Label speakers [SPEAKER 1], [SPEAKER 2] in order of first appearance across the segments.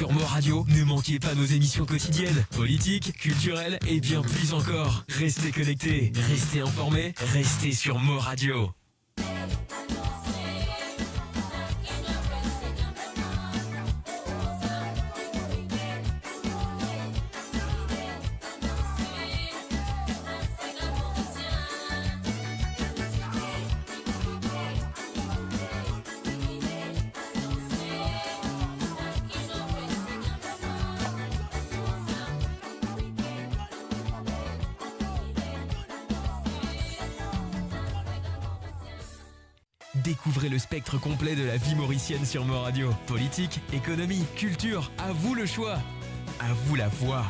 [SPEAKER 1] Sur Mo Radio, ne manquez pas nos émissions quotidiennes, politiques, culturelles et bien plus encore. Restez connectés, restez informés, restez sur Mo Radio. Découvrez le spectre complet de la vie mauricienne sur Mo Radio. Politique, économie, culture, à vous le choix. À vous la voix.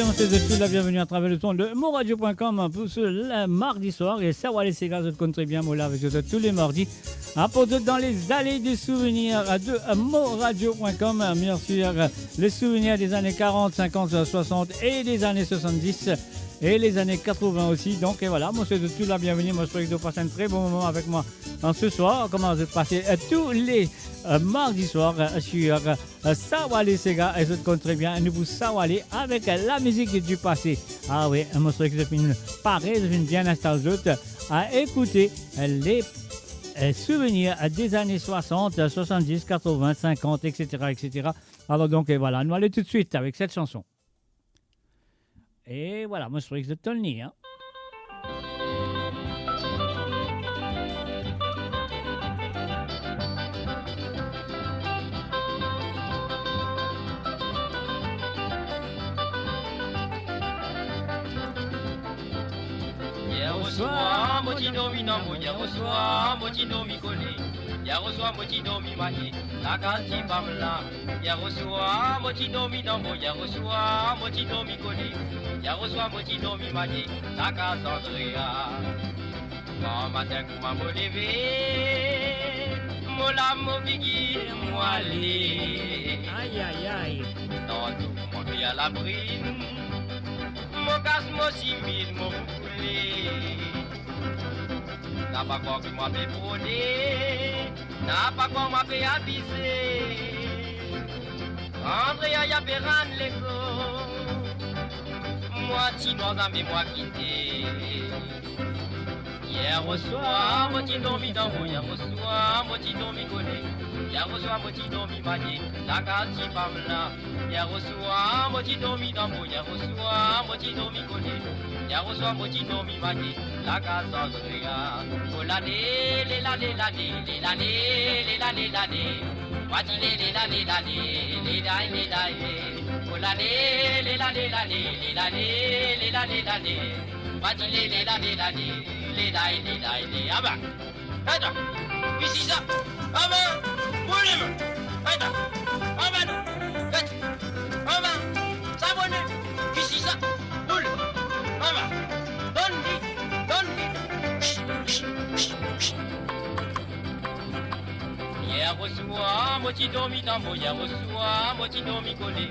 [SPEAKER 2] On se souhaite la bienvenue à travers le son de moradio.com pour ce mardi soir. Et ça va laisser gars, je te connais très bien, moi là avec vous tous les mardis. Apporte dans les allées des souvenirs de moradio.com. Bien sûr, les souvenirs des années 40, 50, 60 et des années 70. et les années 80 aussi. Donc et voilà, moi je souhaite tout la bienvenue. Moi je souhaite que vous passez un très bon moment avec moi ce soir. Comment je passe tous les mardis soirs sur Sawale Sega et je compte très bien nous vous Sawale avec la musique du passé. Ah oui, moi je souhaite que je finis pareil, je finis bien installé à écouter les souvenirs des années 60, 70, 80, 50, etc. etc. Alors donc et voilà, nous allons tout de suite avec cette chanson. Et voilà, moi je suis de Tony. Hein.
[SPEAKER 3] Yarosoa motinomi nambo, yarosoa motinomi kole, yarosoa motinomi manye, nakati pamla. Yarosoa motinomi nambo, yarosoa motinomi kole, yarosoa motinomi manye, nakati Andrea. Bon matin kuma mo levé, mola mo bigi moale.
[SPEAKER 2] Aïe aïe aïe.
[SPEAKER 3] Tantôt mon pied à la brine, mon casse mo simile mo coulé. N'a pas quoi que moi fait prôner, n'a pas quoi moi fait aviser. Andrea y a péran l'écho, moi tinois à mes moi quitté. Hier au soir, moi tino mi dambo, hier au soir, moi tino mi collé. Hier au soir, moi tino mi manié, la carte pamla. Hier au soir, moi tino mi dambo, hier au soir, moi tino mi collé. Hier au soir, moi tino mi manié, la carte Andrea. Oh l'année, les l'année, l'année, les l'année, les l'année, l'année. Voici les l'année, l'année, les dailles, les dailles. Oh l'année, les l'année, l'année, les l'année, les l'année, l'année. Voici les l'année, l'année. Les dailles, ah bah, attends, qu'est-ce que c'est ça? Ah bah, boulez-moi, attends, ah bah non, ah bah, ça va nous, qu'est-ce que c'est ça? Boule, ah bah, Hier au soir, moi t'y dormi dans mon, hier au soir, moi t'y dormi collé,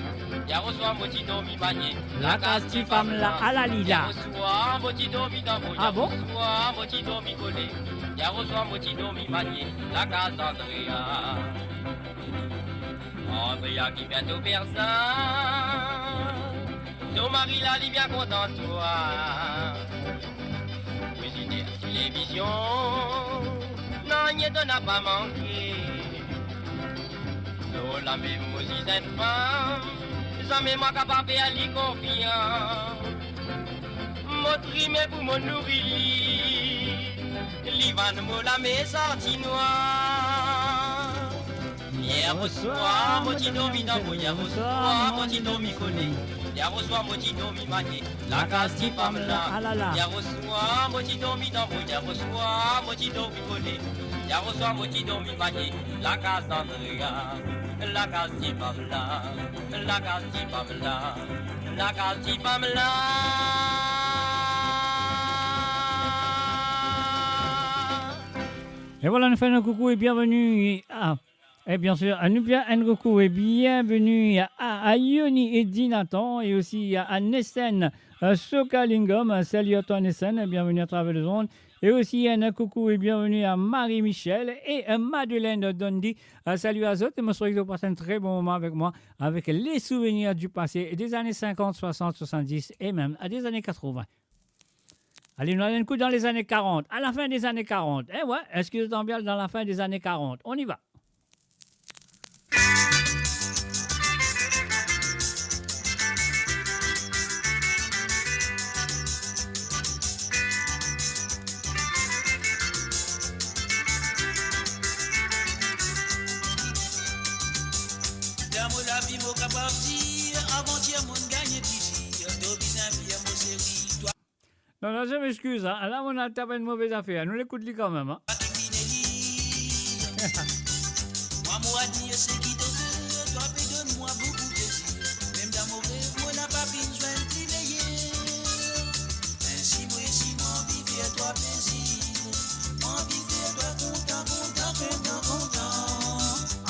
[SPEAKER 3] hier au soir, moi t'y dormi manié,
[SPEAKER 2] la casse qui femme là à la lila.
[SPEAKER 3] Hier au soir, moi t'y dormi dans mon,
[SPEAKER 2] ah bon?
[SPEAKER 3] Hier au soir, moi t'y dormi collé, hier au soir, moi t'y dormi manié, la casse d'Andrea. Andrea qui bientôt personne, ton mari là, il est bien content de toi. Cuisiner à télévision, non, il n'a pas manqué. Non, la même aussi cette femme, jamais moi capable à lui confiant. Mon trimé pour mon nourrir, l'Ivan me la met sorti noir. Hier au soir, moi t'y dormi dans mon, hier au soir, moi t'y dormi collé. Hier au soir, moi t'y dormi manié, la casse qui femme là. Hier au soir, moi t'y dormi dans mon, hier au soir, moi t'y dormi collé. Hier au soir, moi t'y dormi manié, la casse d'Andrea. La casse qui femme là, la casse qui femme là, la casse qui femme là.
[SPEAKER 2] Et voilà, nous faisons un coucou et bienvenue à... Et bien sûr, nous bien un coucou et bienvenue à Yoni et Dinatan et aussi à Nessen Sokalingom. Salut à toi Nessen, bienvenue à travers le monde. Et aussi un coucou et bienvenue à Marie-Michel et à Madeleine Dondi. Salut à eux, et je souhaite que vous passez un très bon moment avec moi, avec les souvenirs du passé, des années 50, 60, 70 et même à des années 80. Allez, nous allons un coup dans les années 40, à la fin des années 40. Eh ouais, est-ce que vous êtes bien dans la fin des années 40? On y va. Non, non, je m'excuse. Hein. Là, on a tapé une mauvaise affaire. Nous l'écoutons quand même. Hein. Moi, dire ce qui te veut, toi, donne-moi beaucoup de plaisir. Même dans mon rêve, moi, n'a pas besoin de t'éveiller. Ainsi, moi, vivre toi plaisir. Moi, vivre toi content, content, content, content.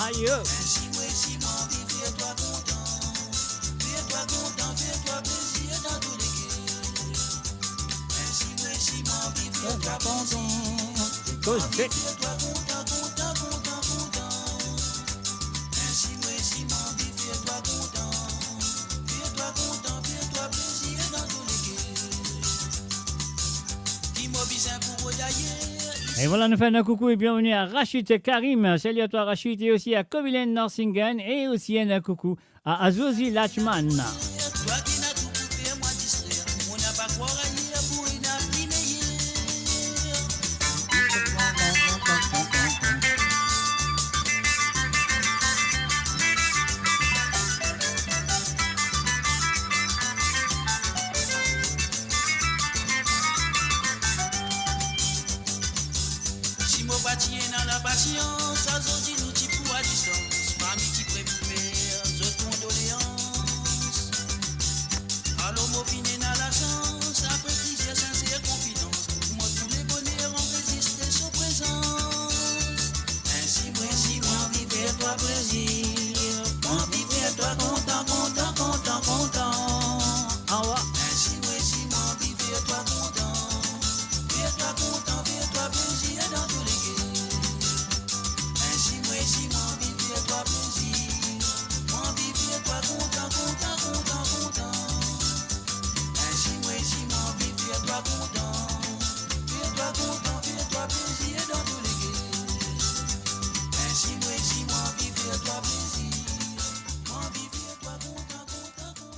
[SPEAKER 2] Aïe! Ainsi, moi, vivre toi content. Fais-toi content, fais-toi plaisir dans tous les cas. José. Et voilà, nous faisons un coucou et bienvenue à Rachid Karim. Salut à toi Rachid et aussi à Kovilen Norsingen et aussi un coucou à Azozi Lachman.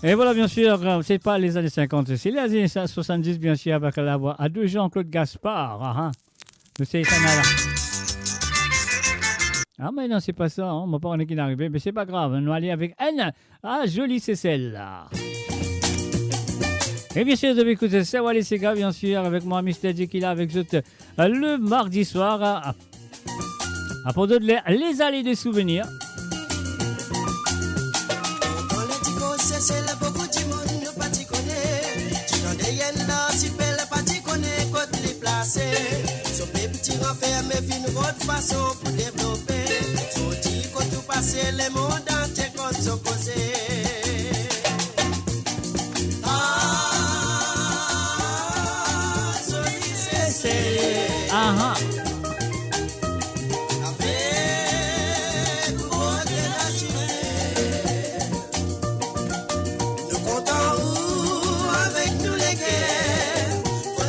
[SPEAKER 2] Et voilà, bien sûr, c'est pas les années 50, c'est les années 70, bien sûr, avec la voix à de Jean-Claude Gaspard. Je sais, ça n'a là. Ah, mais non, c'est pas ça, hein. On m'a pas on est qui n'arrive, mais c'est pas grave, on va aller avec Anne. Ah, jolie, c'est celle-là. Et bien sûr, vous avez écouté ça, voilà, c'est gars, bien sûr, avec moi, Mr. J, qui est là avec vous le mardi soir, à propos de les allées des souvenirs.
[SPEAKER 4] C'est là beaucoup de monde ne pas t'y connaître. Tu n'en es rien là, si belle pas t'y connaître, quand les placer. Son petit renferme, fin votre façon pour développer. Son petit quand tout passer, les mondes entiers quand sont causés. Ah, c'est.
[SPEAKER 2] Ah,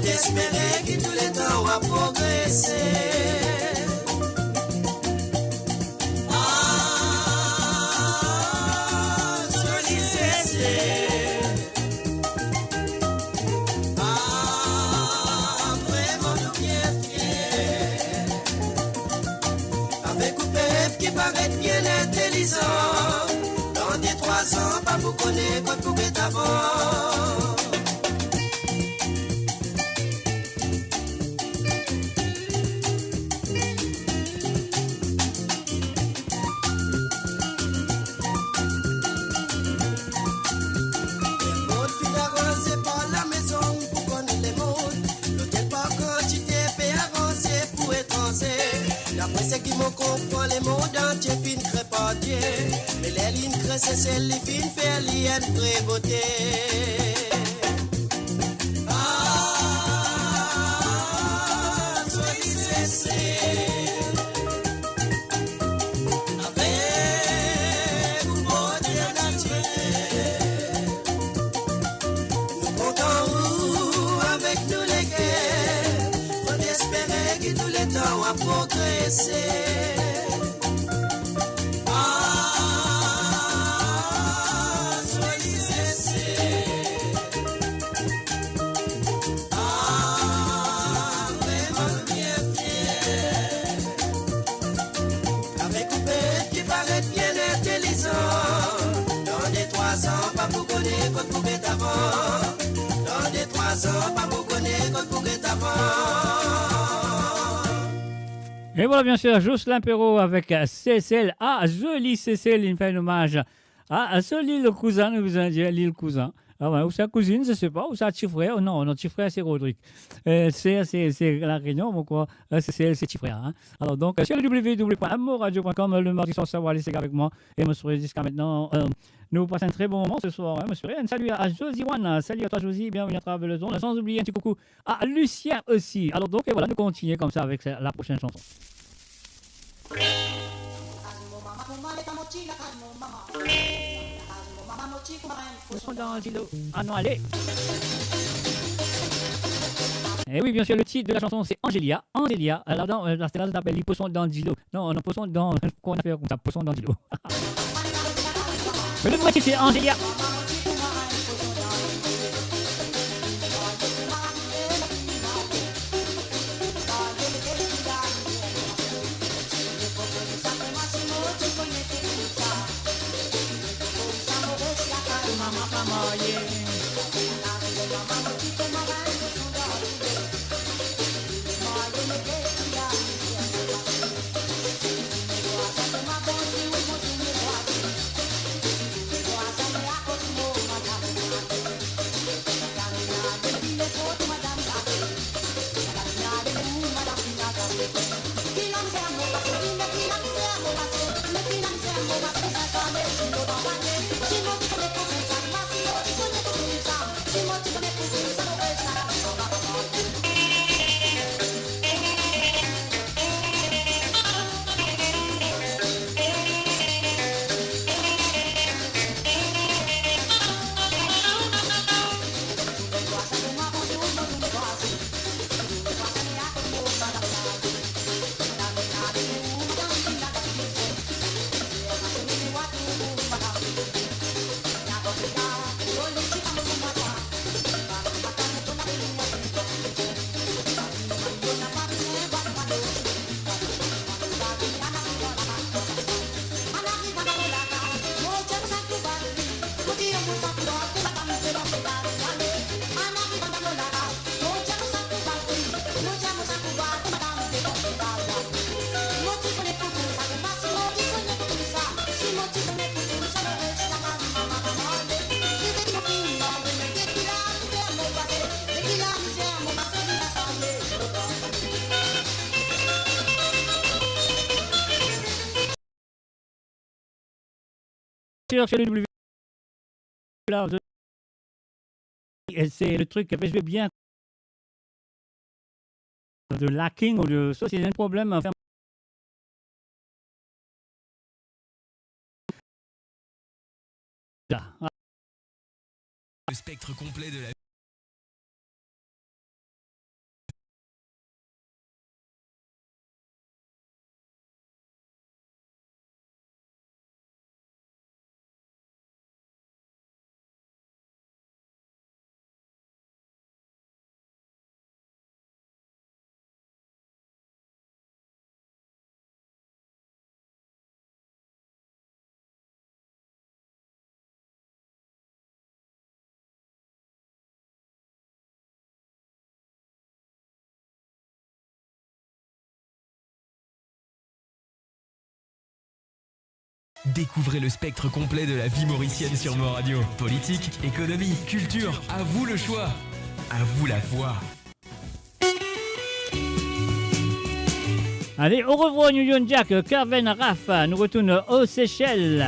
[SPEAKER 4] espérer que tous les temps va progresser. Ah, joli c'est. Ah, vraiment nous bien fiers. Avec un peuple qui paraît bien intelligent. Dans des 3 ans, pas vous connaître quand vous êtes avant. D'après ce qui me comprend, les mots entiers fin crépatier. Mais les lignes cressent, c'est celles qui fin faire lien vraie beauté. Ah, joli c'est. Avec un beau Dieu naturel. Nous comptons avec nous les guerres. Faut espérer que tous les temps va progresser. Ah, joli c'est. Ah, vraiment bien fier. Avec un peuple qui paraît bien intelligent. Dans des 3 ans, pas vous connaître quand vous êtes avant. Dans des 3 ans, pas vous connaître quand vous êtes avant.
[SPEAKER 2] Et voilà, bien sûr, Jocelyn Perrault avec Cécile. Ah, joli Cécile, il fait un hommage à ce l'île cousin, nous vous allons dire l'île cousin. Ah ouais, ou sa cousine, je sais pas, ou sa petit frère. Non, non, petit frère, c'est Rodrigue. C'est la Réunion, bon quoi. C'est petit frère. Hein. Alors donc, sur le www.amoradio.com, le mardi soir, savoir les avec moi. Et me souhaite jusqu'à maintenant. Nous passons un très bon moment ce soir. Hein, monsieur. Un salut à Josie One. Salut à toi, Josie. Bienvenue à travers le zone. Sans oublier un petit coucou à Lucien aussi. Alors donc, et voilà, nous continuons comme ça avec la prochaine chanson. Dans l'îlot. Ah non, allez. Et oui, bien sûr, le titre de la chanson, c'est Angélia. Angélia. Alors, dans la stella, ça s'appelle Les poissons dans l'îlot. Non, on poisson dans. Qu'on a fait comme ça, poisson dans l'îlot. Le vrai titre, c'est Angélia. Sur le W. C'est le truc que je vais bien de lacking ou de ça, c'est un problème à faire.
[SPEAKER 1] Le spectre complet de la Découvrez le spectre complet de la vie mauricienne sur Mo Radio. Politique, économie, culture, à vous le choix. À vous la voix.
[SPEAKER 2] Allez, au revoir Union Jack, Carven Raff, nous retournons aux Seychelles.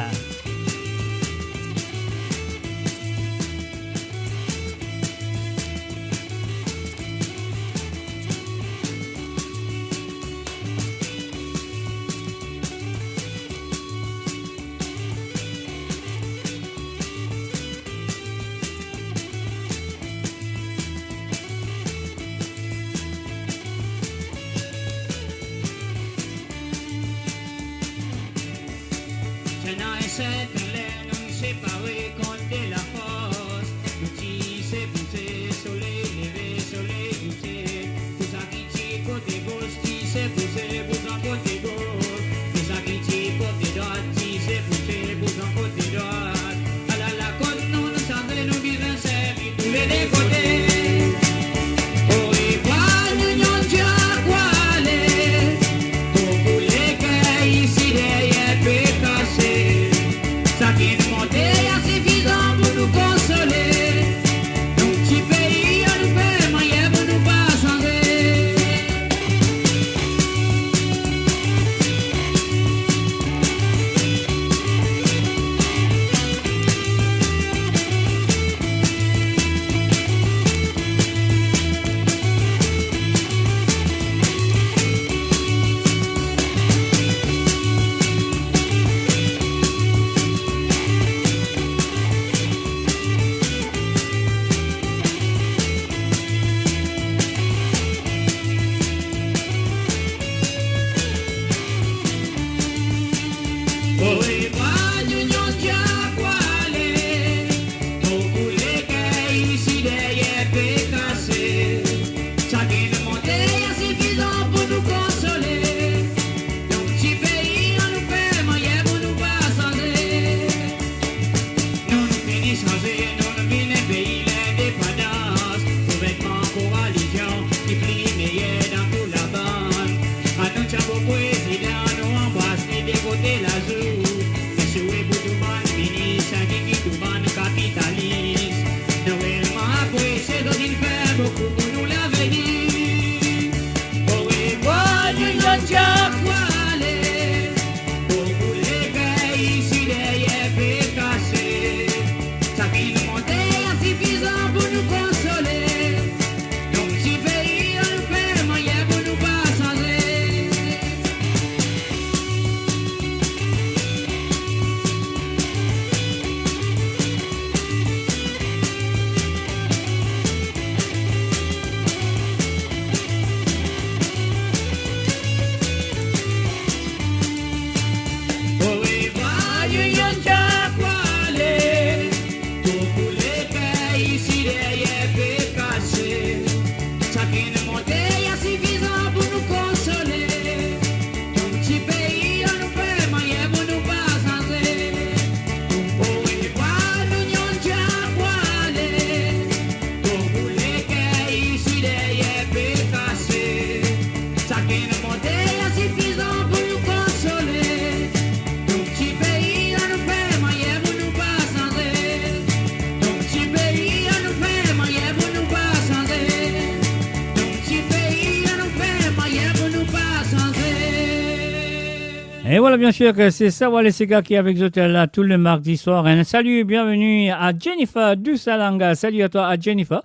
[SPEAKER 2] Et voilà, bien sûr que c'est Sawa les Sega qui est avec vous là tous les mardis soirs. Un salut et bienvenue à Jennifer du Salanga. Salut à toi, à Jennifer.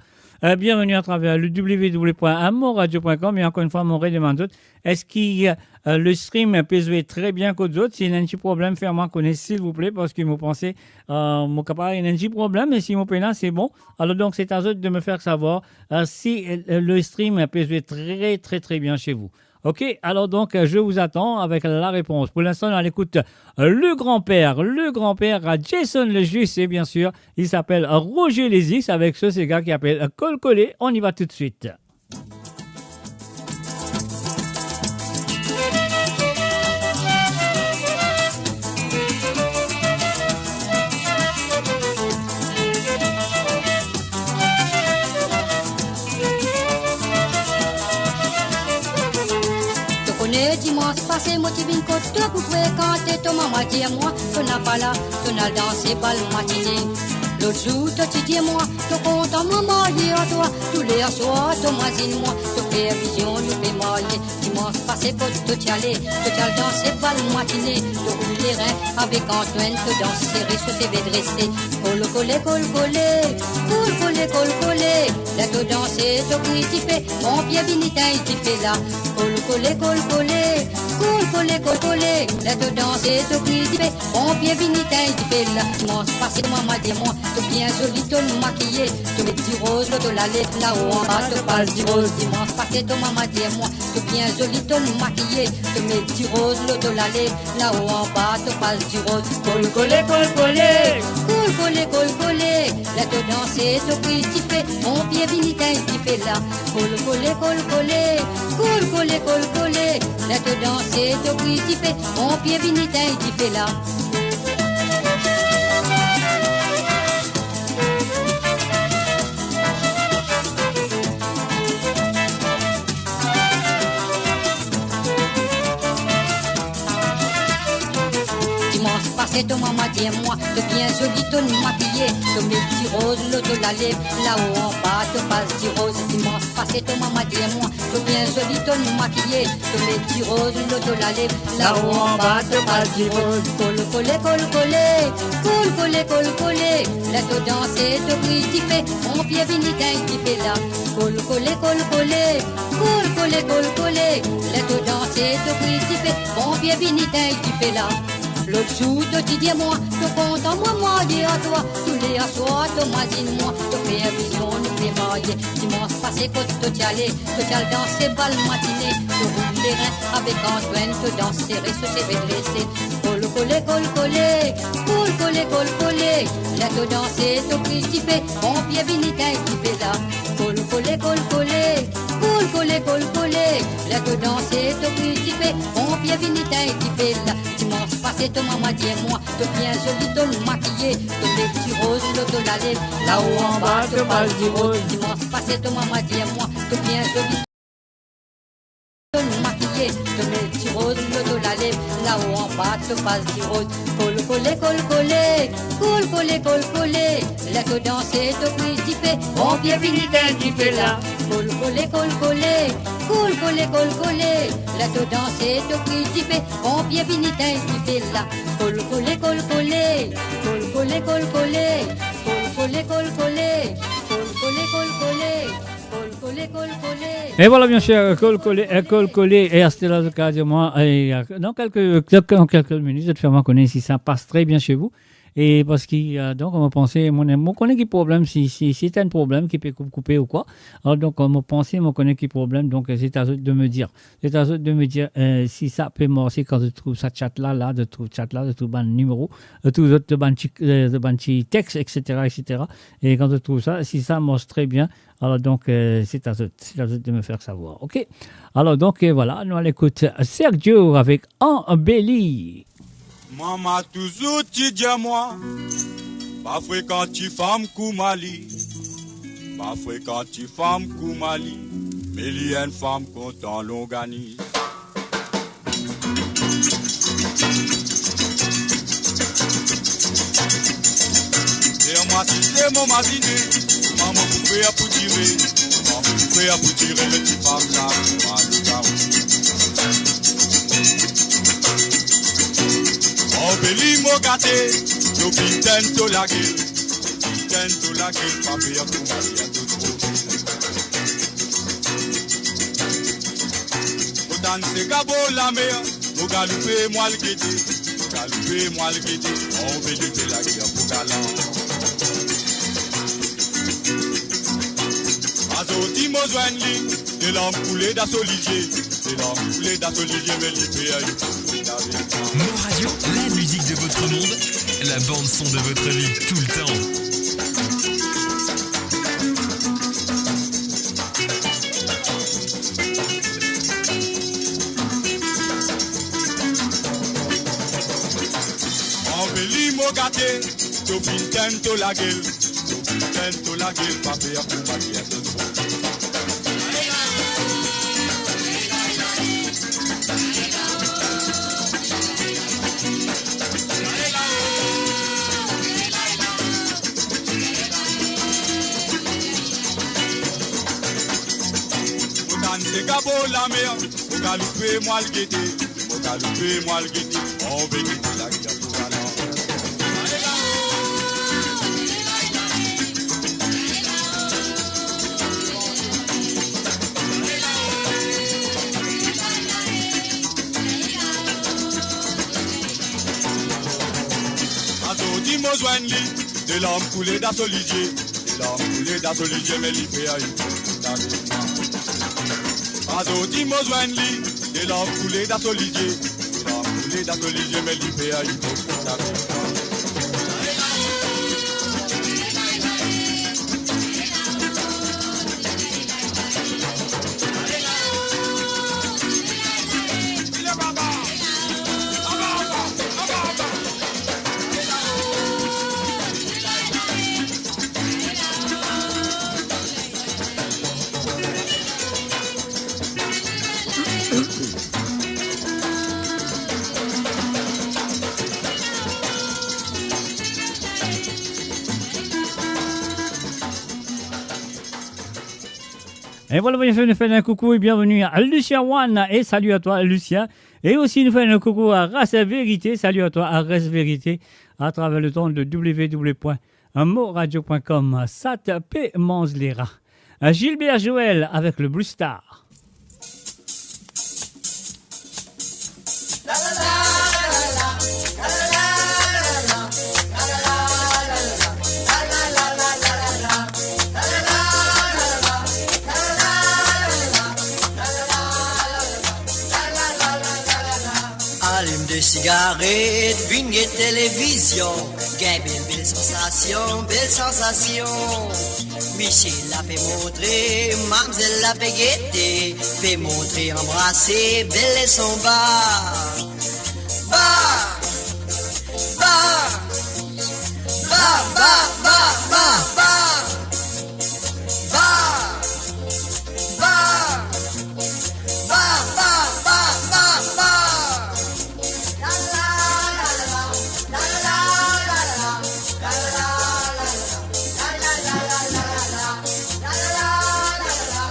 [SPEAKER 2] Bienvenue à travers le www.amoradio.com. Et encore une fois, mon redemande, est-ce que le stream peut jouer très bien qu'aux autres? Si y a un petit problème, faites-moi connaître, s'il vous plaît, parce que vous pensez, mon capable, il y a un petit problème, mais si mon pénal, c'est bon. Alors donc, c'est à vous de me faire savoir si le stream peut jouer très, très, très bien chez vous. Ok, alors donc je vous attends avec la réponse. Pour l'instant, on écoute le grand-père à Jason le Juste, et bien sûr, il s'appelle Roger Lézis avec ce gars qui appelle Col Collé. On y va tout de suite.
[SPEAKER 5] Dimanche passé, moi qui viens côté pour fréquenter ton maman dit moi, tu n'as pas là, tu n'as dansé pas le matinée. L'autre jour, tu dis moi, tu comptes à moi marier à toi. Tous les soirs, tu m'azines moi, tu fais vision, tu fais marier. Dimanche passé, quand tu y allais, tu y allais danser pas le matinée. Tu roules les reins avec Antoine, tu danses serré sur ses baies dressées. Col collé, col collé, col collé, col collé. Là, tu danses, tu cries, tu fais, mon pied vinitain, tu fais là. Col collé, col collé, col collé, col collé. Là, tu danses, tu cries, tu fais, mon pied vinitain, tu fais là. Dimanche passé, maman dit moi. Tu bien joli, tu maquillé, tu mets du rose, l'eau de la lettre, là-haut en bas, tu parles du rose. Dimanche passé, ton maman dit moi, tu bien joli, tu maquillé, tu mets du rose, l'eau de la lettre, là-haut en bas, tu parles du rose. Col collé, col collé, col collé, col collé. Là, tu danses, tu cries, tu fais, mon pied vinitain, tu fais là. Col collé, col collé, col collé, col collé. Là, tu danses, tu cries, tu fais, mon pied vinitain, tu fais là. Passé ton maman dit moi, tu bien joli, tu maquillé, tu mets du rose, l'eau de la lèvre, là-haut en bas, tu passes du rose. Dimanche passé ton maman dit moi, tu bien joli, tu maquillé, tu mets du rose, l'eau de la lèvre, là-haut en bas, tu passes du rose. Col collé, col collé, col collé, col collé. Là tu danses, tu cries, tu fais, mon pied vinitain, tu fais là. Col collé, col collé, col collé, col collé. Là tu danses, tu cries, tu fais, mon pied vinitain, tu fais là. L'autre jour, tu dis moi, tu comptes à moi, marier à toi. Tous les soirs, tu m'azines moi, tu fais vision, tu fais marier. Dimanche passé, quand tu y allais, tu y allais danser bal matinée. Tu roules les reins avec Antoine, tu danses serré sur ses baies dressées. Col collé, col collé, cool collé, col collé. Lettre danser, to critiquer, bon pied vinitaille qui fait là. Col collé, col collé, cool collé, col collé. Lettre danser, to critiquer, bon pied vinitaille qui fait là. Dimanche passé, ton maman dit moi, te bien joli, ton maquillé, ton les petits roses, l'auto la lèvre, là-haut en bas, te passe du rose. Dimanche passé, ton maman dit moi, te bien joli. Maquillé, te mets petit rose, l'auto la lèvre, là-haut en bas, te passe du rose. Col collé, col collé, cool collé, col collé. Lettre danser, te critiquer, bon pied vinitaille qui fait là. Col collé, col collé, cool collé, col collé. Lettre danser, te critiquer, bon pied vinitaille qui fait là. Col collé, col collé, col collé, col collé, col collé, col collé, col collé, col collé.
[SPEAKER 2] Et voilà, bien sûr, col collé, et à ce cas de moi, dans quelques minutes, je te fais connaître si ça passe très bien chez vous. Et parce que, donc, on va penser, mon connaît qui problème, si c'est un problème qui peut couper ou quoi. Alors, donc, on va penser, mon connaît qui problème, donc, c'est à eux de me dire. C'est à eux de me dire, si ça peut morcer quand je trouve ça chat-là, je trouve un numéro, je trouve un petit texte, etc. Et quand je trouve ça, si ça marche très bien, alors, donc, c'est à eux de me faire savoir. OK? Alors, donc, voilà, nous allons écouter Sergio avec Embellie.
[SPEAKER 6] Maman toujours tu dis à moi, pas fréquente femme Koumali, pas fréquente femme Koumali, mais il y a une femme qu'on t'en l'organise. Et moi si c'est mon masiné, maman pouvait à pour tirer, maman pouvait à pour tirer le petit femme là, Embellie mon gâté, yo tento la gueule, papi a pour Maria tout trop. Autant c'est gabo la mer, au galopé moi le gueté, Embellie de la gueule pour galant. Azoti mo joindli, de l'homme coulé d'assoligier, mais l'ipé a eu.
[SPEAKER 1] Mo Radio, la musique de votre monde, la bande son de votre vie, tout le temps.
[SPEAKER 6] Embellie mon gâté, tu tento la gueule, papi a pour Maria de trop. C'est gabo la mer, au galopé moi le gueté, on veut dire la gueule pour galant. Azodi mo joindli, de l'homme coulé d'assoligier, mais l'ipé a eu. Azodi mo joindli, de l'homme coulé d'assoligier, mais l'ipé a eu.
[SPEAKER 2] Et voilà, nous faisons un coucou et bienvenue à Lucien One. Et salut à toi, Lucien. Et aussi, nous faisons un coucou à Race Vérité. Salut à toi, à Race Vérité, à travers le temps de www.moradio.com. Sat P. Manzlera. Gilbert Joël avec le Blue Star.
[SPEAKER 4] allume de cigarette, vine de télévision, gain belle sensation, belle sensation. Michel l'a fait montrer, mademoiselle l'a fait guetter, fait montrer, embrasser, belle et son bar. Bar, bar, bar, bar, bar, bar, bar, bar, bar, bar, bar, bar, bar, bar. La la la la la la la la la la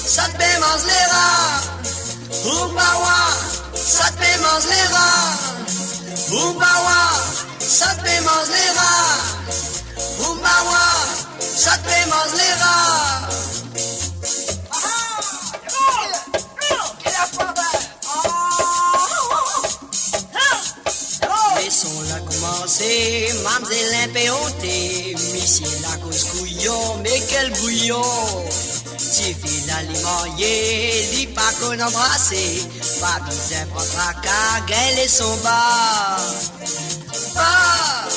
[SPEAKER 4] ça te fait mange les rats. Oubawa, ça te fait mange les rats. Oubawa, ça te fait mange les rats. Oubawa, ça te fait mange les rats. Les sons là commencé, mademoiselle impéontée, monsieur la cause couillon, mais quel bouillon. Si fil alimenté, li pas qu'on embrassé, pas besoin de tracas, gueule et son bar. Bar,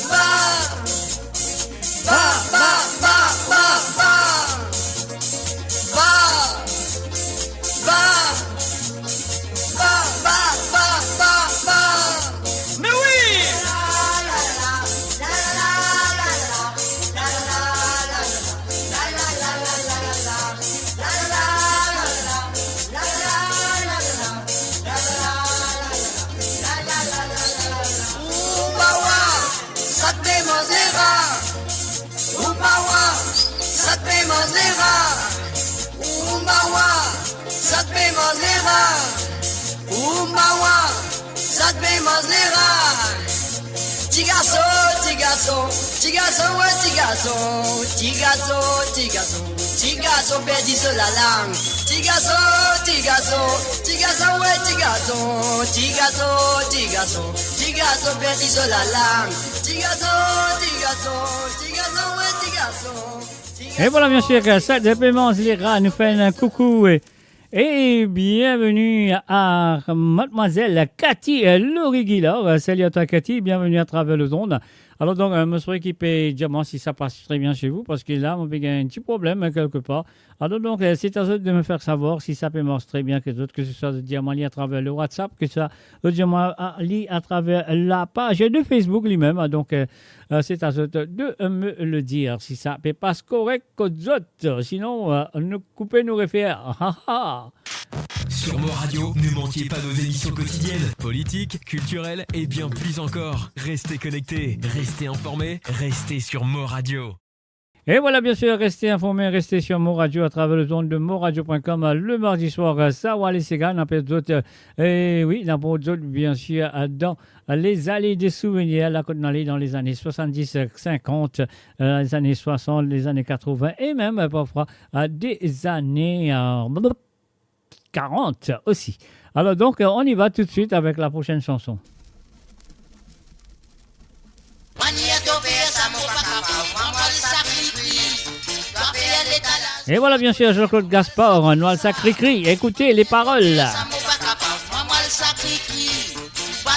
[SPEAKER 4] bar, bar, bar, bar, bar, bar, bar, bar, bar, bar, bar, bar, bar. Mais oui! Ça te fait manger les rats. Oubawa, ça te fait manger les rats. Oubawa, ça te fait manger les rats. Oubawa, ça te fait manger les rats. Petit garçon, petit garçon, petit garçon, ouais, petit garçon, petit garçon, petit garçon, petit garçon, perdu sur la langue. Petit garçon, petit garçon, petit garçon, ouais, petit garçon, petit garçon, petit garçon, petit garçon, perdu sur la langue. Petit garçon, petit garçon, petit garçon, ouais, petit garçon.
[SPEAKER 2] Et voilà, bien sûr, ça de paiement les rats nous fait un coucou et bienvenue à mademoiselle Cathy Loriguilor. Salut à toi Cathy, bienvenue à travers le ondes. Alors donc, monsieur équipé diamant si ça passe très bien chez vous parce que là, on a un petit problème quelque part. Alors donc, c'est à vous de me faire savoir si ça peut marcher très bien que d'autres, que ce soit le diamant lié à travers le WhatsApp, que ce soit le diamant lié à travers la page de Facebook lui-même. Donc, c'est à vous de me le dire si ça peut pas correct qu'aux autres. Sinon, nous couper nous réfère.
[SPEAKER 1] Sur Mo Radio, ne manquez pas nos émissions quotidiennes, politiques, culturelles et bien plus encore. Restez connectés, restez informés, restez sur Mo Radio.
[SPEAKER 2] Et voilà, bien sûr, restez informés, restez sur Mo Radio à travers le zone de moradio.com le mardi soir. Ça va les Ségan, un peu d'autres. Et oui, dans d'autres, bien sûr, dans les allées des souvenirs, la côte d'allée dans les années 70, 50, les années 60, les années 80 et même parfois des années 40 aussi. Alors donc, on y va tout de suite avec la prochaine chanson. Et voilà, bien sûr, Jean-Claude Gaspard, Noël Sacré-Cri. Écoutez les paroles.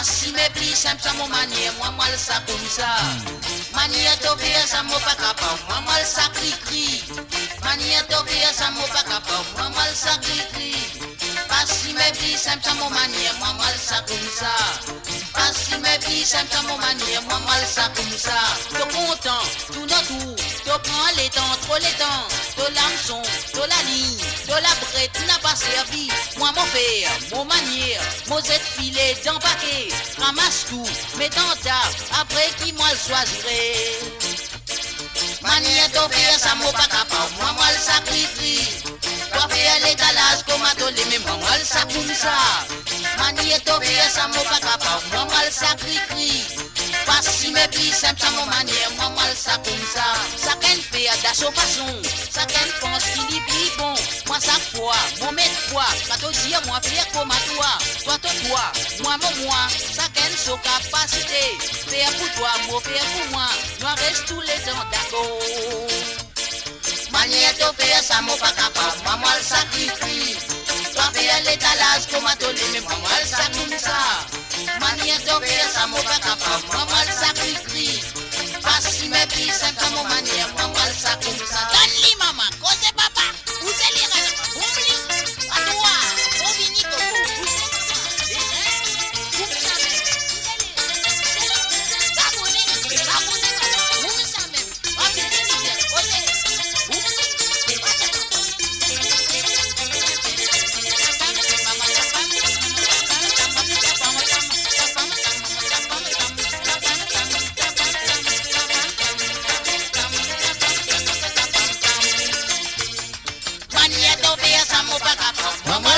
[SPEAKER 7] Si me pli sem sa mo manie, moi mal sa comme ça. Manie to via sa mo pa capable, moi mal sa cri. Manie to via sa mo pa capable, moi mal sa cri. Pas si me pli sem sa mo manie, moi mal sa comme ça. Pas si me pli sem sa mo manie, moi mal sa comme ça. To content, tout dans tout, to prend les temps, trop les temps. To l'hameçon, to la ligne, to la brette n'a pas servi. Moi mon père, mon manière, mon zette filet dans paquet. Ramasse tout, mets dans ta, après qui moi le choisirai. Manie to faire ça moi pas capable, moi le sacrifie. Toi faire l'étalage comme à tous les mêmes, moi le sac comme ça. Manie to faire ça moi pas capable, moi le sacrifie. Pas si mes plis simple ça mon manière, moi le sac comme ça. Ça qu'elle fait à sa façon, ça qu'elle pense qu'il y plie bon. Moi ça foi, mon maître foi, quand on dit moi fier comme à toi. Toi moi, ça qu'elle soit capacité. Faire pour toi, moi faire pour moi, nous reste tous les temps d'accord. Manière de faire ça, mon pas capable. Moi, le sacrifie. Toi, faire l'étalage, comment te l'aimer, moi, le sacrifie. Manière de faire ça, mon pas capable. Moi, le sacrifie. Pas si mes filles, c'est comme mon manière, moi, le sacrifie. Donne-lui, maman, cause papa. Vous allez regarder, oublie. À toi, au vini,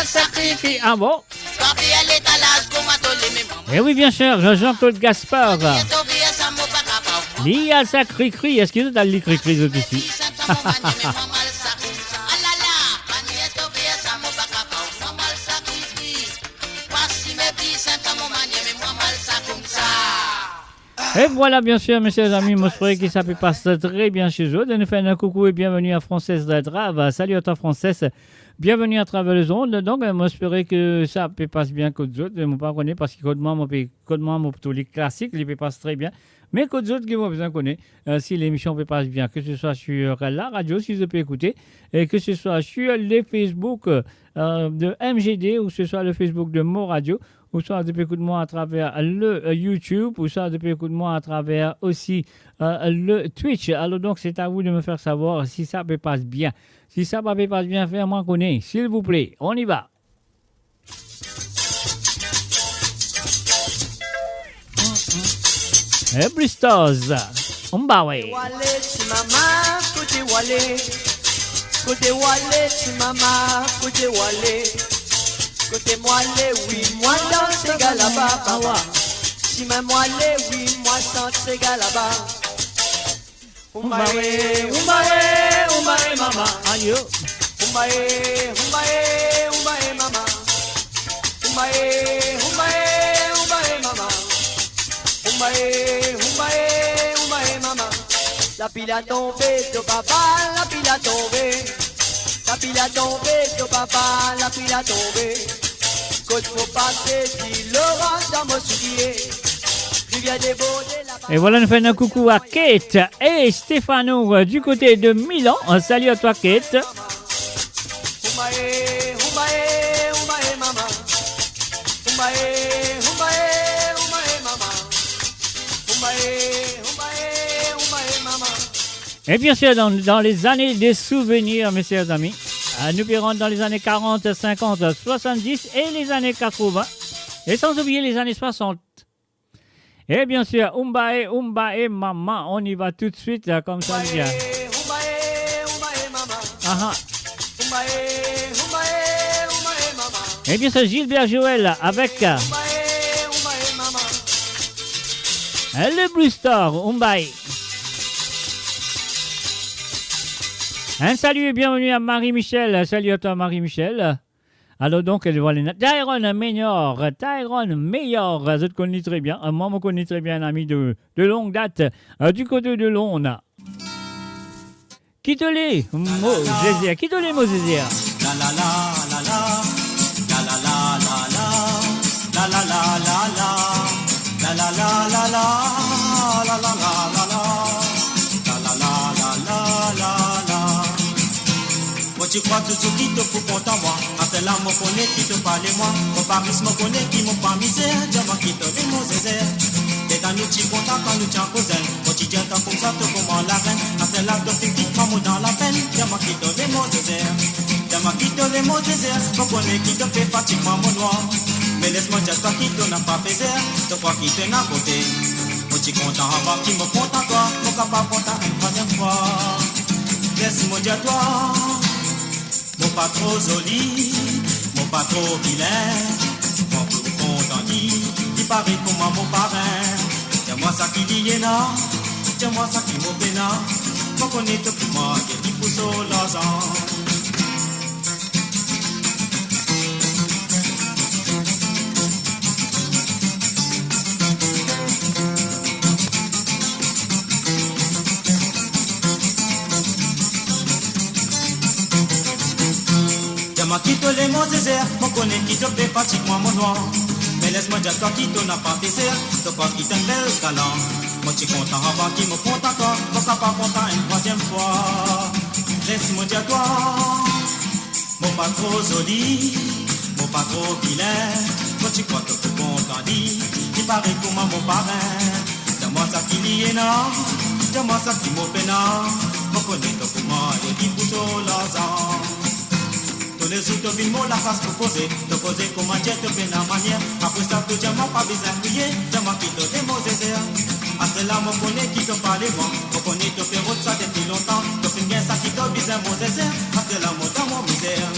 [SPEAKER 2] sacrifie. Ah bon? Eh oui, bien sûr, Jean-Claude Gaspard. L'IA sacré-cri. Est-ce que tu as le cri-cri ici? Et voilà, bien sûr, mes chers amis, moi, je crois que ça peut passer très bien chez eux. De nous faire un coucou et bienvenue à Française de Drave. Salut à toi, Française. Bienvenue à travers les ondes. Donc, moi, j'espère que ça peut passer bien que d'autres. Je ne pas connaître parce que code moi, plutôt les classiques, ils passent très bien. Mais que d'autres qui vont besoin connaître, si l'émission peut passer bien, que ce soit sur la radio, si je peux écouter, et que ce soit sur les Facebook de MGD, ou que ce soit le Facebook de Mo Radio, ou soit depuis écouter moi à travers le YouTube, ou soit depuis écouter moi à travers aussi le Twitch. Alors donc, c'est à vous de me faire savoir si ça peut passer bien. Si ça peut passer bien, faites-moi connaître, s'il vous plaît. On y va. Et Bristos, on va ouais.
[SPEAKER 8] Côté Wale, si maman, côté Wale. Côté moelle, oui, moi danse égal là-bas. Si même moelle, oui, moi chante égal là-bas. Umbae, mama.
[SPEAKER 2] Ayo.
[SPEAKER 8] Umbae, mama. Umbae, mama. Umbae, mama. La pile a tombé de papa, la pile a tombé. La pile a tombé de papa, la pile a tombé. Quand faut passer, si Laurent dans mon soulier. Rivière des Baudet, la.
[SPEAKER 2] Et voilà, nous faisons un coucou à Kate et Stéphano du côté de Milan. Un salut à toi, Kate.
[SPEAKER 8] Umbae, mama. Umbae, mama. Umbae, mama.
[SPEAKER 2] Et bien sûr, dans les années des souvenirs, mes chers amis, nous verrons dans les années 40, 50, 70 et les années 80. Et sans oublier les années 60. Et bien sûr, Umbae, maman, on y va tout de suite, comme ça vient.
[SPEAKER 8] Umbae, mama.
[SPEAKER 2] Aha.
[SPEAKER 8] Umbae, mama.
[SPEAKER 2] Et bien sûr, Gilbert Joël avec
[SPEAKER 8] Umbae, mama.
[SPEAKER 2] le Blue Star, Umbae. Un salut et bienvenue à Marie-Michel. Salut à toi, Marie-Michel. Alors donc, elle voit les Tyrone Meilleur. Je te connais très bien. Moi, je connais très bien un ami de longue date du côté de Londres. Quitte-les, Mozézia. Quitte-les, Mozézia.
[SPEAKER 9] La la la la la. La la la la la. La la la la la. La la la la la. La la la la la. La la la la la la. Moi tu crois toujours qui te fout contre moi. Après là mon connaît qui te parle moi. Mon Paris me connaît qui m'ont pas misère. Diamant qui te fait mon zézère. Et dans nous tu content quand nous tiens cousin. Moi tu tiens tant comme ça te comment la reine. Après là te fait qui comme dans la peine. Diamant qui te fait mon zézère. Diamant qui te fait mon zézère. Mon connaît qui te fait pratiquement mon noir. Mais laisse-moi dire toi qui te n'a pas fait zère. Te crois qui te n'a côté. Moi tu content avant qui me compte à toi. Mon capable content une troisième fois. Laisse-moi dire toi. Mon pas trop joli, mon pas trop vilain, mon plus content dit, il paraît comme mon parrain. Dis-moi ça qui dit là, dis-moi ça qui m'en peine, mon connaît tout pour moi, qui dit pour ça l'argent. Demain quitte les mots désert, mon connaît qui te fait fatigue moi mon noir. Mais laisse-moi dire toi qui t'en as pas désert, toi quoi qui t'aime belle galant. Moi tu content avant qui me compte encore, mon pas content une troisième fois. Laisse-moi dire toi, mon pas trop joli, mon pas trop vilain. Moi tu crois que tout content dit, il paraît pour moi mon parrain. Dis-moi ça qui lié non, dis-moi ça qui m'offenant. Moi connais toi pour moi, je dis pour tout l'argent. Tous les jours, tu vis la face pour poser. Te poser comment Dieu te fait la manière. Après ça, tu n'as pas besoin de crier. Dis-moi qui te démose des airs. Après là, moi connais qui te parle moi. Moi connais te fait route ça depuis longtemps. Tu fais bien ça qui te besoin de des airs. Après là, moi dans mon misère.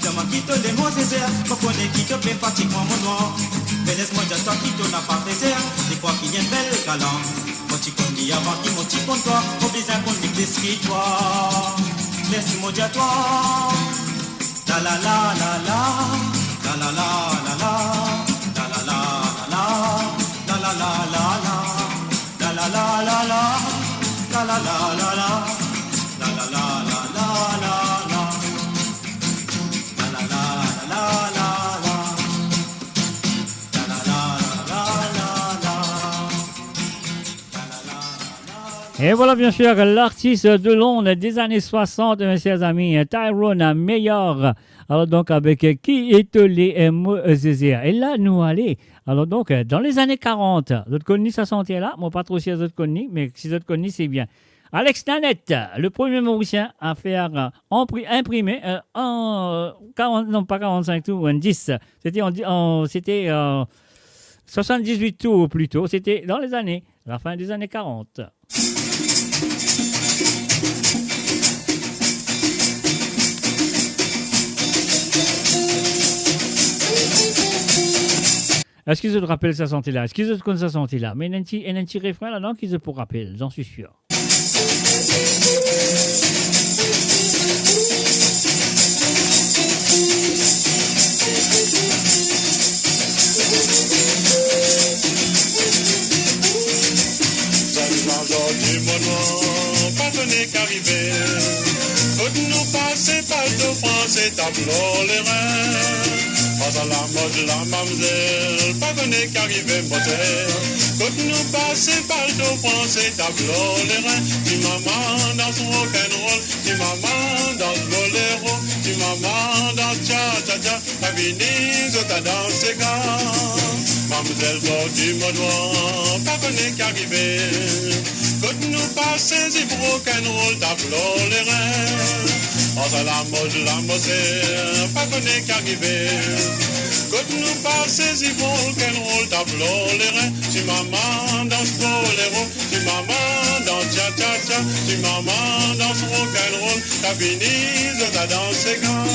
[SPEAKER 9] Dis-moi qui te démose des airs. Moi connais qui te fait fatigue moi mon noir. Mais laisse-moi dire toi qui te n'a pas fait airs. C'est quoi qui vient belle galant. Moi tu connais avant qui moi tu compte toi. Au besoin qu'on dit que toi. Laisse-moi dire toi. La la la la la, la la la la la, la la la la la, la la la la la, la la la la la, la la la la la, la la la la la la, la la la
[SPEAKER 2] Et voilà bien sûr l'artiste de Londres des années 60, mes chers amis, Tyrone Meilleur. Alors donc avec Qui est les Zézé. Et là nous allons, alors donc dans les années 40, vous avez connu ça sentait là, moi pas trop si vous avez connu, mais si vous avez connu c'est bien. Alex Nanette, le premier Mauricien à faire imprimer en 40, non pas 45 tours, en 10. C'était 78 tours plutôt, c'était dans les années, la fin des années 40. Est-ce qu'ils se rappellent sa santé là? Est-ce qu'ils se connaissent sa santé là? Mais il y a un petit refrain là-dedans qu'ils se pour rappeler, j'en suis sûr.
[SPEAKER 10] Qu'arriver, nous passer par de France et tableau les reins. Pas à la mode la mamzelle, pas connaît qu'arriver moteur. Quand nous passer par de France et tableau les reins. Tu maman dans son rock'n'roll, tu maman dans le boléro, tu maman dans cha-cha-cha. La Venise, t'as dans ses gars. Mamzelle bord du Monoir, pas connaît qu'arriver. Quand nous passons, c'est rock'n'roll, tableau les reins. On a la mode, pas connaît qu'arriver. Quand nous passons, c'est rock'n'roll, tableau les reins. Tu maman dans ce boléro, tu maman dans cha-cha-cha, tu maman dans ce rock'n'roll. Ta Venise, t'as dans ses gants.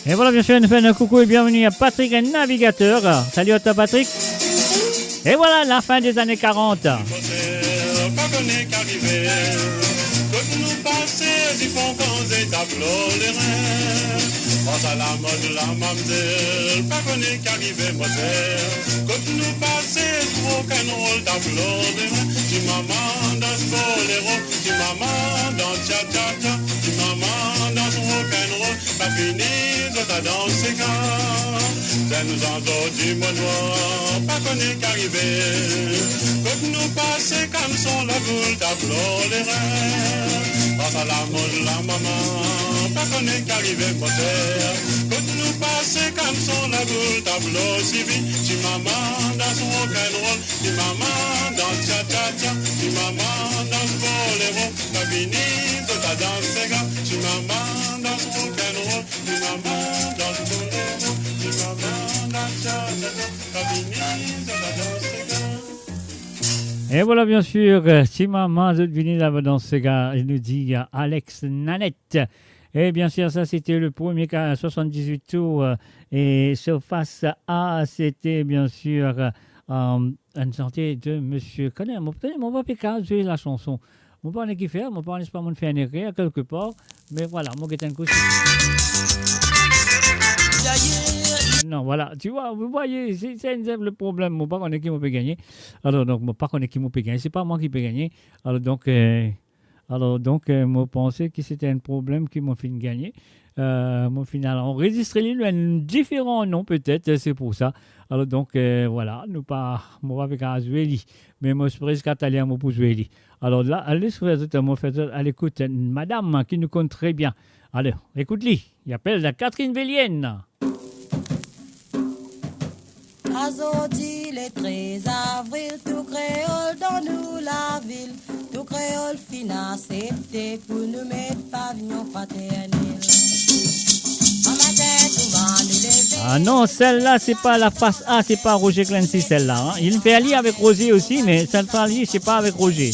[SPEAKER 2] Et voilà, bien sûr, nous faisons un coucou et bienvenue à Patrick, un navigateur. Salut à toi, Patrick. Et voilà, la fin des années 40. Ils font causer tableau les reins. Pense à la mode, la mamzelle, pas connaît qu'arriver moteur. Quand nous passer, rock'n'roll, tableau les reins. Tu maman dans ce boléro, tu maman dans cha-cha-cha, tu maman dans ce rock'n'roll. Pas fini, t'as dans ses gars. Ça nous entend du mot noir, pas connaît qu'arriver. Quand nous passer comme son la boule, tableau les reins. Pense à la mode, la maman, pas connaît qu'arriver moteur. Quand nous passer comme son la boule, tableau civil. Tu maman dans son rock'n'roll, tu maman dans cha-cha-cha, tu maman dans ce boléro. La Venise, t'as dans ses gars. Tu maman dans son rock'n'roll, tu maman dans ce boléro. Tu maman dans cha-cha-cha, la Venise, t'as dans ses gars. Et voilà, bien sûr, si maman, je devine là dans ce gars, il nous dit Alex Nanette. Et bien sûr, ça, c'était le premier cas, 78 tours. Et surface A, c'était bien sûr une santé de monsieur Conner. Mon papa Pékin, j'ai la chanson. Mon père n'est qui fait, mon père n'est pas mon fait un erreur quelque part. Mais voilà, mon gars, un coup. Non, voilà, tu vois, vous voyez, c'est le problème. Mon père connaît qui peut gagner. Alors, donc, mon père connaît qui peut gagner. C'est pas moi qui peux gagner. Alors, donc, moi, pensais que c'était un problème qui m'a fait gagner. Mon final, enregistré un différent nom, peut-être, c'est pour ça. Alors, donc, voilà, nous pas, moi, avec un Zueli. Mais moi, je suis presque italien, moi, pour Zueli. Alors, là, allez sur à l'écoute, madame qui nous compte très bien. Allez, écoute-lui. Il appelle la Catherine Vélienne.
[SPEAKER 11] Aujourd'hui, le 13 avril, tout créole dans nous la ville. Tout créole fin accepté pour nous mettre pavillon fraternel.
[SPEAKER 2] Ah non, celle-là, c'est pas la face A, c'est pas Roger Clancy, celle-là. Hein. Il fait allier avec Roger aussi, mais celle-là, c'est pas avec Roger.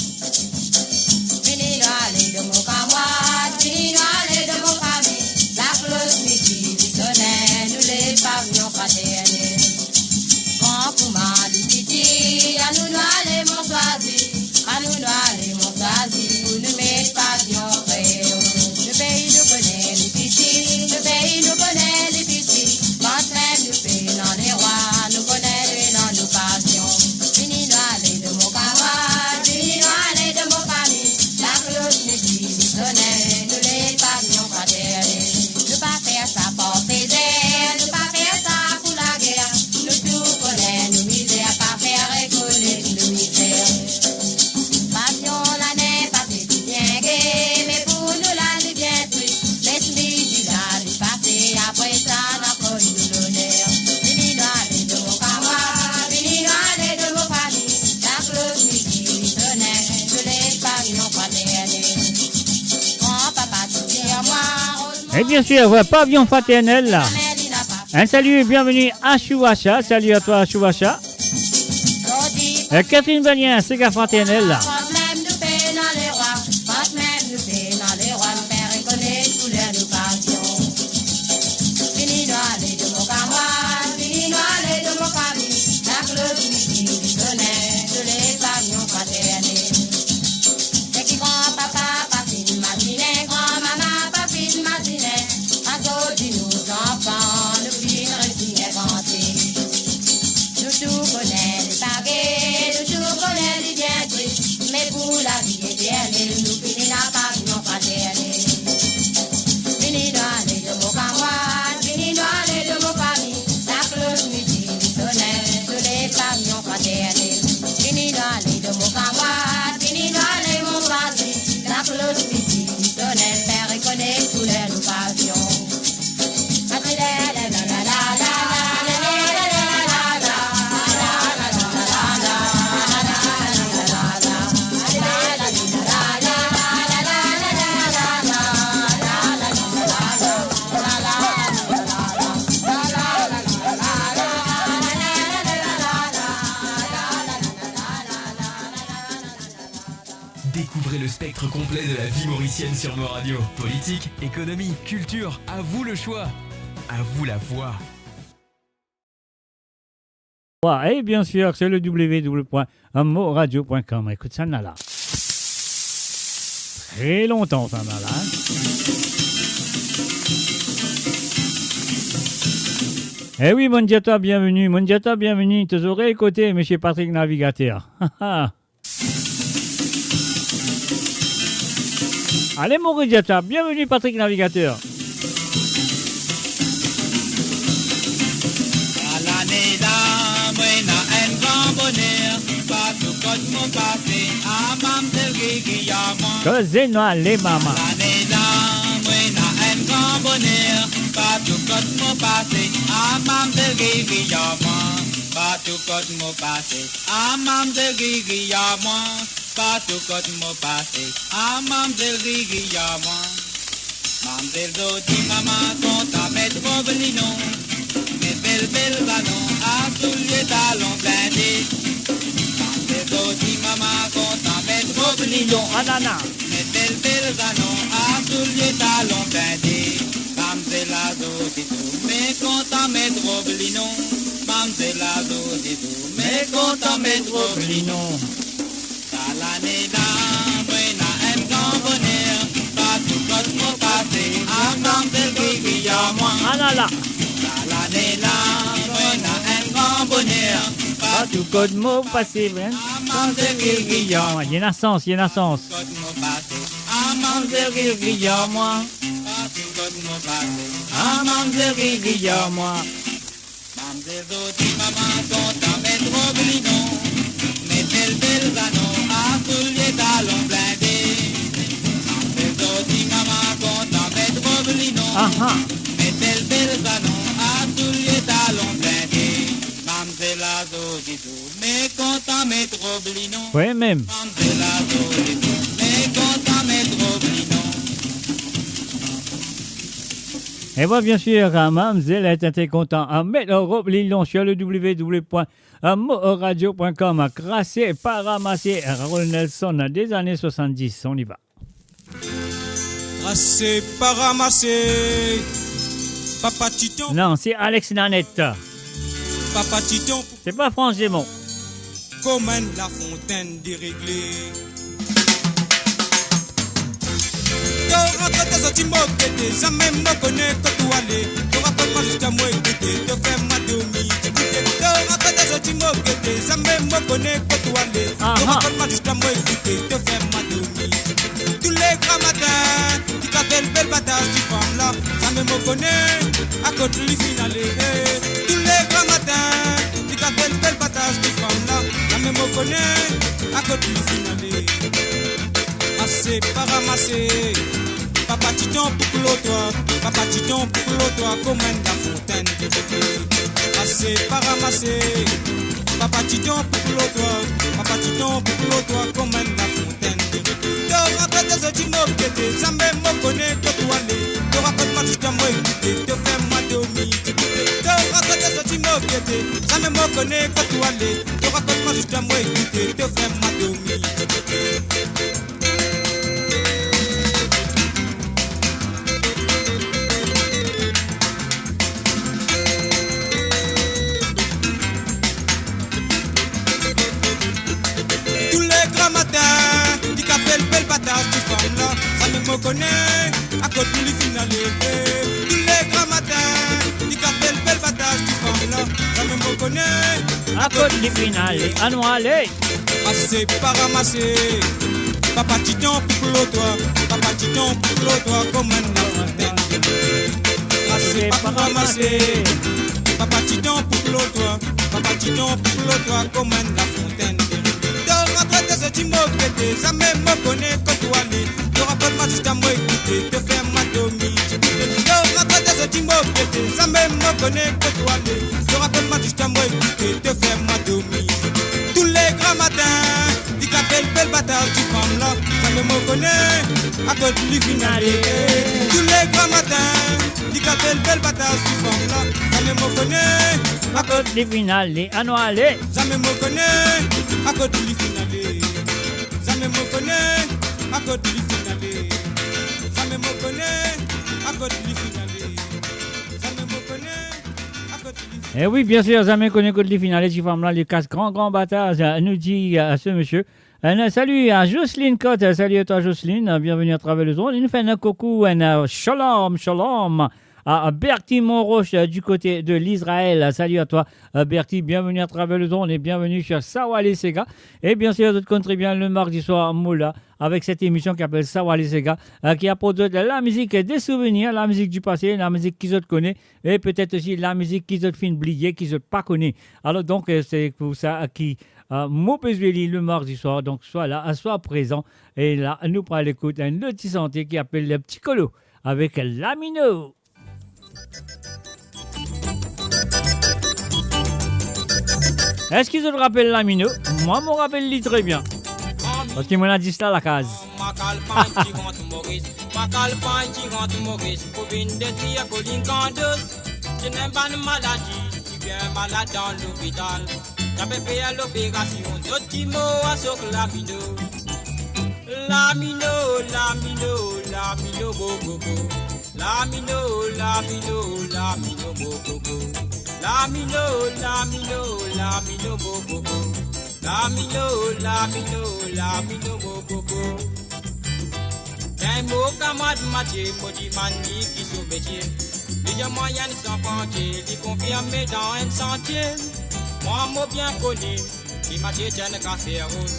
[SPEAKER 2] Et bien sûr, pavillon fraternel là. Un salut et bienvenue à Chouacha. Salut à toi, Chouacha. Catherine Valien, c'est gars fraternel là.
[SPEAKER 1] Découvrez le spectre complet de la vie mauricienne sur Mo Radio. Politique, économie, culture, à vous le choix. À vous la voix.
[SPEAKER 2] Et bien sûr, c'est le www.moradio.com. Écoute, ça n'a là. Très longtemps, ça n'a là. Eh oui, Mondiata, bienvenue. Mondiata, bienvenue. Tu aurais écouté, monsieur Patrick Navigateur. Allez, mon Mondiata, bienvenue, Patrick Navigateur.
[SPEAKER 9] À l'année là, moi, n'a un grand bonheur. Pas tout comme mon passé. À mam del gigi, à moi.
[SPEAKER 2] Que c'est noir, les mamas.
[SPEAKER 9] À l'année là, moi, n'a un grand bonheur. Pas tout comme mon passé. À mam del gigi, à moi. Pas tout comme mon passé. À mam del gigi, à moi. Pas tout comme mon passé. À mam del gigi, à moi. Mam del do di maman, content mettre mon belino. Mes belles ballons, à tous les talons blindés. Mam del do di maman, content mettre mon belino.
[SPEAKER 2] Anana.
[SPEAKER 9] Mes belles ballons, à tous les talons blindés.
[SPEAKER 2] Roblinon. Ah là là. Pas tout code mot passé, il y en a sens, il y en a sens. Moi. Aha. Oui, même. Et voilà, bien sûr, Mamzelle est content à mettre Roblilon sur le www.moradio.com. Crassé, pas ramassé, Raoul Nelson des années 70. On y va.
[SPEAKER 6] Crassé, pas ramassé, Papa Titon.
[SPEAKER 2] Non, c'est Alex Nanette.
[SPEAKER 6] Papa Titon.
[SPEAKER 2] C'est pas France Gémon.
[SPEAKER 6] Comme la fontaine déréglée. Rentre tes sorties moquettes, jamais me connais que tu allais. Tu racontes-moi jusqu'à moi écouter, te fais ma demi. Rentre tes sorties moquettes, jamais me connais que tu allais. Tu racontes-moi jusqu'à moi écouter, te fais ma demi. Tous les grands matins, tu t'appelles belle bataille, tu femmes là, jamais me connais, à côté du finale. Tous les grands matins, tu t'appelles belle bataille, tu femmes là, jamais me connais, à côté du finale. Assez pas ramasser. Papa Titon pour l'autre, Papa Titon pour l'autre, comme la fontaine de bébé. Assez pas ramasser. Papa Titon pour l'autre, Papa Titon pour l'autre, comme la fontaine de bébé. Tu rentres tes petits mots pété, jamais me connais que tu allais. Tu racontes-moi jusqu'à moi écouter, te fais ma demi. Tu rentres tes petits mots pété, jamais me connais que tu allais. Tu racontes-moi jusqu'à moi écouter, te fais ma demi. Belle bataille, tu femme là, ça me connaît, à côté du finale. Tous les grands matins, tu t'appelles belle bataille, tu femme là, ça me connaît,
[SPEAKER 2] à côté du finale. Annualé.
[SPEAKER 6] Assez pas ramasser, Papa Titon pour l'autre, Papa Titon pour l'autre, comme un fontaine. Assez pas ramasser, Papa Titon pour l'autre, Papa Titon pour l'autre, comme un fontaine. Tu moquettes, jamais me connais que tu allais. Tu racontes-moi jusqu'à moi écouter, te fais ma demi. Tu racontes tu moquettes, jamais me connais que tu allais. Tu racontes-moi jusqu'à moi écouter, te fais ma demi. Tous les grands matins, tu t'appelles belle bataille, tu femme là, jamais me connais, à côté du finale. Tous les grands matins, tu t'appelles belle bataille, tu femme là, jamais me connais,
[SPEAKER 2] à côté du finale. Annualé.
[SPEAKER 6] Jamais me connais, à côté du finale. Jamais me connais, à côté du finale. Jamais me connais, à côté du finale. Jamais me connais, à côté du finale.
[SPEAKER 2] Eh oui, bien sûr, jamais connais côté du finale. Tu femmes là, les casse grand bâtard, nous dit à ce monsieur. Salut à Jocelyne Cotte, salut à toi Jocelyne, bienvenue à travers le zone. Il nous fait un coucou, un shalom à Bertie Monroche du côté de l'Israël. Salut à toi Bertie, bienvenue à travers le zone et bienvenue sur Sawale Sega. Et bien sûr, d'autres contributions le mardi soir Moula avec cette émission qui s'appelle Sawale Sega, qui apporte de la musique des souvenirs, la musique du passé, la musique qu'ils ont connaît et peut-être aussi la musique qu'ils ont fait oublier, qu'ils n'ont pas connaît. Alors donc, c'est pour ça qui... Maupezueli le mardi soir, donc soit là, soit présent. Et là, nous prenons l'écoute un petit santé qui appelle le petit colo avec Lamino. Est-ce qu'ils se rappellent Lamino? Moi, je me rappelle très bien. Parce qu'il m'a dit ça à la case.
[SPEAKER 12] Je n'aime pas de maladie, tu viens malade dans l'hôpital. J'avais fait l'opération, d'autres mots à ce Lamino. Lamino, Lamino, Lamino, bobo. Lamino, Lamino, Lamino, bobo. Lamino, Lamino, Lamino, bobo. Lamino, Mococo. D'un mot, camarade Mathieu, maudit mani qui sous métier. Les moyens sans pantier, les confirmer dans un sentier. Moi, moi bien connu, qui m'a dit un cancer rouge.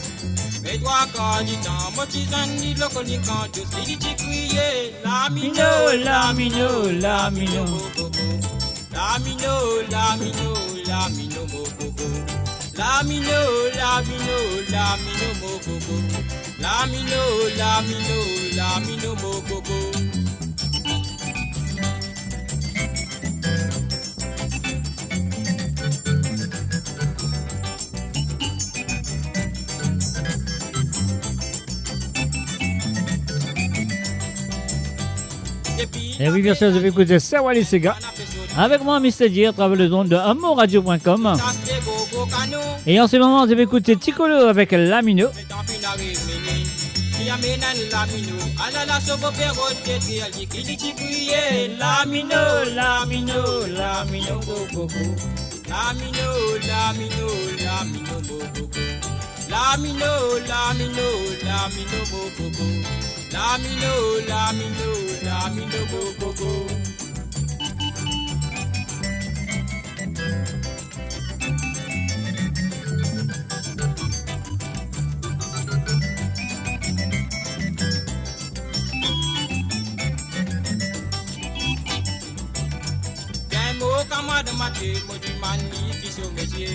[SPEAKER 12] Mais toi, quand du temps, moi, tu en dis le connu quand tu sais, tu crier. Lamino, Lamino, Lamino, Mococo. Lamino, Lamino, Lamino, Mococo. Lamino, Lamino, Lamino, Mococo. Lamino, Lamino, Lamino, Mococo.
[SPEAKER 2] Et oui, bien sûr, je vais écouter Sawali Sega. Avec moi, Mr. J, à travers le don de amoradio.com. Et en ce moment, je vais écouter Ticolo avec Lamino.
[SPEAKER 12] Lamino, Lamino, Lamino, Mococo. Lamino, Lamino, Lamino, Mococo. Lamino, Lamino, Lamino, Mococo. Lamino, Lamino, Lamino, Mococo. Camarade Mathieu, maudit mani qui sous métier.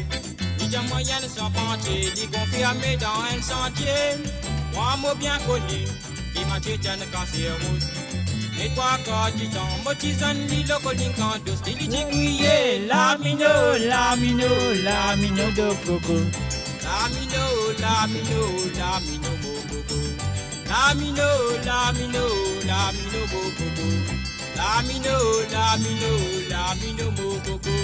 [SPEAKER 12] Les moyens sans pantier, les confirmés dans un sentier. Moi, moi bien connu, qui m'a dit un cancer rouge. Et toi, quand tu t'en motises, ni le colline quand tu sais, tu crier. Lamino, Lamino, Lamino, de coco. Lamino, Lamino, Lamino, mococo. Lamino, Lamino, Lamino, mococo. Lamino, Lamino, Lamino, Mococo.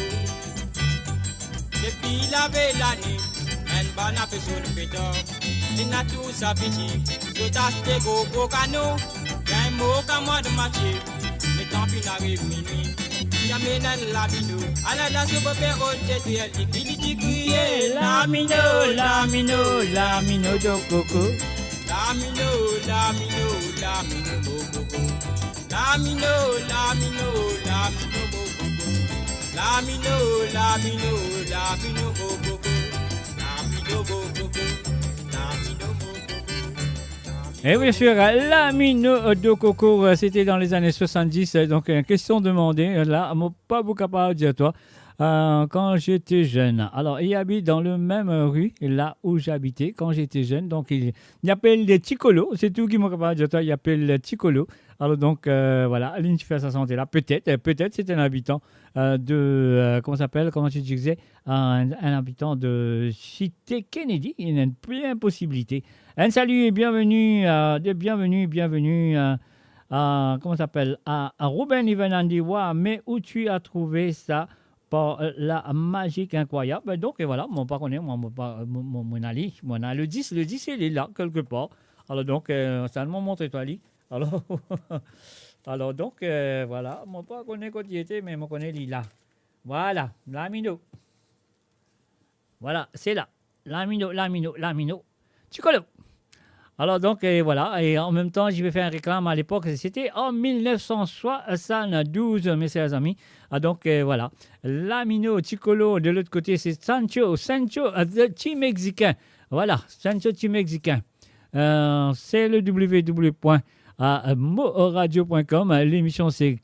[SPEAKER 12] Depuis la belle année, un ban a fait sur le pétard. Il n'a tout sa petit, tout a stego au canot. Un mot qu'à moi de Mathieu, mais tant pis n'arrive minuit. Il amène un Lamino, à la danse au péro de elle dit qu'il dit crier. Lamino, Lamino, Lamino, de coco. Lamino, Lamino, Lamino, Mococo. Lamino, Lamino, Lamino, Mococo. Lamino, Lamino, Lamino, Mococo. Lamino, Mococo. Lamino, Mococo.
[SPEAKER 2] Et bien sûr, Lamino de Coco, c'était dans les années 70. Donc, une question demandée. Là, pas beaucoup capable de dire toi. Quand j'étais jeune. Alors, il habite dans le même rue, là où j'habitais quand j'étais jeune. Donc, il appelle les Ticolo. C'est tout qui m'a capable de dire toi. Il appelle les Ticolo. Alors, donc, voilà, Aline, tu fais sa santé là. Peut-être c'est un habitant comment ça s'appelle, comment tu disais, un habitant de Cité Kennedy. Il y a une pleine possibilité. Un salut et bienvenue, comment ça s'appelle, à Ruben Ivanandiwa. Mais où tu as trouvé ça? Par la magique incroyable. Donc, et voilà, mon pas connaît, mon Ali, le 10, il est là, quelque part. Alors, donc, ça me montre toi, Ali. Alors, donc, voilà, mon pas connaît quand il était, mais mon connaît, il est là. Voilà, Lamino. Voilà, c'est là. Lamino. Tu connais? Alors, donc, voilà, et en même temps, je vais faire un réclame à l'époque, c'était en 1972, mes chers amis. Donc, voilà, Lamino, Ticolo, de l'autre côté, c'est Sancho, le team mexicain. Voilà, Sancho, team mexicain. C'est le www.moradio.com. L'émission, c'est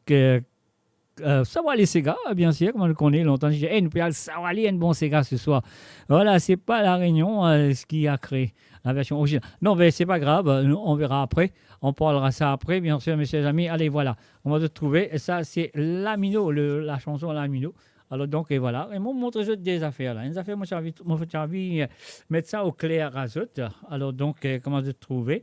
[SPEAKER 2] Sawali Sega, bien sûr, comme on le connaît longtemps. Je dis, nous pouvons Sawali, un bon Sega ce soir. Voilà, c'est pas la Réunion ce qui a créé la version originale. Non, mais c'est pas grave, on verra après. On parlera ça après, bien sûr, mes chers amis. Allez, voilà, on va te trouver. Et ça, c'est Lamino, la chanson Lamino. Alors, donc, et voilà. Et moi, je montre des affaires, là. Les affaires, moi, j'ai envie de mettre ça au clair à zut. Alors, donc, comment te trouver?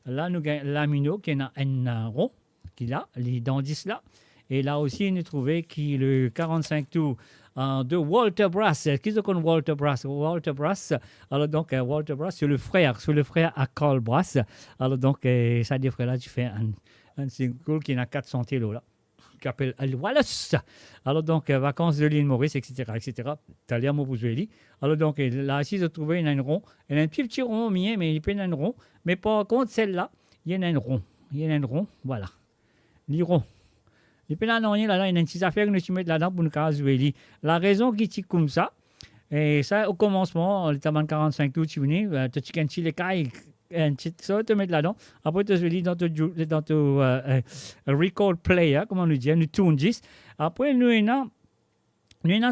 [SPEAKER 2] Là, nous avons Lamino, qui a un rond, qui a, les dents 10 là. Et là aussi, nous trouvons qui le 45 tours de Walter Brass. Qui se connaît Walter Brass? Walter Brass. Alors donc, Walter Brass, c'est le frère à Carl Brass. Alors donc, ça des frères là, tu fais un single qui a 400 kilos là. qui appelle Wallace. Alors donc, vacances de l'île Maurice, etc., etc. T'as l'air mon Bouzoueli. Alors donc, là, ici, j'ai trouvé une rond. Il y a un petit rond au milieu, mais il peut y avoir un rond. Mais par contre, celle-là, il y a un rond. Il y a un rond, voilà. L'iron. Il peut y avoir un rond, là, il y a une petite affaire que nous mettons là-dedans pour nous faire. La raison qui est comme ça, et ça, au commencement, le tabac 45 tout, tu venais, tu as un petit écaille, un petit ça, tu mets là-dedans. Après, tu as dans ton record player, comme on nous dit, nous tourne 10. Après, nous avons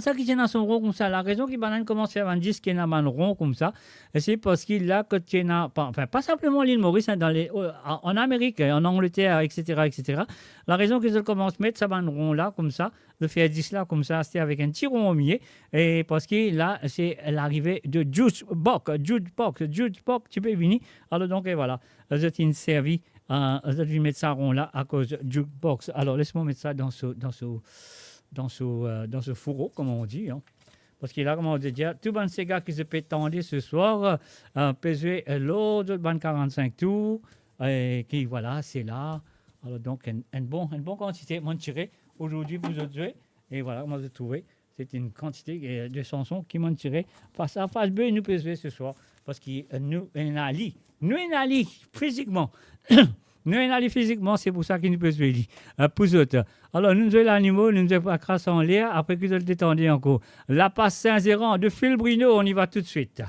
[SPEAKER 2] ça qui est dans son rond comme ça. La raison qu'il banane commence à faire un disque qui est dans un rond comme ça, c'est parce qu'il a que tu as, enfin, pas simplement l'île Maurice, hein, en Amérique, en Angleterre, etc., etc. La raison qu'ils commencent à mettre ça un rond là, comme ça, de faire 10 là, comme ça, c'était avec un petit rond au milieu, et parce que là, c'est l'arrivée de Jukebox, tu peux venir. Alors donc, et voilà, je t'ai servi, je vais mettre ça rond là à cause de Jukebox. Alors, laisse-moi mettre ça dans ce fourreau, comme on dit. Hein. Parce qu'il a, comme on dit, tout le ces gars qui se peut tendre ce soir, peser l'autre, 45 tours, et qui, voilà, c'est là. Alors, donc, une bonne quantité, m'en tirer aujourd'hui pour vous deux. Et voilà, moi, j'ai trouvé, c'est une quantité de chansons qui m'ont tiré face à face B, nous peser ce soir. Parce que nous, on allie physiquement. Nous, on allie physiquement, c'est pour ça qu'il nous peut se dire. Pour autres. Alors, nous avons l'animal, nous avons pas crasse en l'air, après que nous le détendu encore. La passe Saint-Zéran de Phil Bruno, on y va tout de suite.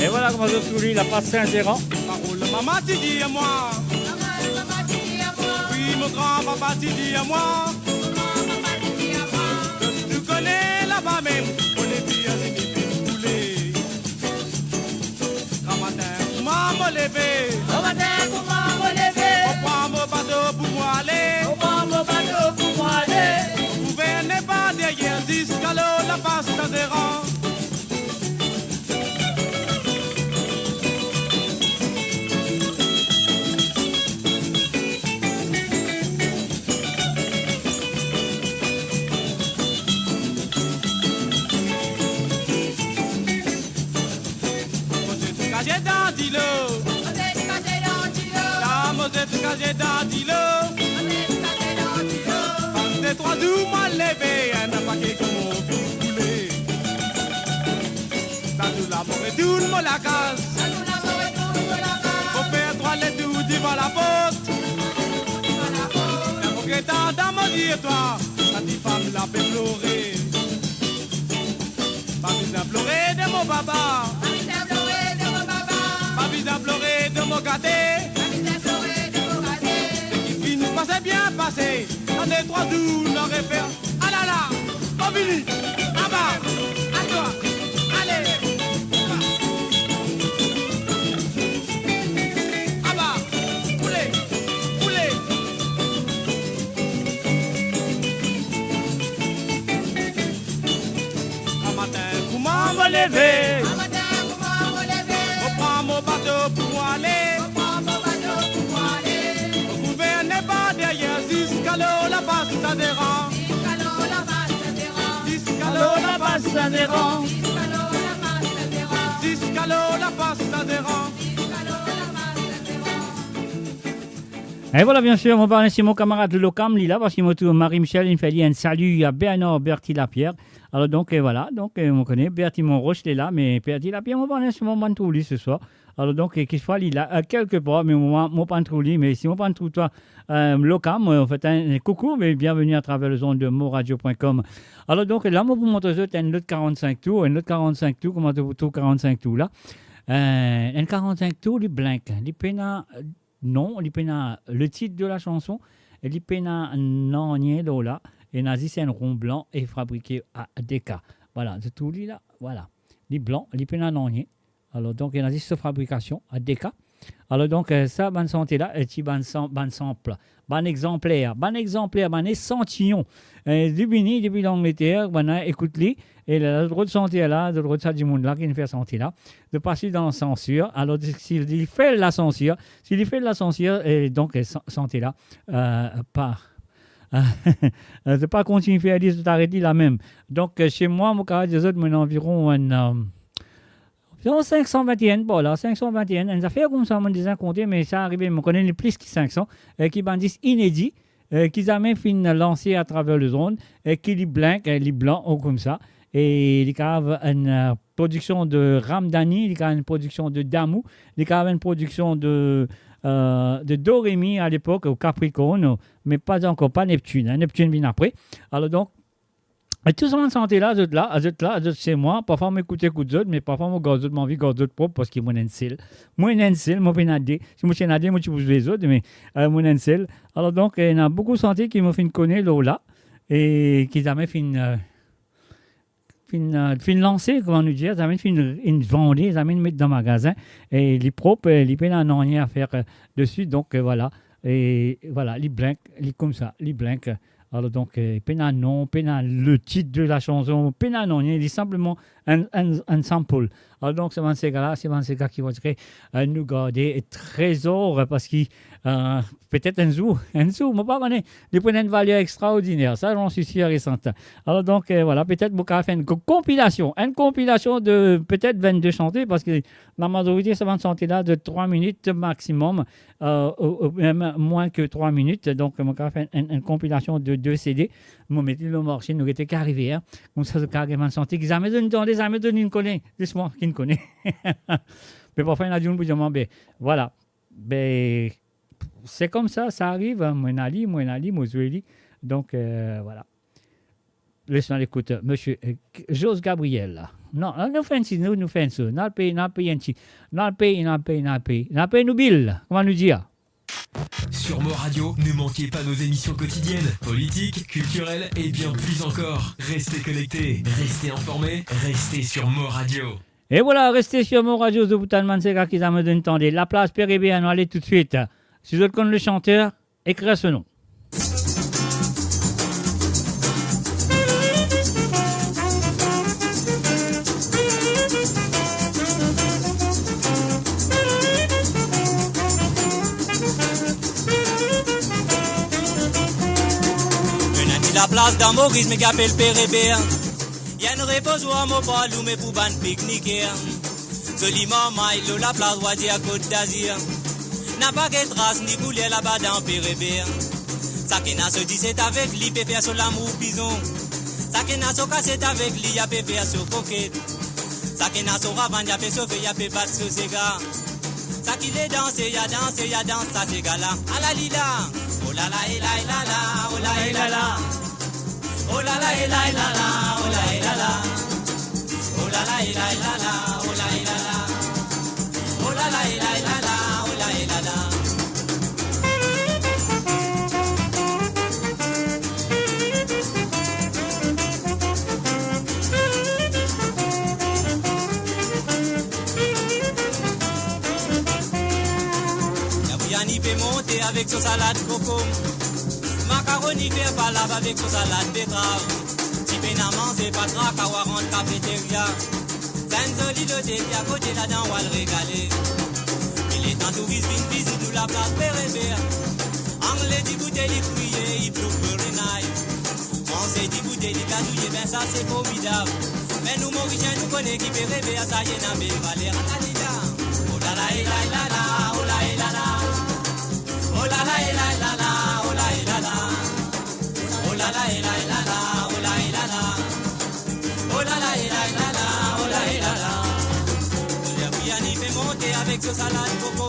[SPEAKER 2] Et voilà comment je trouve la passe Saint-Zéran.
[SPEAKER 13] Maman, tu dis à moi. Oui, mon grand-papa, tu dis à moi. Tu connais là-bas même, on est bien aimé poulet. Grand matin, comment me lever? Grand matin, comment me lever? On prend mon bateau pour moi aller. On prend mon bateau pour moi aller. Vous venez pas derrière, jusqu'à l'eau, la passe Saint-Zéran. J'ai dans d'îlot. Des 3 jours, moi levé, un paquet comme on peut couler. Dans tout la mort et tout le monde la casse. Au père 3 les tout devant la porte. Un regrettant dans mon dire toi, la petite femme l'a fait pleurer. Pas besoin de pleurer de mon papa. Pas besoin de pleurer de mon gâté. C'est bien passé, dans les 3 jours, on aurait fait. Ah là là, Bobili, là-bas, à toi, allez, là-bas, poulet, poulet. Un matin, comment me lever? On prend mon bateau pour aller. Jusqu'à l'eau, la passe Saint-Zéran. Jusqu'à l'eau, la passe Saint-Zéran. Jusqu'à l'eau, la passe Saint-Zéran.
[SPEAKER 2] Et voilà, bien sûr, on va remercier mon camarade Locam, là, parce qu'il m'a tout Marie-Michel, il me fait dire un salut à Bernard Bertie Lapierre. Alors, donc, et voilà, donc, on connaît Bertie Monroche, il est là, mais Bertie Lapierre, on va remercier mon pantouli ce soir. Alors, donc, quelquefois, il a quelque part, mais mon pantouli, mais si mon pantouli, toi, Locam, on fait un coucou, mais bienvenue à travers le zone de moradio.com. Alors, donc, là, moi, pour montrer ça, un autre 45 tours, comment tu trouves 45 tours là? Un 45 tours, il blank, il peine non, le titre de la chanson, il y a un là, et nazi c'est un rond blanc et fabriqué à DK. Voilà, c'est tout là, voilà. Les blancs, les pénanoniers. Alors donc il y a cette fabrication à DK. Alors donc ça, bonne santé là, et bon sample, bon exemplaire, bon échantillon. Depuis l'Angleterre, écoute-les, et le droit de santé là, le droit de ça du monde là, qui nous fait santé là, de passer dans la censure. Alors s'il fait la censure, et donc santé là, de pas continuer à faire des t'arrêter là même. Donc chez moi, mon cas, des autres, environ 521, voilà, 521. Une affaire comme ça, on disait compter, mais ça arrive, on connaît plus que 500, qui bandissent inédits, qui jamais fin lancés à travers le zone, qui les blancs, ou comme ça. Et il y a une production de Ramdani, il y a une production de Damou, il y a une production de Dorémy à l'époque, au Capricorne, mais pas Neptune. Neptune vient après. Alors donc, tout ce monde santé là, c'est moi. Parfois, je m'écoute d'autres, mais parfois, je regarde d'autres, je regarde d'autres propres parce que moi, je suis moi, pénadé. Si moi, je suis pénadé, moi, je vous les autres, mais moi, je suis alors donc, il y a beaucoup de santé qui m'ont fait connaître là, et qui ont fait lancer, comment nous dire, ils ont fait une vendre, ils ont mettre dans le magasin, et les propres, les pénades n'ont rien à faire dessus, donc voilà. Et voilà, les blancs, comme ça, les blancs. Alors donc, le titre de la chanson, il est simplement un sample. Alors donc, c'est ces gars-là qui vont nous garder trésor parce que peut-être un jour, moi pas connais, ils prennent une valeur extraordinaire. Ça, j'en suis sûr et certain. Alors donc, voilà, peut-être vous faire une compilation de peut-être 22 chantées parce que la majorité, ça va chanter là de 3 minutes maximum, même moins que 3 minutes. Donc, on va faire une compilation de 2 CD. Moi, mettez le marché, nous était qu'arrivé, hein. Comme ça, c'est carrément chanté. Qu'ils jamais donné une connaît. C'est moi qui ne connais. Mais parfois, il y en a d'une pour dire, ben, voilà. Ben, c'est comme ça, ça arrive. Moi, Zoueli. Donc, voilà. Laissons l'écoute. Monsieur Jose Gabriel, là. Non, nous faisons ça. Nous payons nous billes. Comment nous dire?
[SPEAKER 1] Sur Mo Radio, ne manquez pas nos émissions quotidiennes, politiques, culturelles et bien plus encore. Restez connectés, restez informés, restez sur Mo Radio.
[SPEAKER 2] Et voilà, restez sur Mo Radio, de Boutalman, c'est gars qui ça me donne tendez. La place Pérébé, on va aller tout de suite. Si vous connaissez le chanteur, écrivez ce nom.
[SPEAKER 12] La place dans Maurice, mais qu'appelle Pérébert. Y'a une repose à mon balou, mais pour ban pique-niquer. Soliment, maïlo, la place, voici à Côte d'Azur. N'a pas qu'elle trace, ni boulet là-bas dans Pérébert. Ça qui n'a se dit, c'est avec lui, peut faire sur l'amour bison. Ça qui n'a se casse, c'est avec lui, y'a peut faire sur coquette. Ça qui n'a se ravant, y'a peut sauver, y'a peut battre sur ses gars. Ça qui les danse, y'a danse, ça c'est gars-là. À la lila, oh la la, et la, la la, oh la, et la la. Oh la la, et la, la la, oh la, et la la. Oh la la, et la, la, oh la, et la la. Oh la la, et la, la, oh la, et la la. Yabouyani peut monter avec son salade coco. Macaroni fait balade avec son salade betterave. Si pénalement c'est pas trac à voir en cafétéria. C'est une jolie hôtel à côté là-dedans on va le régaler. Il est en touriste, une visite de la place Pérébert. Anglais dit bouteille crier, il pleut very nice. On sait dit bouteille gadouille, ben ça c'est formidable. Mais nous Mauriciens nous connaissons qui Pérébert, ça y est n'a belle valeur. Oh la la, et la la la, oh la et la la. Oh la la, et la la la, oh la et la la. Oh la la, et la la la, oh la et la la. Oh la la, et la la la, oh la et la la. Yabouyani fait monter avec ce salade coco.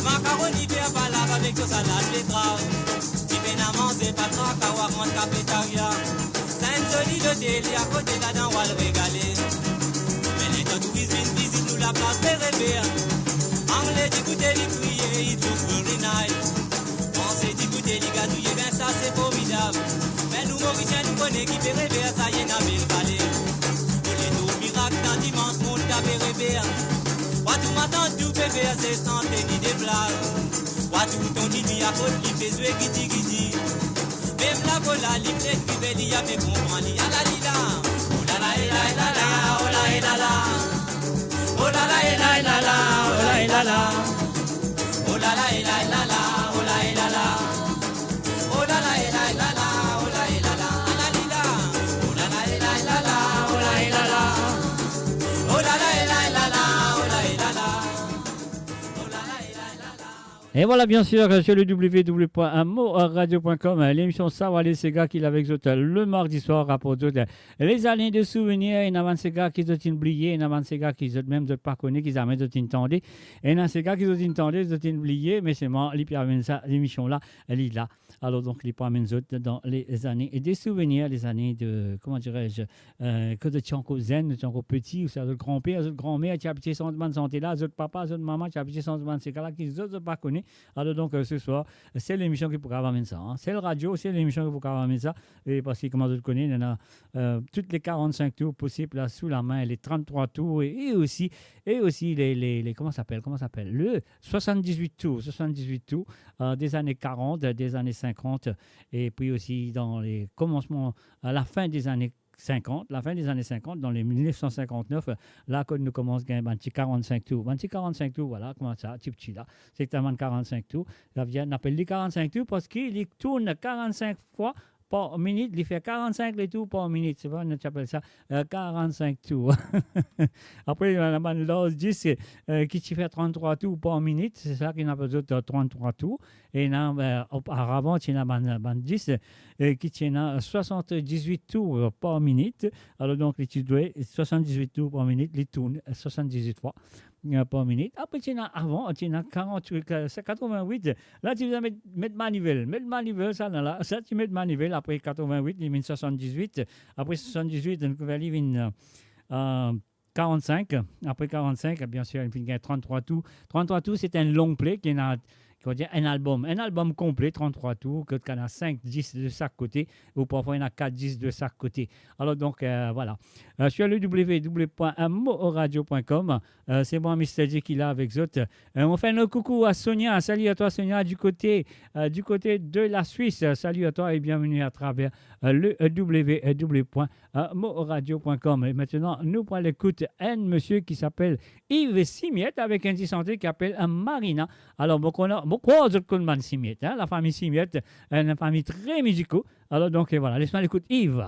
[SPEAKER 12] Macaroni fait balade avec ce salade betterave. Si pénalement c'est pas trac à voir en cafétéria. C'est une jolie hôtel à côté là-dedans on va le régaler. Mais les touristes viennent visiter nous la place Pérébert. Anglais d'écouter les crier, it looks very nice. Pensez d'écouter les gazouiller, ben ça c'est formidable. Mais nous Mauriciens nous connaît qui fait rêver, ça y est n'a belle palais. Pour les deux miracles dans dimanche, mon tapé rêver. Pas tout matin, tout bébé, c'est santé ni des blagues. Pas tout ton dit à Paul, qui fait jouer guiti guiti. Même la cola, l'île qui fait dire, mais comprends, li a la lila. Oh la la la la la, oh la la la. Oh la la la la la, oh la la la. Oh la la la la la, oh la la la. Oh la la la la la, oh la la la. La lila. Oh la la la la la, oh la la la. Oh la la la la la, oh la la la.
[SPEAKER 2] Et voilà, bien sûr, sur le www.moradio.com, l'émission Savoir les Sega qui avec vous le mardi soir pour d'autres les années de souvenirs. Et avant ces gars qui sont oubliés, et avant ces gars qui sont même pas connus, qui jamais entendu. Et dans ces gars qui sont entendus, ils sont oubliés, mais c'est moi, l'émission là, elle est là. Alors donc, les promènes dans les années des souvenirs, les années de, comment dirais-je, que de Tchanko Zen, de Tchanko Petit, ou ça, de grand-père, de grand-mère, qui a petit sans de santé là, de papa, de maman, qui a petit sans de ces gars-là, qui ne sont pas connus. Alors donc, ce soir, c'est l'émission qui pourra amener ça. Hein. C'est le radio, c'est l'émission qui pourra amener ça. Et parce que, comment je le connais, il y en a toutes les 45 tours possibles là, sous la main, les 33 tours, et aussi les comment ça s'appelle, le 78 tours des années 40, des années 50, et puis aussi dans les commencements, à la fin des années 50, dans les 1959, là, quand nous commençons à gagner un petit 45 tours. Un petit 45 tours, voilà, comment ça, petit là, c'est un 45 tours. Ça vient, on appelle les 45 tours parce qu'il tourne 45 fois par minute, il fait 45 les tours par minute, c'est pas, on appelle ça 45 tours. Après, on a l'os 10 qui fait 33 tours par minute, c'est ça qu'on appelle 33 tours. Et auparavant, il y a un 10 qui tient 78 tours par minute. Alors donc, tu dois 78 tours par minute, il tourne 78 fois par minute. Après, avant, tu as 88. Là, tu vas mettre manivelle. Mettre manivelle, ça, là. Ça, tu mets manivelle. Après 88, il met 78. Après 78, on va aller 45. Après 45, bien sûr, il y a 33 tours. 33 tours, c'est un long play qui a un album complet, 33 tours, que tu as 5, 10 de chaque côté, ou parfois il y en a 4, 10 de chaque côté. Alors donc, voilà. Sur le www.moradio.com, c'est moi, Mr. J, qui est là avec vous. On fait un coucou à Sonia. Salut à toi, Sonia, du côté de la Suisse. Salut à toi et bienvenue à travers le www.moradio.com. Et maintenant, nous prenons l'écoute un monsieur qui s'appelle Yves Simiette avec un petit santé qui s'appelle Marina. Alors, beaucoup de Simiette, hein, la famille Simiette, une famille très musicale. Alors, donc, voilà, laisse-moi l'écoute Yves.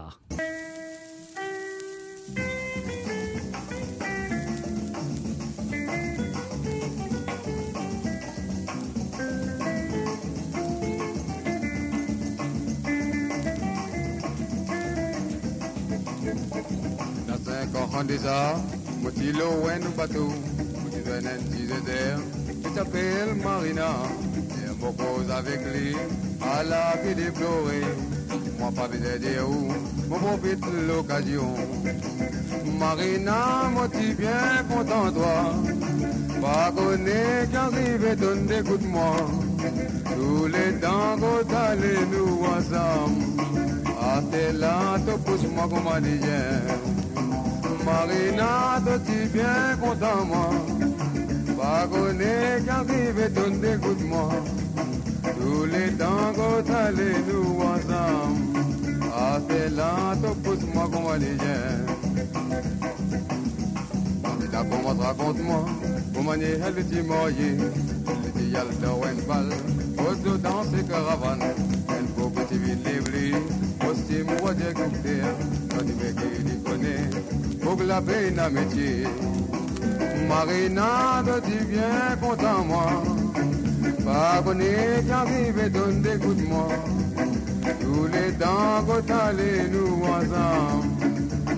[SPEAKER 14] Déjà, Motilo et nous bateau, Motilo et qui s'appelle Marina, et un beau cause avec lui, à la vie déplorée. Moi, pas besoin de dire où, mon profite de l'occasion. Marina, moi, tu bien content, toi. Pas connaître qu'arrive et donne des coups de moi. Tous les temps qu'on allait nous ensemble. Ah, t'es là, te pousse-moi comme on dit. Marina, tu bien content, moi. Pas connaître qu'arrive et donne des coups de moi. Tous les temps qu'on allait nous ensemble. Ah, t'es là, te pousse-moi comme on dit. Comment raconte-moi, comment est le petit moyen, le petit yalda ou une balle, au dans ces caravanes, un beau petit vide livre, aussi moi d'écouter, quand il me dit connaît, pour que la peine à métier. Marina, tu viens content moi, pas connaître qu'arrive et donne des coups de moi, tous les temps qu'on allait nous ensemble.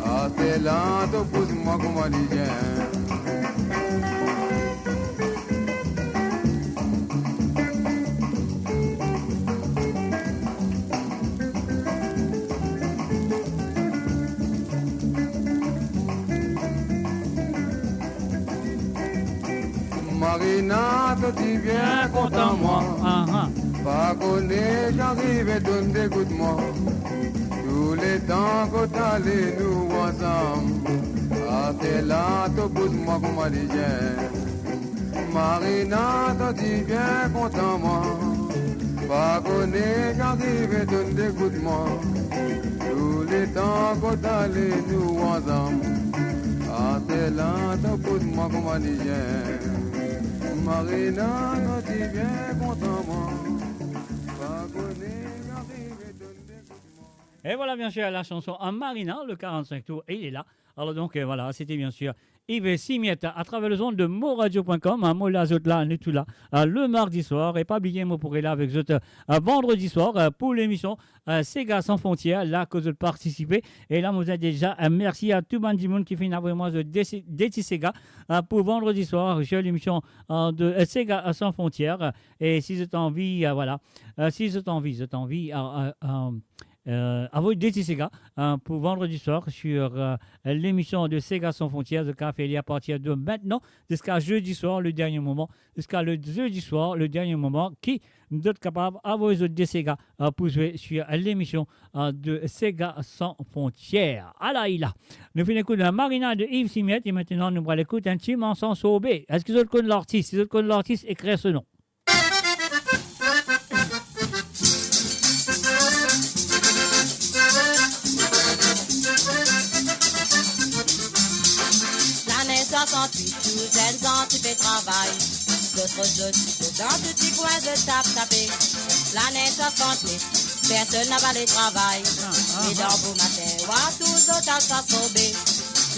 [SPEAKER 14] Ah, t'es là, te pousse-moi comme on dit. Marina, tu viens content moi. Pas connaître, j'arrive et donne des coups de moi. Tous les temps qu'on allait nous ensemble. Ah, t'es là, t'as bout de moi comme dit. Marina, tu viens content moi. Pas connaître, j'arrive et donne des coups de moi. Tous les temps qu'on allait nous ensemble. Ah, t'es là, t'as bout de moi comme dit. Marina, tu viens content moi.
[SPEAKER 2] Et voilà bien sûr la chanson en Marina, le 45 tours, et il est là. Alors donc voilà, c'était bien sûr Yves Simiette à travers le zone de moradio.com, moi là, on est tout là, le mardi soir, et pas oublier, moi pour être là avec vous vendredi soir pour l'émission Sega sans frontières, là que vous participez. Et là, vous êtes déjà, merci à tout le monde qui fait vraiment de Sega pour vendredi soir, j'ai l'émission de Sega sans frontières. Et si vous avez envie, voilà, si vous avez envie, à vous dédier Sega pour vendredi soir sur l'émission de Sega sans frontières de Café à partir de maintenant jusqu'à jeudi soir, le dernier moment, jusqu'à le jeudi soir, le dernier moment, qui vous êtes capable à vous dédier Sega pour jouer sur l'émission de Sega sans frontières. Alors, il a. Nous finissons écouter la Marina de Yves Simiette et maintenant nous allons écouter un petit mensonge Sobé. Est-ce que vous connaissez l'artiste? Si vous connaissez l'artiste, écrivez ce nom.
[SPEAKER 11] L'année 68, tout jeunes anticipés travaillent. D'autres occupés dans petits coins de taper. L'année 68, personne n'a pas le travail. Et dans beau matin, ouah, tous autres s'assombés.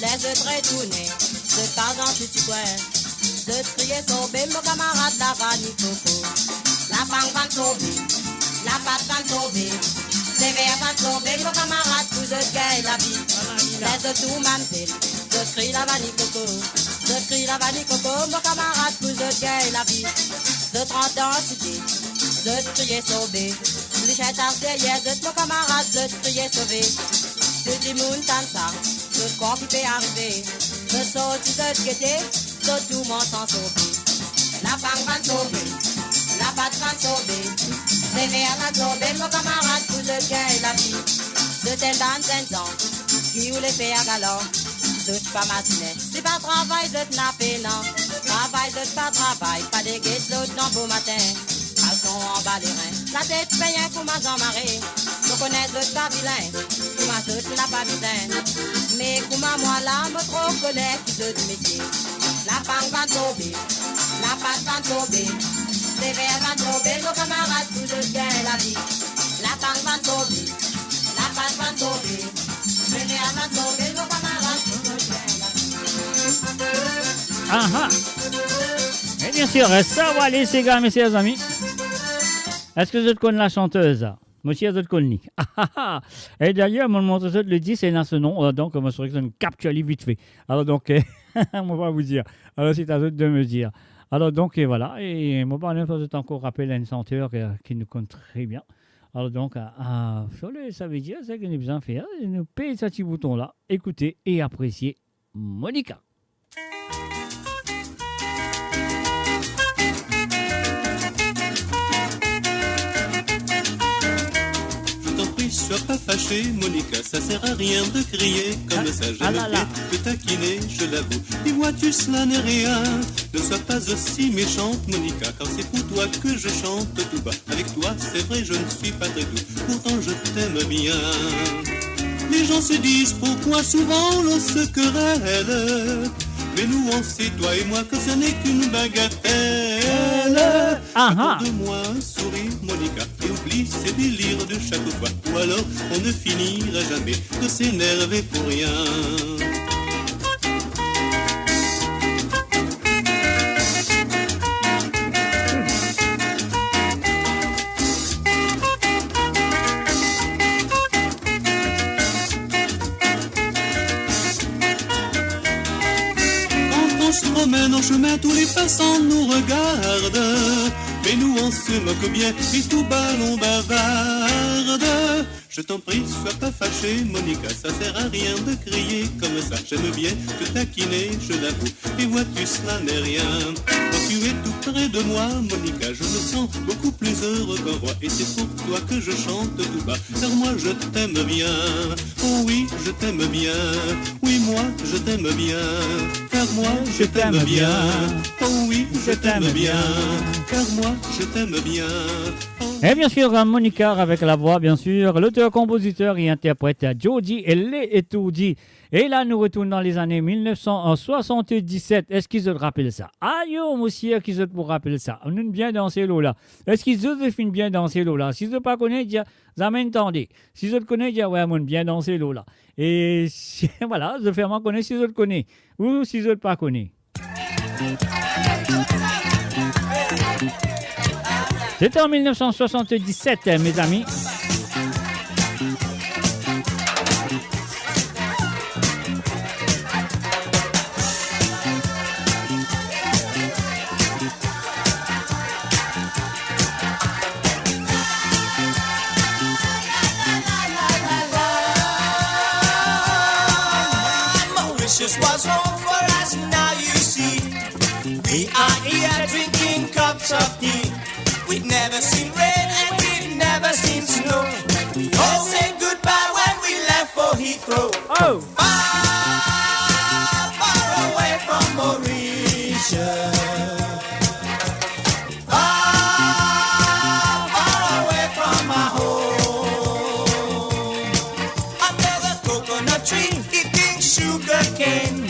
[SPEAKER 11] Les autres retournés, de pas dans petit coin. De crier sauvé, mon camarade la vanille coco. La banque va sauver, la patte va sauver. Les verres va sauver, mon camarade, tous autres gagnent la vie. Les autres tout mamsel, de crier la vanille coco. De crier la vanille coco, mon camarade, tous autres gagnent la vie. De 30 ans, cité, de crier sauvé. Les chétards derrière, de mon camarade, de crier sauvé. Tout le monde t'en ça, de corps qui peut arriver. De sortir de guetter, de tout le monde s'en sauver. La banque va sauver, la patte va sauver. Les verres va sauver, mon camarade, tous autres gagnent la vie. De tel dans 5 ans, qui ou les fait à galop. D'autres pas matinée, c'est pas travail, d'autres n'a pas non. Travail, d'autres pas travail, pas de guettes, d'autres non beau matin. Caleçon en bas les reins, la tête paye pour ma jambe-marée. Je connais d'autres pas vilains, pour ma d'autres n'a pas vilain. Mais pour moi là, me trop connaît qui d'autres métiers. La banque va tomber, la patte va tomber. Les verres va tomber, nos camarades, tous deux gagnent la vie. La banque va tomber, la patte va tomber. Les verres va tomber, nos camarades, tous deux gagnent la vie.
[SPEAKER 2] Ah ah. Et bien sûr, ça va aller, ces gars, mes chers amis. Est-ce que vous connaissez la chanteuse? Monsieur, vous connaissez. Et d'ailleurs, mon montre le dit, c'est dans ce nom. Donc, moi, je vais capturer vite fait. Alors, donc, on va vous dire. Alors, c'est à vous de me dire. Alors, donc, et voilà. Et moi, par exemple, je vais encore rappeler une chanteuse qui nous compte très bien. Alors, donc, ça veut dire, c'est qu'on a besoin de faire. Nous payons ce petit bouton-là. Écoutez et appréciez Monica.
[SPEAKER 15] Sois pas fâchée, Monica, ça sert à rien de crier comme ça. J'aime bien te taquiner, je l'avoue. Et vois-tu, cela n'est rien. Ne sois pas aussi méchante, Monica, car c'est pour toi que je chante tout bas. Avec toi, c'est vrai, je ne suis pas très doux, pourtant je t'aime bien. Les gens se disent pourquoi souvent l'on se querelle. Mais nous on sait, toi et moi, que ce n'est qu'une bagatelle. Accorde-moi un sourire, Monica, et oublie ces délires de chaque fois. Ou alors on ne finira jamais de s'énerver pour rien. Promène en chemin, tous les passants nous regardent. Mais nous on se moque bien, et tout bas l'on bavarde. Je t'en prie, sois pas fâchée, Monica, ça sert à rien de crier comme ça. J'aime bien te taquiner, je l'avoue, et vois-tu, cela n'est rien. Quand tu es tout près de moi, Monica, je me sens beaucoup plus heureux qu'un roi. Et c'est pour toi que je chante tout bas, car moi je t'aime bien. Oh oui, je t'aime bien. Oui, moi je t'aime bien, car moi je t'aime bien. Oh oui, je t'aime bien, car moi je t'aime bien.
[SPEAKER 2] Et bien sûr, Monica avec la voix, bien sûr, l'auteur, compositeur et interprète Jody Etuudi. Et là, nous retournons dans les années 1977. Est-ce qu'ils se rappellent ça? Aïe, monsieur, qui se pour rappeler ça? On a bien dansé là. Est-ce qu'ils se bien dansé là? Si je ne pas connais, dire, ça m'entendez. Si je te connais, dire, ouais, on bien dansé là. Et voilà, je fais moi connaître si je te connais. Ou si je ne pas connais. C'était en 1977, mes amis.
[SPEAKER 4] Mauritius was home for us, now you see. We are here drinking cups of tea. We've never seen rain and we've never seen snow. We all said goodbye when we left for Heathrow.
[SPEAKER 2] Oh!
[SPEAKER 4] Far, far away from Mauritius. Far, far away from my home. Under the coconut tree, eating sugar cane.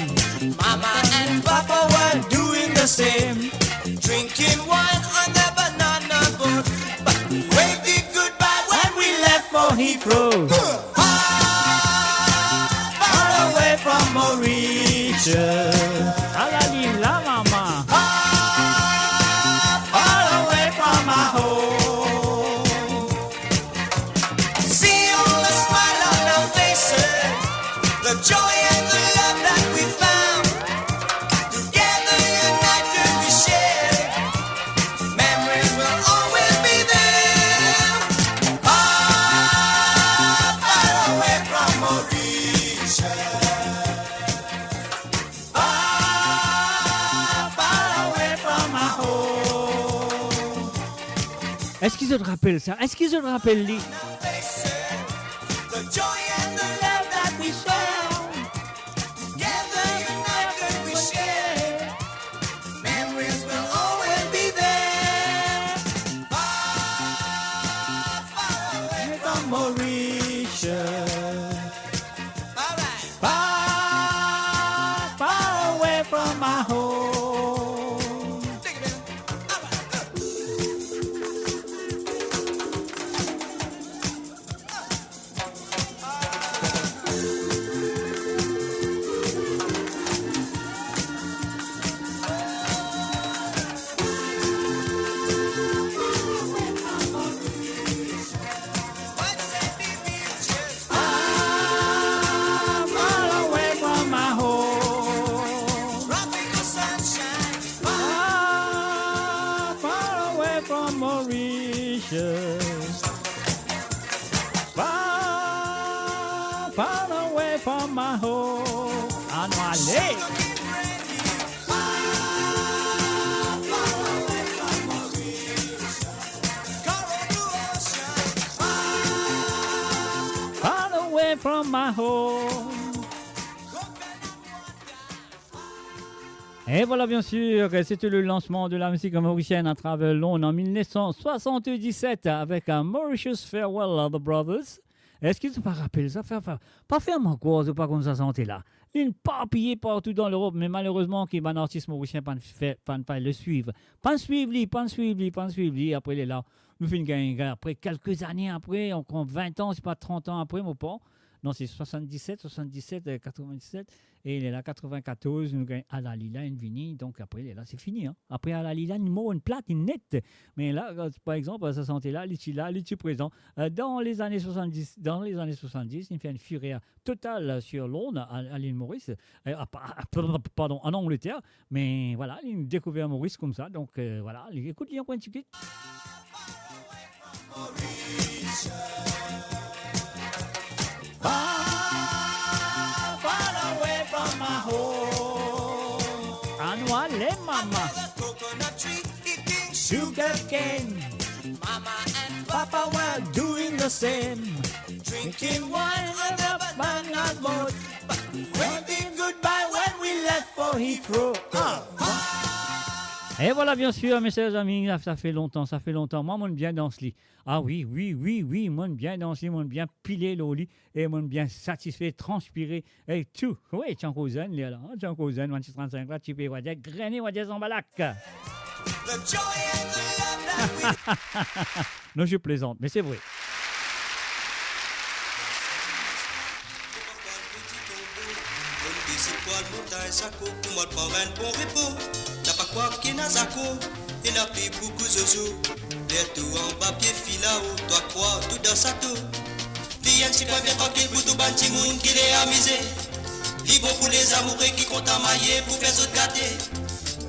[SPEAKER 4] Mama and Papa were doing the same. Drinking wine on the banana boat, but we waved goodbye when we left for Heathrow. Far away from Mauritius.
[SPEAKER 2] Alalila, mama.
[SPEAKER 4] Far away from my home. See all the smile on our faces, the joy and the love that we found. Together united we share. Memories will always be there. Far away from Mauritius. Far away from my home.
[SPEAKER 2] Est-ce qu'ils se rappellent ça? Est-ce qu'ils se rappellent lui?
[SPEAKER 4] The joy and the love that we share. Together united we share. Memories will always be there. Far away from Mauritius. Far away from my home. Far away from my home. Tropical sunshine. Far away from Mauritius. Far away from my home. On my leg. Far away from my home.
[SPEAKER 2] Et voilà, bien sûr, c'était le lancement de la musique mauricienne à travers Londres en 1977 avec un Mauritius Farewell The Brothers. Est-ce qu'ils ne se pas rappelé ça? Pas faire ma cause, pas comme ça santé là. Une papillée partout dans l'Europe, mais malheureusement, qui un artiste mauricien pas le suivre. Pas suivre. Après, il est là. Nous finissons après quelques années après, on compte 20 ans, c'est pas 30 ans après, mon père. Non, c'est 77, 97. Et il est là, 94, nous gagnons à la Lila, une vinyle. Donc après, il est là, c'est fini. Hein. Après, à la Lila, une plate, une nette. Mais là, par exemple, ça sentait là, il est présent. Dans les années 70, il fait une furée totale sur Londres, à l'île Maurice. Pardon, en Angleterre. Mais voilà, il a découvert Maurice comme ça. Donc voilà, écoute, il y a un point de ticket. Hey, mama.
[SPEAKER 4] Coconut tree eating
[SPEAKER 2] Sugar cane.
[SPEAKER 4] Mama and
[SPEAKER 2] Papa were doing the same.
[SPEAKER 4] drinking
[SPEAKER 2] Wine on the banana boat. Waving goodbye when we left for Heathrow. Et voilà, bien sûr, mes chers amis, ça fait longtemps. Moi, moi, bien dans ce lit. Ah oui, moi, bien dans ce lit, moi, bien pilé le lit, et moi, bien satisfait, transpiré, et tout. Oui, tiens, cousin, là, tiens, cousin, 35 là, tu peux voir des graines, ou des embalacs. Non, je plaisante, mais c'est vrai.
[SPEAKER 16] Il n'a pris beaucoup zozo. Les tout en bas, pied fil là-haut. Toi crois tout dans sa tour. L'Ien si pas bien tranquille pour tout banti moun qui l'est amusé. Libre pour les amoureux qui comptent à mailler pour faire autres gâter.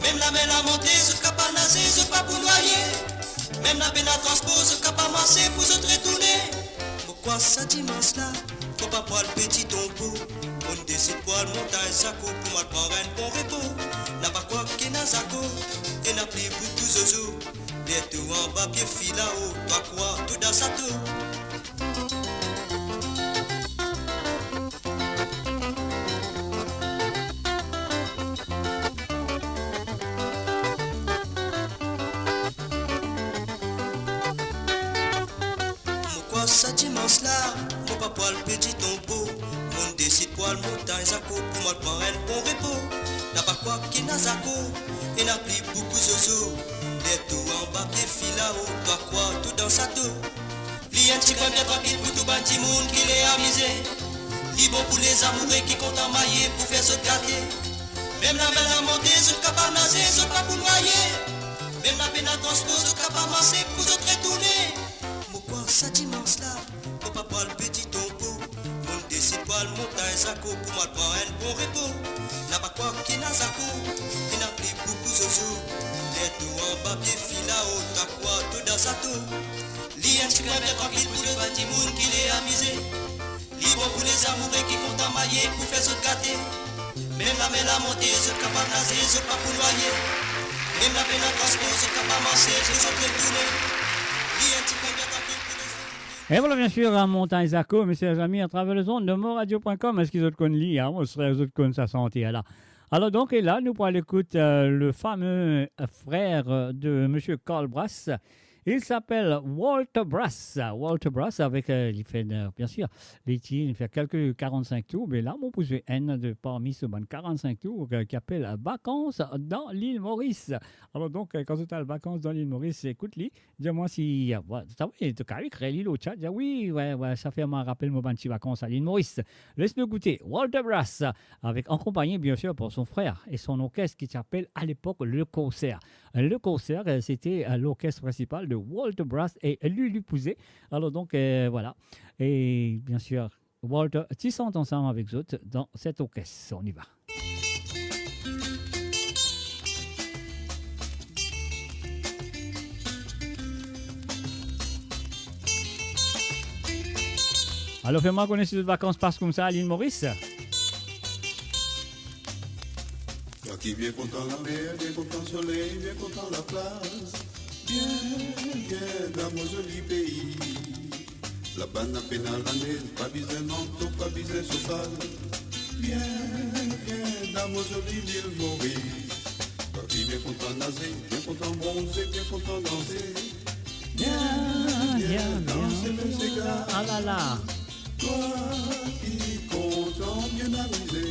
[SPEAKER 16] Même la mer à monter, ce cap à nager, ce pas pour noyer. Même la peine à transpose, ce cap à masser pour se retourner. Pourquoi ça dimanche là? Faut pas prendre le petit tombeau. On décide pour le montagne, ça coupe pour moi prendre un bon repos. N'a pas quoi qu'il n'a zako. Et n'a pris beaucoup zozo. Les tout en bas, pied fil là-haut. Toi quoi, tout dans sa tour. Pourquoi ça dimanche là? Faut pas pour le petit tombeau. On décide pour le montagne, ça coupe pour moi prendre un bon repos. N'a pas quoi qu'il n'a zako. Et n'a pris beaucoup zozo. Les tout en bas, pied fil là-haut. Toi quoi, tout dans sa tour. L'Ien si bien tranquille pour tout banti moun qui l'est amusé. Libre pour les amoureux qui comptent à mailler pour faire se gâter. Même la mer à monter, ce cap à nager, ce pas pour noyer. Même la peine à transpose, ce cap à masser pour se retourner. Pourquoi ça dimanche là? Faut pas prendre le petit tombeau. On décide pas le montagne, ça coupe pour moi prendre un bon repos. N'a pas quoi qu'il n'a zako. Il n'a pris beaucoup zozo. Les tout en bas, pied fil là-haut. T'as quoi, tout dans sa tour. L'Ien si bien tranquille pour le bâti moun qui l'est amusé. Libre pour les amoureux qui comptent à mailler pour faire se gâter. Même la mer à monter, ce cap à nager, ce pas pour noyer. Même la peine à transpose, ce cap à masser, ce sont retourner. L'Ien si bien tranquille pour les...
[SPEAKER 2] Et voilà, bien sûr, à Montagne Zaco, mes chers amis, à travers le son de moradio.com, est-ce qu'ils ont connu, hein, on serait aux autres connu sa santé, là. Alors donc, et là, nous pourrons l'écouter le fameux frère de M. Carl Brass. Il s'appelle Walter Brass. Walter Brass, avec, il fait, bien sûr, il fait quelques 45 tours. Mais là, mon pouce N de parmi ce bon 45 tours qui appelle Vacances dans l'île Maurice. Alors donc, quand tu as Vacances dans l'île Maurice, écoute-lui, dis-moi si, tu as écrit au chat, dis oui, ouais, ça fait un rappel, mon petit vacances à l'île Maurice. Laisse-nous écouter Walter Brass, avec en compagnie, bien sûr, pour son frère et son orchestre qui s'appelle à l'époque le Corsair. Le Corsair, c'était l'orchestre principal de Walter Brass et Lulu Pouzet. Alors donc, voilà. Et bien sûr, Walter, tu sont ensemble avec eux dans cet orchestre. On y va. Alors, fais-moi connaître ces vacances passent comme ça à l'île Maurice.
[SPEAKER 17] Qui bien content la mer, bien content le soleil, bien content la plage. Bien dans mon joli pays. La banne à peine à l'année, pas besoin d'entre, pas besoin de sofal. Bien dans mon joli île Maurice. Qui bien content nager, bien content bronzer, bien content danser. Bien danser le cigare.
[SPEAKER 2] Ah là là.
[SPEAKER 17] Toi qui content, bien amusé.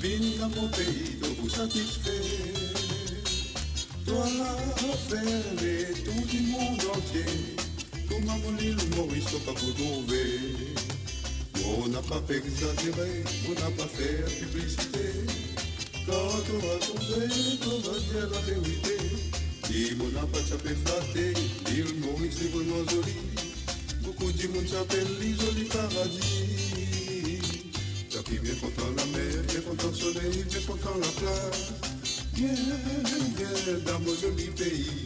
[SPEAKER 17] Viens dans mon pays, de vous satisfaire. Toi, faire les tours du monde entier. Comme à mon île Maurice, faut pas vous trouver. On n'a pas fait exagérer, on n'a pas fait publicité. Quand on va trouver, on va dire la vérité. Si on n'a pas tapé flatté, l'île Maurice est vraiment jolie. Beaucoup de monde s'appelle l'île joli paradis. Qui bien content la mer, bien content le soleil, bien content la plage. Bien dans mon joli pays.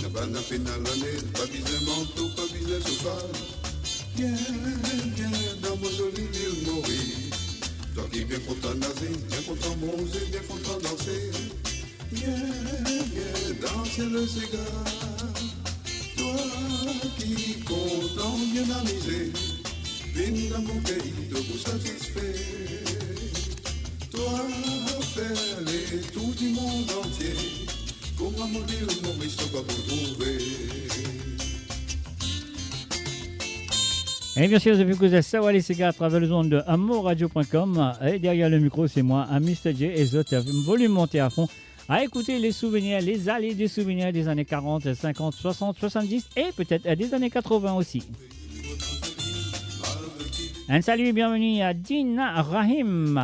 [SPEAKER 17] La banne à peine à l'année, pas besoin de manteau, pas besoin de cheval. Bien dans mon joli île Maurice. Toi qui bien content nager, bien content bronzer, bien content danser. viens danser le cigare. Toi qui content bien amusé, viens dans mon pays de vous satisfaire. Toi faire les tours du monde entier, comment me dire mon histoire va vous trouver.
[SPEAKER 2] Et bien sûr, depuis que vous êtes savoir les cigares à travers le zone de amourradio.com. Et derrière le micro, c'est moi, Mr. J. Et autres, volume monté à fond. À écouter les souvenirs, les allées des souvenirs des années 40, 50, 60, 70 et peut-être des années 80 aussi. Un salut et bienvenue à Dina Rahim.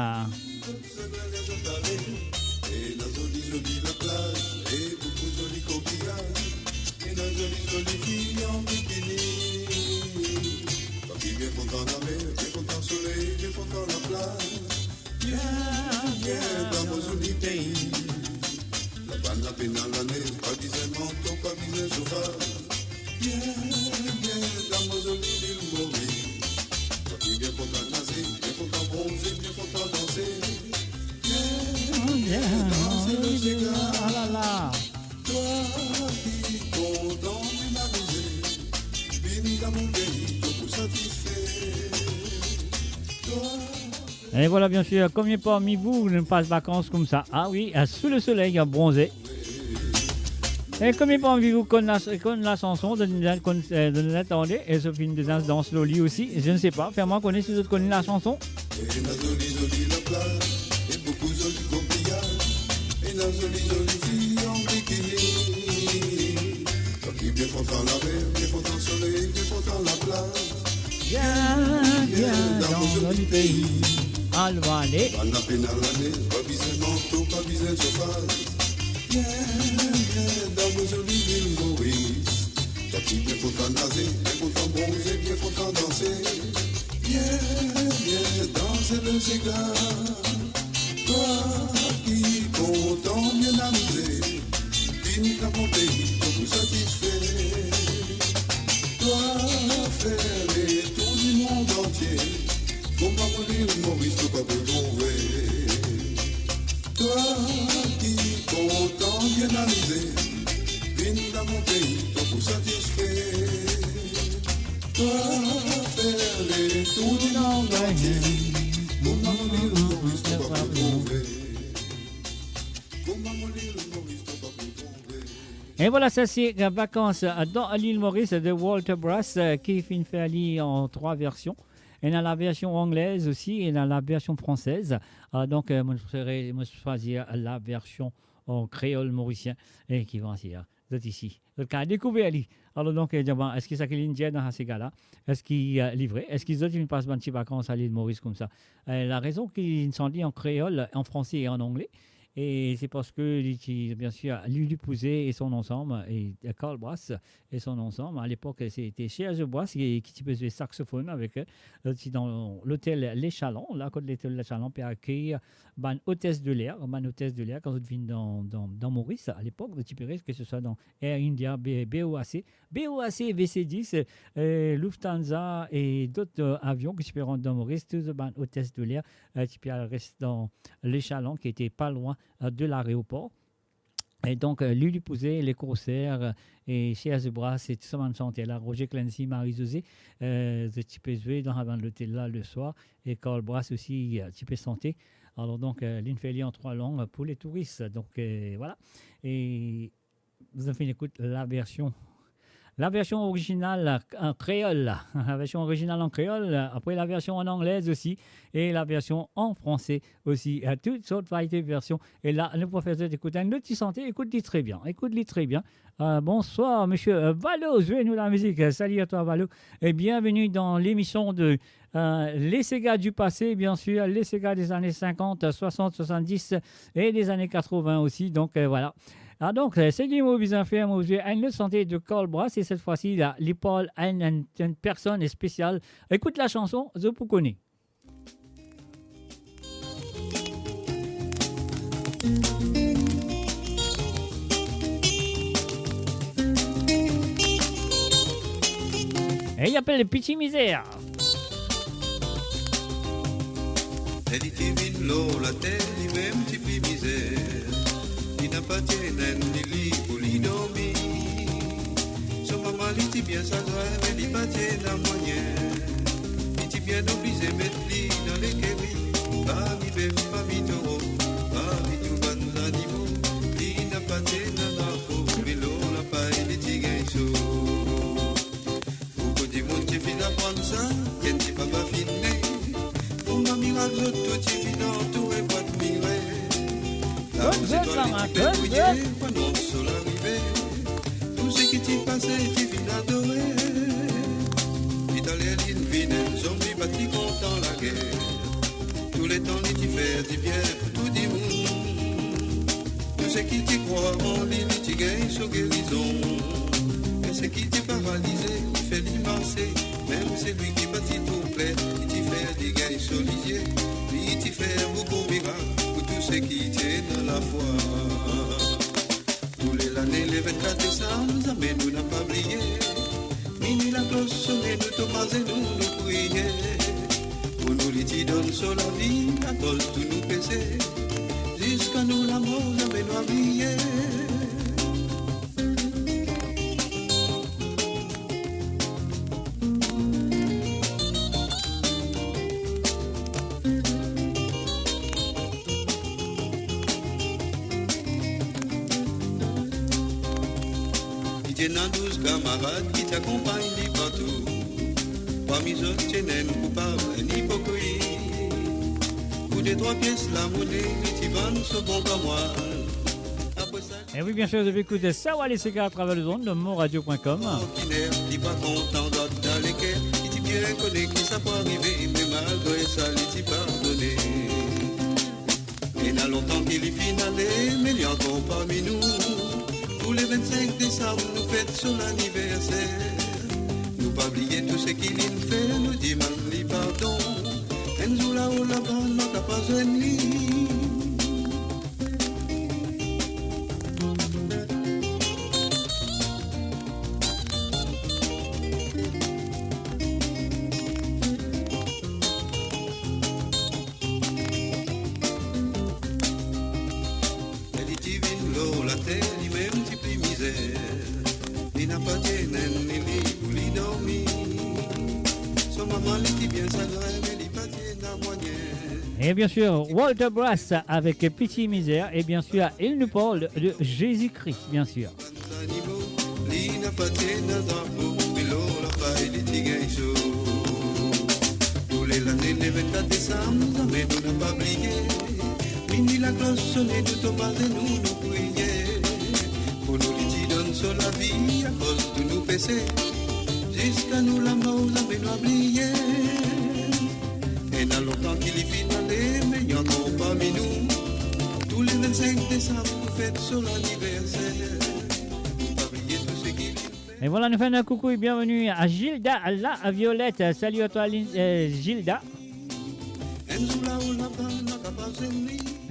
[SPEAKER 17] Dans mon joli pays, la banne à peine à l'année, pas disait manteau, pas disait chauffage. Dans mon joli île Maurice, pas bien content nager, bien content bronzer, bien content danser. Danser le cigare,
[SPEAKER 2] ah là là.
[SPEAKER 17] toi qui content de m'amuser, viens dans mon pays pour vous satisfaire. Toi.
[SPEAKER 2] Et voilà, bien sûr, combien parmi vous ne passent vacances comme ça? Ah oui, sous le soleil, bronzé. Et combien parmi vous connaissent la chanson de nous attendez? Et ce film des dans le lit aussi? Je ne sais pas. Fais-moi connaître si vous connaissez la chanson.
[SPEAKER 17] Et la jolie la plage, et beaucoup de jolis coquillages, et la jolie fille en bikini. Toi qui bien content la mer, bien content le soleil, bien content la plage.
[SPEAKER 2] Viens dans mon joli pays. Allons aller.
[SPEAKER 17] Pas la peine à l'année, pas besoin de manteau, pas besoin de chauffage. Viens dans mon joli île Maurice. Toi qui bien content nager, bien content bronzer, bien content danser. Viens danser le cigare. Toi qui content bien amusé, viens dans mon pays pour vous satisfaire. Toi faire les tours du monde entier. Comment vous dire Maurice, tu pas vous trouver. Toi qui content bien amusé, viens dans mon pays pour vous satisfaire. Toi faire les tours du monde entier. Comment vous dire Maurice, tu pas vous trouver. Comment vous dire Maurice, tu pas vous trouver.
[SPEAKER 2] Et voilà, ça c'est Vacances dans l'île Maurice de Walter Brass qui fait une fait en 3 versions. Et dans la version anglaise aussi et dans la version française. Donc, moi, je choisir la version en créole mauricien et qui va essayer ici. Donc, à découvrir. Alors, donc, est-ce qu'il s'agit dans ces gars-là? Est-ce qu'il est livré? Est-ce qu'ils passent un petit vacances à l'île Maurice comme ça? La raison qu'ils sont dit en créole, en français et en anglais. Et c'est parce que, bien sûr, Lulu Pouzet et son ensemble, et Carl Brass et son ensemble, à l'époque, c'était Serge Brass qui faisait saxophone avec dans l'hôtel Les Chalons, là, à côté de l'hôtel Les Chalons, puis accueillir une hôtesse de l'air, quand vous venez dans Maurice, à l'époque, de Tipérès, que ce soit dans Air India, BOAC, VC10, Lufthansa et d'autres avions qui se rendent dans Maurice, tous les hôtesses de l'air qui restent dans Les Chalons, qui étaient pas loin de l'aéroport. Et donc, Lulu Pouzet, les concerts, et Serge Brass, et tout ça, on chantait là. Roger Clancy, Marie-Josée, tu peux jouer dans l'hôtel là le soir. Et Carl Brass aussi, tu peux chanter. Alors, donc, l'Infeli en 3 langues pour les touristes. Donc, voilà. Et vous avez fait une écoute, la version originale en créole, la version originale en créole, après la version en anglaise aussi, et la version en français aussi. Toutes sortes de versions. Et là, le professeur d'écoute un petit santé, écoute-les très bien. Bonsoir, monsieur Valo, jouez-nous la musique. Salut à toi, Valo. Et bienvenue dans l'émission de les Sega du passé, bien sûr, les Sega des années 50, 60, 70 et des années 80 aussi. Donc, voilà. Ah donc, c'est du mot bien fait, une santé de Carl Brass, et cette fois-ci, l'épaule à une personne spéciale. Écoute la chanson, je vous connais. Et il appelle les petits misères.
[SPEAKER 17] Elle dit, la terre, il même petit misère. Il n'a pas tienne, ni lit pour lui dormir. Son maman lui dit bien ça doit, mais lui pas tienne à moyen. Il dit bien obligé mettre lui dans les kémis. Pas mi bœuf, pas mi taureau, pas mi tout bas nos animaux. Lui n'a pas tienne à la peau, mais l'eau la paille, les tigres chaud. Beaucoup de monde qui finit d'apprendre ça, qui ne dit pas fini. Pour ma miracle, tout est fini, tout est pas de miracle. La rose étoile qui fait bouillir, pendant le sol arrivé. Tout ce qui t'y passé, t'y finit adoré. Italien, l'invine, zombie, bâti content la guerre. Tous les temps, il t'y fait du bien pour tout le monde. Tout ce qui t'y croit en lui, il t'y gagne sur guérison. Et ce qui t'y paralysé, il fait l'y marcher. Même celui qui bâtit tout plaît, il t'y fait des gains sur l'isier. Lui, il t'y fait beaucoup de miracles pour tous ceux qui tiennent dans la foi. Tous les années, les 24 décembre, mais nous n'avons pas oublié. Minuit la cloche sonnait, nous Thomas et nous prions. Pour nous, il donne sur la vie, à cause de nous péchés. Jusqu'à nous, la mort, jamais nous oublié. Il y a 12 camarades qui t'accompagnent partout. Parmi eux, tu n'es coupable, un hypocrite. Pour des 3 pièces, la monnaie, tu vends ce bon comme moi.
[SPEAKER 2] Et oui, bien sûr, vous écoutez Sawa les Ségas à travers le monde de monradio.com.
[SPEAKER 17] Qui n'est pas content dans les quais, il dit bien connaît que ça peut arriver, mais malgré ça, il t'y pardonné. Il y a longtemps qu'il est finalé, mais il y a encore parmi nous. Tous les 25 décembre, nous fêtons son anniversaire. Nous pas oublier tout ce qu'il nous fait, nous demandons pardon. Un jour là-haut, là-bas, nous n'avons pas besoin de lui.
[SPEAKER 2] Et bien sûr, Walter Brass avec Pitié Misère. Et bien sûr, il nous parle de Jésus-Christ, bien sûr.
[SPEAKER 17] Tous les années, les 24 décembre, mais nous n'avons pas oublié. Minuit la cloche sonnait, nous Thomas et nous prions. Pour nous, il donne sur la vie à cause de nous péchés. Jusqu'à nous, la mort, jamais nous oublié. Et dans longtemps qu'il est finalé, mais il y en a encore parmi nous. Tous les 25 décembre, nous fêtons son anniversaire. Nous pas oublier tout ce qu'il fait.
[SPEAKER 2] Et voilà, nous faisons un coucou et bienvenue à Gilda, la Violette. Salut à toi, Gilda.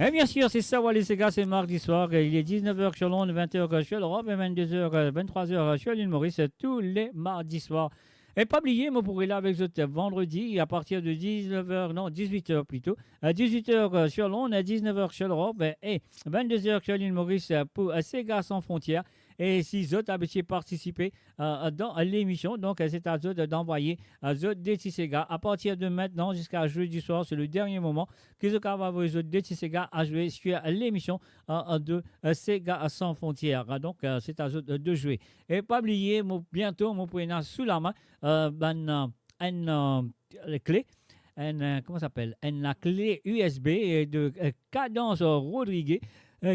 [SPEAKER 2] Et bien sûr, c'est ça, les Ségas, c'est mardi soir. Il est 19h sur Londres, 20h sur l'Europe et 22h, 23h sur l'île Maurice, tous les mardis soirs. Et pas oublier, moi, pour être là avec vous vendredi, à partir de 18h plutôt, à 18h sur Londres, à 19h sur l'Europe et 22h sur l'île Maurice pour Ségas sans frontières. Et si vous avez participé dans l'émission, donc c'est à vous d'envoyer des petits Ségas. À partir de maintenant jusqu'à jeudi soir, c'est le dernier moment que vous avez envoyé des petits Ségas à jouer sur l'émission de Ségas sans frontières. Donc c'est à vous de jouer. Et pas oublier, bientôt, mon prénom sous la main, une clé. Comment ça s'appelle? Une clé USB de Cadence Rodriguez.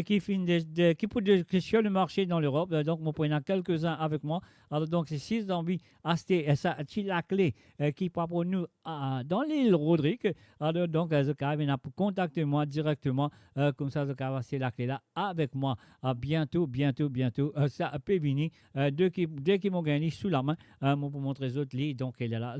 [SPEAKER 2] Qui peut sur le marché dans l'Europe. Donc, moi, pour en quelques-uns avec moi. Alors, donc, c'est 6 envies acheter ça, la clé qui part pour nous dans l'île Rodrigue. Alors, donc, vous contacter moi directement. Comme ça, c'est la clé là avec moi. Bientôt. Ça peut venir. Dès qu'ils m'ont gagné sous la main, moi, pour montrer les autres lits. Donc, il est là.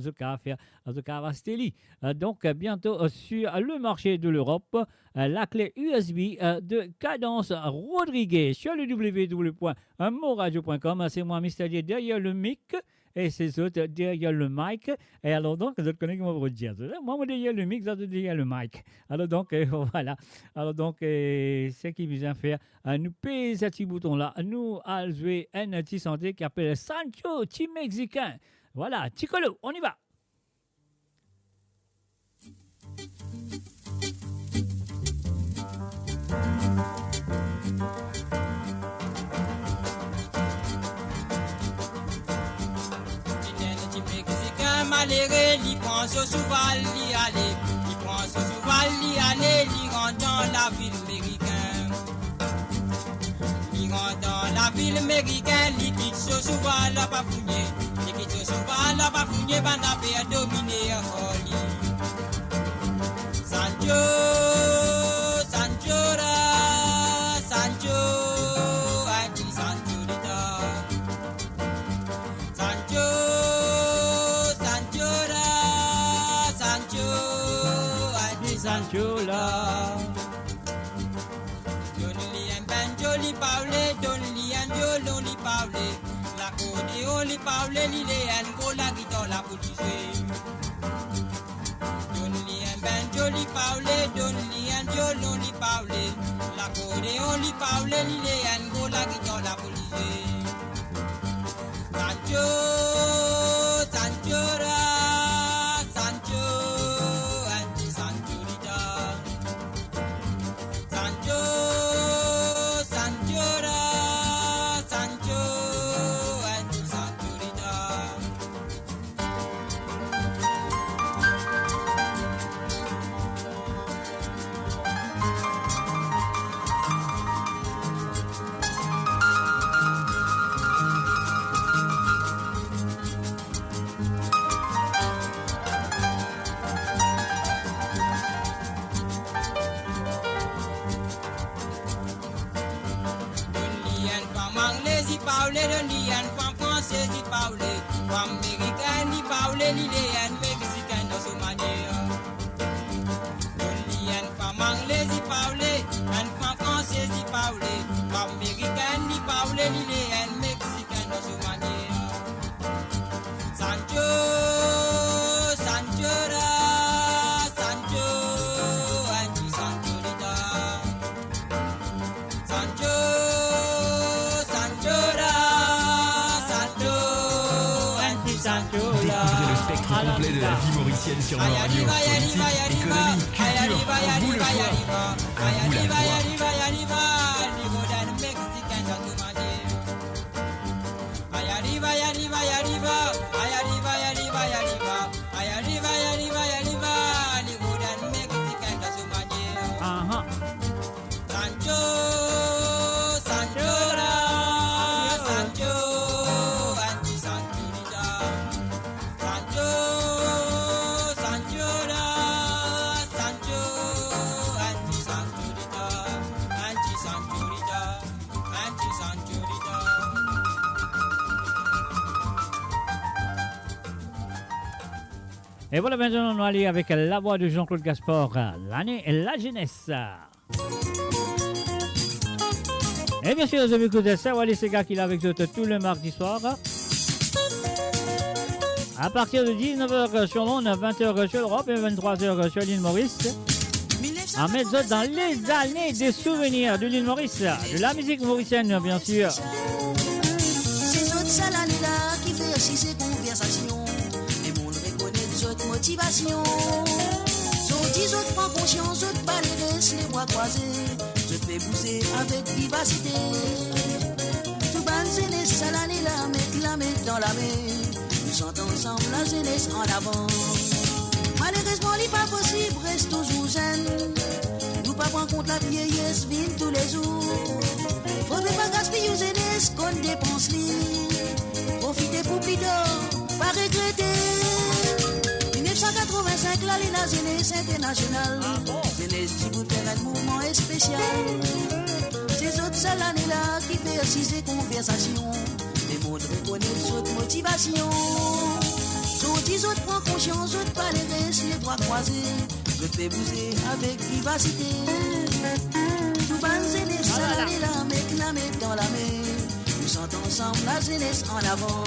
[SPEAKER 2] Donc, bientôt sur le marché de l'Europe, la clé USB de Cadence Rodriguez sur le www.moradio.com. C'est moi, Mystérieux, derrière le mic. et ces autres derrière le mic. Et alors donc, je connais comment vous dire. Moi, derrière le mic, ça derrière le mic. Alors donc, voilà. Alors donc, ce qui vient faire, nous payer ce petit bouton-là, nous à jouer un petit santé qui appelle Sancho, petit mexicain. Voilà, Ticolo, on y va.
[SPEAKER 12] Malheureux, il pense souvent l'y aller, il pense souvent l'y aller, il rentre dans la ville américaine. Il rentre dans la ville américaine, il quitte souvent la bafouille, il quitte souvent la bafouille, va n'a pas dominer Holly. Sancho, Sancho, Sancho, Anti Sancho, Sancho.
[SPEAKER 2] Sancho là.
[SPEAKER 12] Donne-lui un banjo, lui parler, donne-lui un violon, lui parler. L'accordéon, lui parler, lui un gros, la guitare, la police. Donne-lui un banjo, lui parler, donne-lui un violon, lui parler. L'accordéon, lui parler, lui un gros, la guitare, la police. Sancho, Sancho, Sancho. Américain, ni parler, ni les Mexicains dans ce manière. Ni une femme anglaise, ni parler, une femme française, ni parler. Américain, ni parler, ni les Mexicains dans ce manière. Sancho, Sancho, Sancho, Anti Sancho, Sancho, Sancho,
[SPEAKER 1] Découvrez le spectre complet de la vie mauricienne sur nos radios. Politique, économie, culture, à vous le choix. À vous la voix.
[SPEAKER 2] Et voilà, maintenant, on va aller avec la voix de Jean-Claude Gaspard, l'année et la jeunesse. Et bien sûr, vous avez écouté ça, voilà, c'est gars qui est avec vous tout le mardi soir. À partir de 19h sur l'onde, 20h sur l'Europe et 23h sur l'île Maurice. À mettre dans les années des souvenirs de l'île Maurice, de la musique mauricienne, bien sûr.
[SPEAKER 4] C'est autres salades-là qui fait aussi ces conversations. Motivation. Autres autres prend conscience, autres pas les restes, les bras croisés. Je te fais bouger avec vivacité. Tout ban jeunesse, ça l'année la mettre dans la main. Nous chantons ensemble la jeunesse en avant. Malheureusement, il n'est pas possible, reste toujours jeune. Nous pas prendre compte la vieillesse, vine tous les jours. Faudrait pas gaspiller aux jeunesse qu'on dépense les. Profitez pour plus tard, pas regretter. 1985, là, la jeunesse internationale. Jeunesse qui vous faire un mouvement spécial. Ces autres seules années-là qui fait aussi ces conversations. Les mondes reconnaissent votre motivation. D'autres autres prennent conscience, autres pas les restes, les bras croisés. Je te fais bouger avec vivacité. Tout ban jeunesse, ça l'année-là, mec, la mettre dans la main. Nous chantons ensemble la jeunesse en avant.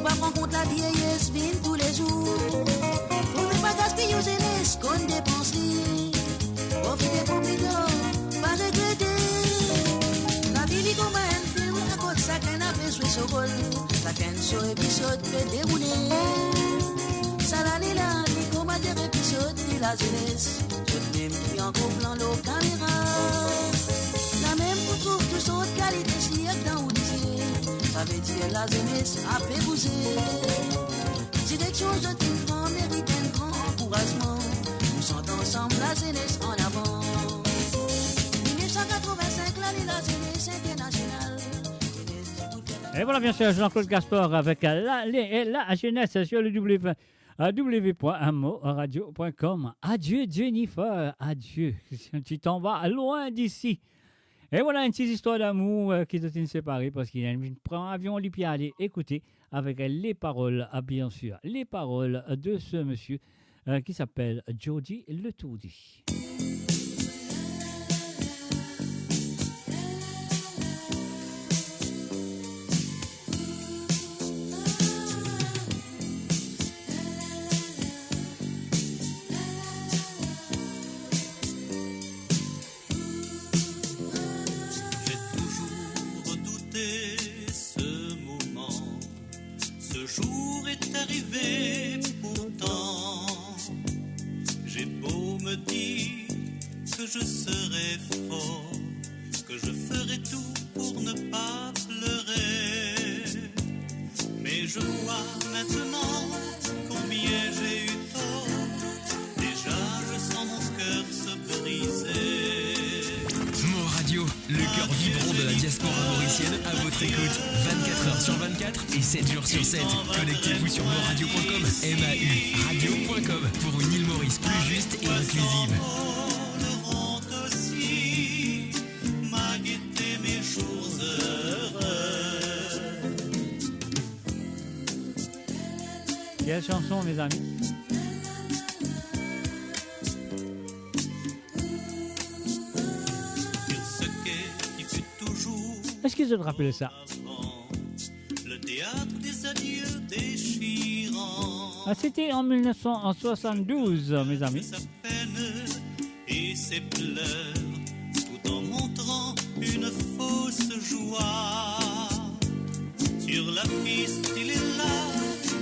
[SPEAKER 4] pas prendre compte la vieillesse, vine tous les jours. Faudrait pas gaspiller aux jeunesse qu'on dépense. Profitez pour plutôt, pas regretter. La vie comme un film, à côté ça qu'un a fait jouer ce rôle. Ça qu'un sur épisode fait dérouler. Ça l'année là, les comme des épisodes de la jeunesse. Je même qui en gros plan l'eau caméra. La même pour trouve tous autres qualités si elle dans ou disiez. Ça veut dire la jeunesse a fait bouger. Direction je te prends mérite un grand encouragement. Nous sentons ensemble la jeunesse en avant. 1985 l'année la jeunesse internationale.
[SPEAKER 2] Et voilà bien sûr Jean-Claude Gaspard avec la jeunesse sur le www.moradio.com. Adieu Jennifer, adieu. Tu t'en vas loin d'ici. Et voilà une petite histoire d'amour qui doit être séparée parce qu'il prend un avion, lui puis aller écouter avec les paroles, bien sûr, les paroles de ce monsieur qui s'appelle Jody Le Tourdi.
[SPEAKER 15] Ce jour est arrivé pourtant. J'ai beau me dire que je serai fort, que je ferai tout pour ne pas pleurer. Mais je vois maintenant combien j'ai eu tort. Déjà je sens mon cœur se briser.
[SPEAKER 1] Mot Radio, le cœur vibrant de la diaspora mauricienne à votre écoute. 24h sur 24 et 7 jours sur 7. Connectez-vous sur moradio.com, MAU radio.com pour une île Maurice plus juste et inclusive.
[SPEAKER 15] Aussi m'a guetté mes jours heureux.
[SPEAKER 2] Quelle chanson mes amis? Est-ce que je te rappelle ça?
[SPEAKER 15] Le théâtre des adieux déchirants.
[SPEAKER 2] C'était en 1972, mes amis.
[SPEAKER 15] Sa peine et ses pleurs, tout en montrant une fausse joie. Sur la piste, il est là,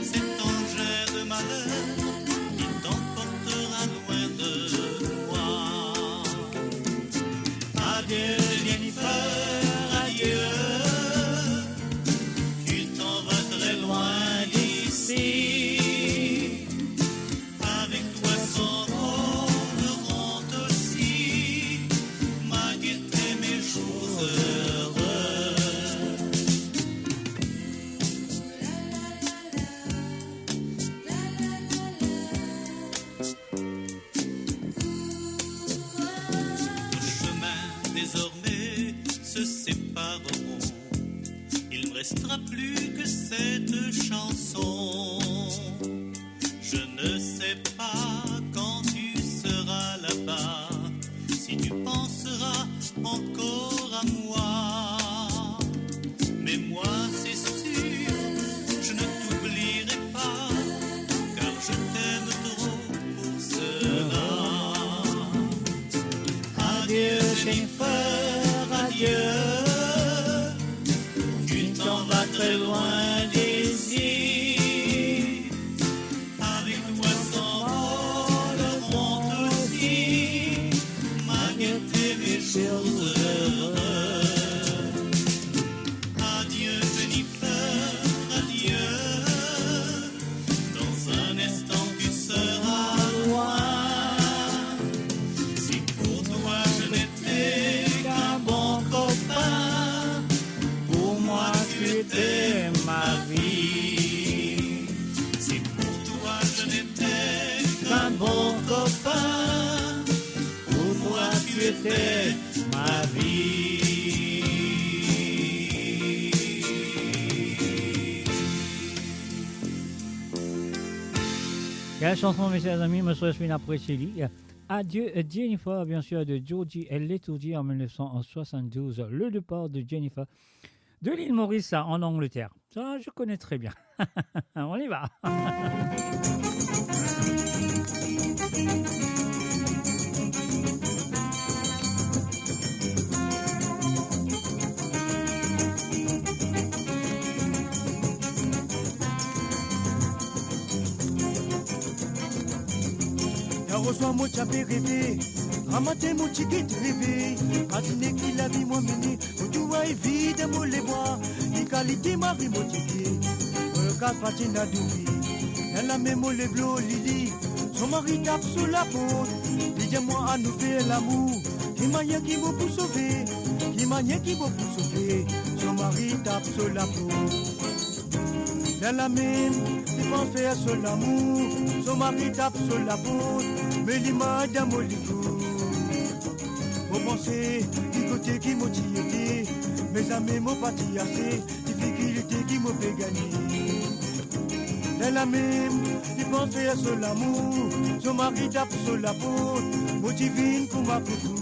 [SPEAKER 15] cet engin de malheur qui t'emportera loin de moi. Adieu, Jennifer, adieu. Tu t'en vas très loin d'ici. Avec toi sans mot, le rend aussi m'a guetté mes jours heureux. Nos chemins désormais se sépareront. Il ne restera plus que cette chanson. Je ne sais pas quand tu seras là-bas, si tu penseras encore à moi. Mais moi c'est sûr, je ne t'oublierai pas, car je t'aime trop pour cela. Adieu Jennifer, adieu. Tu t'en vas très loin d'ici. Avec toi sans mot, le monde aussi m'a guetté mes jours heureux. Adieu Jennifer, adieu. Dans un instant tu seras loin. Si pour toi je n'étais qu'un bon copain, pour moi tu étais ma vie. Si pour toi je n'étais qu'un bon copain, pour moi tu étais ma vie.
[SPEAKER 2] Quelle chanson, mes chers amis, me serais-je apprécié. Adieu Jennifer, bien sûr, de Jody Le Tourdi en 1972. Le départ de Jennifer de l'île Maurice en Angleterre. Ça, je connais très bien. On y va.
[SPEAKER 18] Reçois mon chapé rêvé, ramater mon ticket rêvé, matiner qui la vie moi mené, où tu vois évidemment les bois, les qualités marie mon ticket, regarde patina doubi, elle a même les bleus lili, son mari tape sur la peau, dis-moi à nous faire l'amour, qui m'a qui m'a pour sauver, qui m'a qui m'a pour sauver, son mari tape sur la peau. Elle a même, il va faire sur l'amour, son mari tape sur la peau. Mais l'image d'un molicou. Vous pensez, du côté qui m'a été, mes amis m'ont parti assez, difficulté qui m'ont fait gagner. Elle a même, il pense faire sur l'amour, son mari tape sur la peau, motivine comme ma coucou.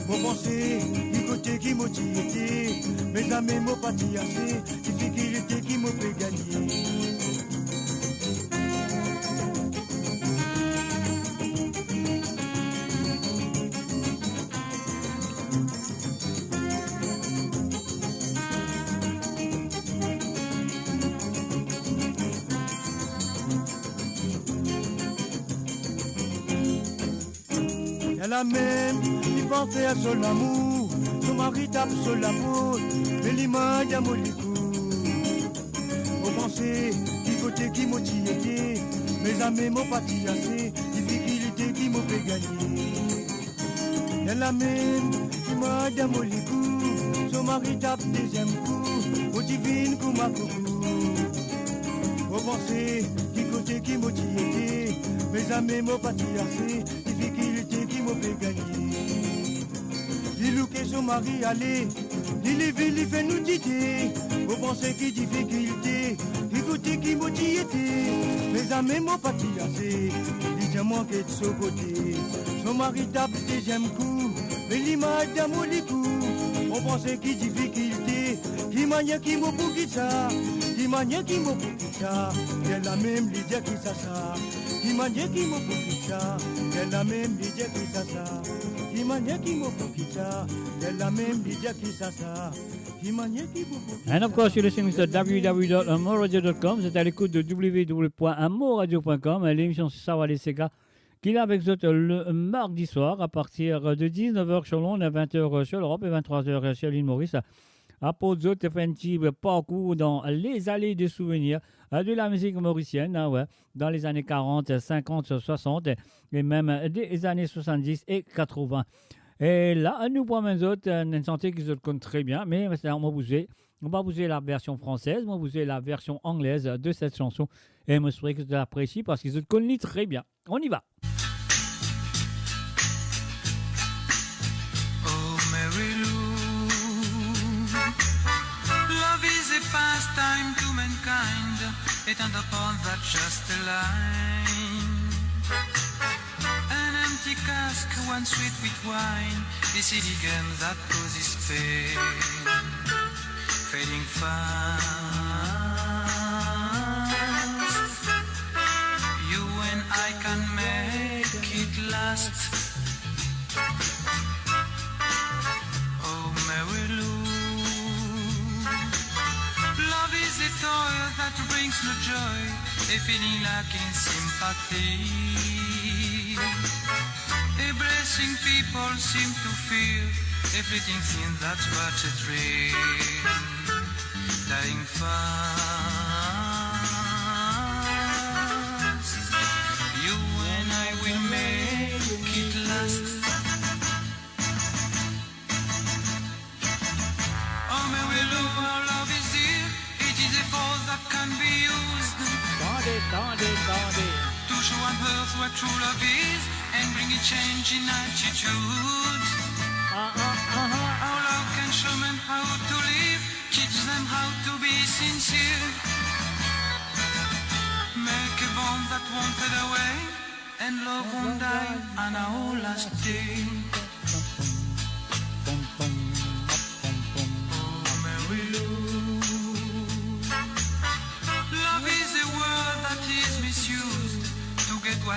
[SPEAKER 18] Vous pensez, du côté qui m'a été, mes amis m'ont parti assez, difficulté qui m'ont fait gagner. La même, il pense faire sur l'amour, son mari tape sur la peau, mais l'image à molicou. Vous pensez, du côté qui m'a été, mes amis m'ont parti assez, difficulté qui m'ont fait gagner. Elle la même, l'image à molicou, son mari tape deuxième coup, motivine comme ma coucou. Vous pensez, du côté qui m'a été, mes amis m'ont parti assez, difficulté qui m'ont fait gagner. Il que son mari allait, il fait nous titer. Vous pensez qu'il difficulté, écoutez qui m'a été, mes amis m'ont parti assez, dis-moi qu'est de son côté. Son mari tape deuxième coup, mais l'image d'un molicou. On pensait qu'il difficulté, qui m'a qui m'a pour qui ça, qui m'a qui m'a pour qui ça, elle a même l'idée qui ça. Qui m'a qui m'a pour qui ça, elle a même l'idée qui ça. Qui m'a qui m'a pour qui ça, elle a même l'idée qui ça. Qui m'a qui m'a pour qui ça.
[SPEAKER 2] And of course, you're listening to www.amoradio.com. C'est à l'écoute de www.amoradio.com. L'émission Sawa les Sega qui est avec vous le mardi soir à partir de 19h sur Londres, 20h sur l'Europe et 23h sur l'île Maurice. À Pozzo, tu fais un petit parcours dans les allées des souvenirs de la musique mauricienne, dans les années 40, 50, 60 et même des années 70 et 80. Et là, nous pour les autres, une santé qui se compte très bien, mais on va bouger la version française, on va bouger la version anglaise de cette chanson. Et je me souhaite que tu l'apprécies parce qu'ils se connaissent très bien. On y va.
[SPEAKER 19] Pastime to mankind, it and upon that just a line. An empty cask, one sweet with wine, the silly game that causes pain. Fading fast, you and I can make it last. Oh, Mary Lou, love is a toy that brings no joy, a feeling lacking sympathy. Embracing people seem to feel a fleeting thing that's but a dream. Dying fast, you and I will make it last. Oh, Mary Lou, our love is here. It is a force that can be used to show on earth what true love is and bring a change in attitudes. Our love can show men how to live, teach them how to be sincere. Make a bond that won't fade away, and love won't die on our last day. Oh, Mary Lou,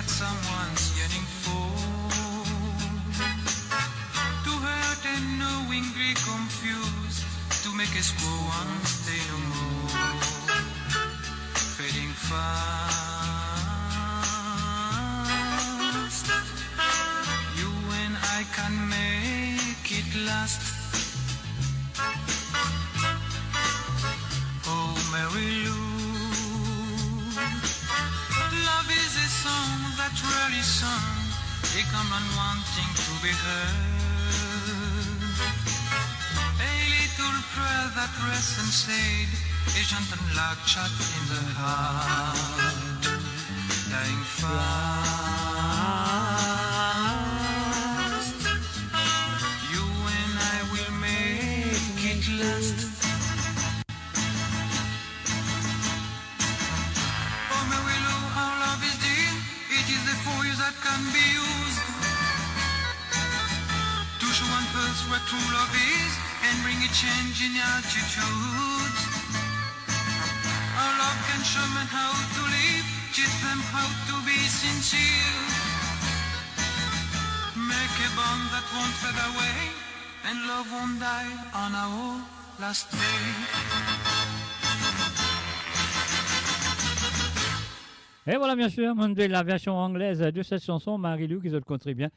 [SPEAKER 19] what someone's yearning for. To hurt and knowingly confuse, to make us go on, stay no more. Fading fast. You and I can make it last. Oh, Mary Lou, love is a song that's rarely sung. They come on wanting to be heard. A little prayer that rests and stayed, a gentle like chat in the heart. Dying fast. You and I will make it last. Oh, Mary Lou, our love is dear. It is the force that can be used to show one person what true love is and bring a change in attitude. Our love can show men how to live, teach them how to be sincere. Make a bond that won't fade away, and love won't die on our last day.
[SPEAKER 2] Et voilà, bien sûr, la version anglaise de cette chanson, Marie-Lou, qui se le connaît bien,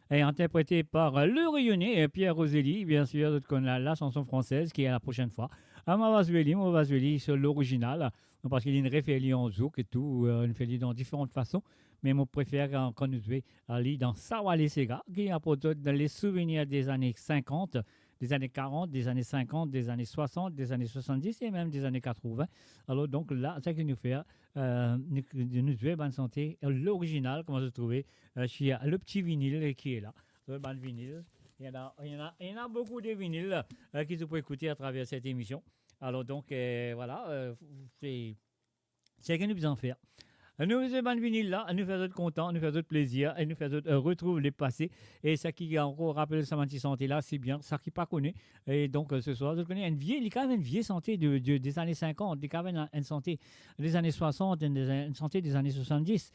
[SPEAKER 2] est interprétée par le rayonné Pierre Roselli, bien sûr, la chanson française, qui est la prochaine fois. Mavasveli, c'est l'original, parce qu'il y a une référence en zouk et tout, une référence dans différentes façons, mais moi, je préfère qu'on nous aller dans Sawale Sega, qui est dans les souvenirs des années 50, des années 40, des années 50, des années 60, des années 70 et même des années 80. Alors donc là, c'est ce qu'il nous fait, nous jouer bonne santé, l'original, comment se trouver, chez le petit vinyle qui est là, le bon vinyle. Il y en a beaucoup de vinyles qui vous pouvez écouter à travers cette émission. Alors donc voilà, c'est ce que nous faisons faire. Nous faisons ban vinyle là, nous faisons content, nous faisons plaisir, et nous faisons retrouver les passés. Et ça qui a encore rappelé sa santé là, c'est bien, ça qui pas connaît. Et donc ce soir, je connais il y a quand même une vieille santé des années 50, il y a quand même une santé des années 60, une santé des années 70.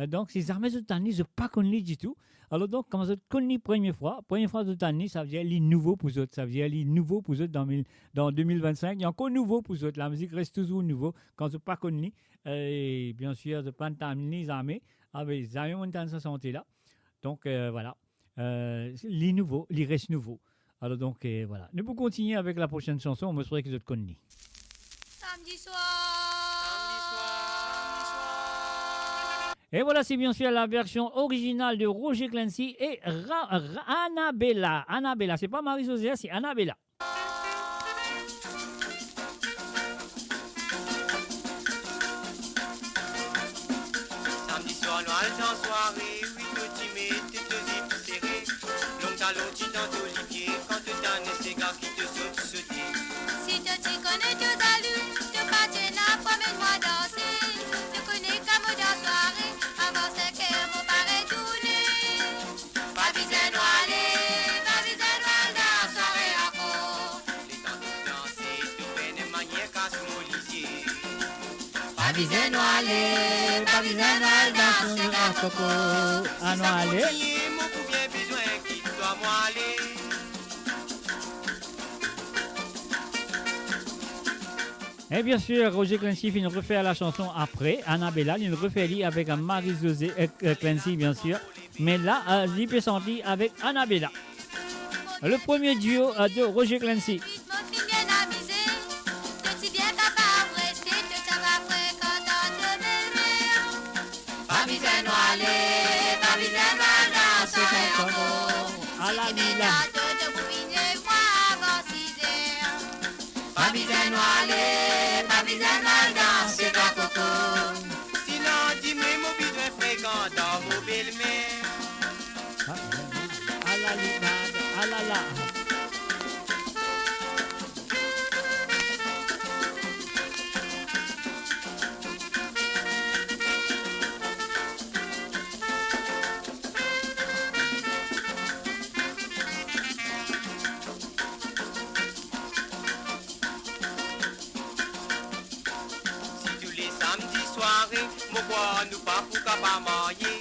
[SPEAKER 2] Donc ces armées de Tani, je ne pas connu du tout. Alors donc, quand je connais première fois de Tani, ça veut dire les nouveaux pour eux, ça veut dire les nouveaux pour eux dans 2025. Il y a encore nouveau pour eux, la musique reste toujours nouveau quand je pas connu. Et bien sûr, je pas terminer les armées, avec les armées montagne de santé là. Donc voilà, les nouveaux, les restent nouveaux. Alors donc voilà, nous pouvons continuer avec la prochaine chanson, on me souhaite que je te connais.
[SPEAKER 11] Samedi soir.
[SPEAKER 2] Et voilà, c'est bien sûr la version originale de Roger Clancy et Annabella. Annabella, c'est pas Marie-Josée, c'est Annabella.
[SPEAKER 8] Samedi soir, noir dans soirée, oui, tout timide, tout zip serré. Long talon, tu dans Olivier, quand tu donnes ces gars qui te sautent sauter.
[SPEAKER 11] Si tu t'y connais, tu salues, tu patinas, promène-moi danser. Tu connais comme dans soirée, avant c'est que mon paraît tourner. Pas besoin d'aller, pas besoin d'aller dans la soirée encore.
[SPEAKER 8] Les temps de danser, tout peine et manière casse mon lisier.
[SPEAKER 11] Pas besoin d'aller, pas besoin d'aller dans la coco.
[SPEAKER 2] Ah non, allez.
[SPEAKER 8] Mon coup bien besoin qu'il doit moi aller.
[SPEAKER 2] Et bien sûr, Roger Clancy vient refaire la chanson après, Annabella, il refait avec Marie-Josée Clancy, bien sûr. Mais là, il peut sentir avec Annabella. Le premier duo de Roger Clancy. À la Mila.
[SPEAKER 11] Pas besoin d'aller, pas besoin d'aller danser la coco.
[SPEAKER 8] Sinon, dis-moi, mon besoin fréquent dans mon belle-mère.
[SPEAKER 2] À la limonade, à la la.
[SPEAKER 8] Samedi soirée, mon bois nous pas pour qu'à pas manger.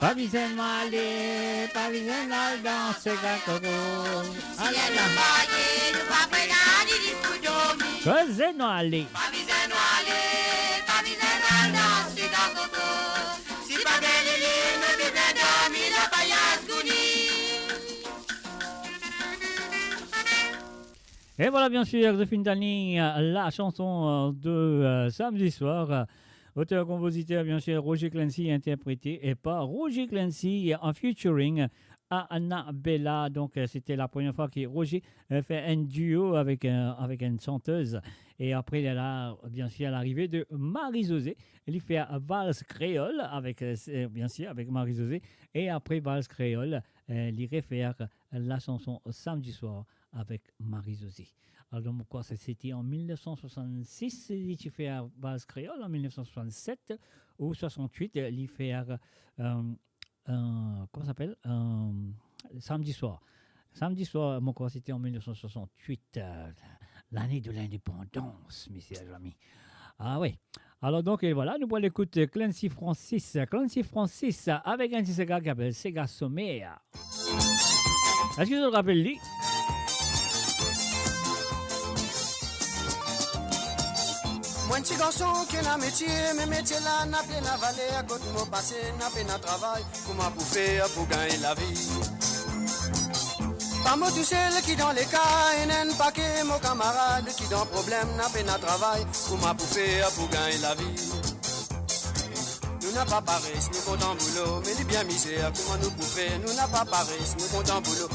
[SPEAKER 2] Pas besoin de m'aller, pas besoin d'aller danser Coco. Ah là là. Faisez-nous aller. Et voilà bien sûr, The Fintani, la chanson de samedi soir. Auteur-compositeur, bien sûr, Roger Clancy, interprété et par Roger Clancy en featuring à Annabella. Donc, c'était la première fois que Roger fait un duo avec une chanteuse. Et après, il y a bien sûr l'arrivée de Marie-Josée. Il fait Valse Créole, bien sûr, avec Marie-Josée. Et après Valse Créole, il réfère la chanson Samedi soir avec Marie-Josée. Alors, quoi, c'était en 1966, il fait Valse Créole, en 1967 ou 68, il fait comment ça s'appelle Samedi soir. Samedi soir, mon quoi, c'était en 1968, l'année de l'indépendance, messieurs et amis. Ah oui. Alors donc, et voilà, nous allons écouter Clancy Francis. Clancy Francis avec un petit Sega qui s'appelle Sega Sommeil. Est-ce que vous vous rappelez lui?
[SPEAKER 4] Moi, un petit garçon qui a un métier, mais métier là, n'a plein à valer, à côté de mon passé, n'a plein à travail, comment pour faire pour gagner la vie. Pas moi tout seul qui dans les cas, et n'en pas que mon camarade qui dans problème, n'a plein à travail, comment pour faire pour gagner la vie. Nous n'a pas paresse, nous comptons boulot, mais les bien misère, comment nous pour faire, nous n'a pas paresse, nous comptons boulot.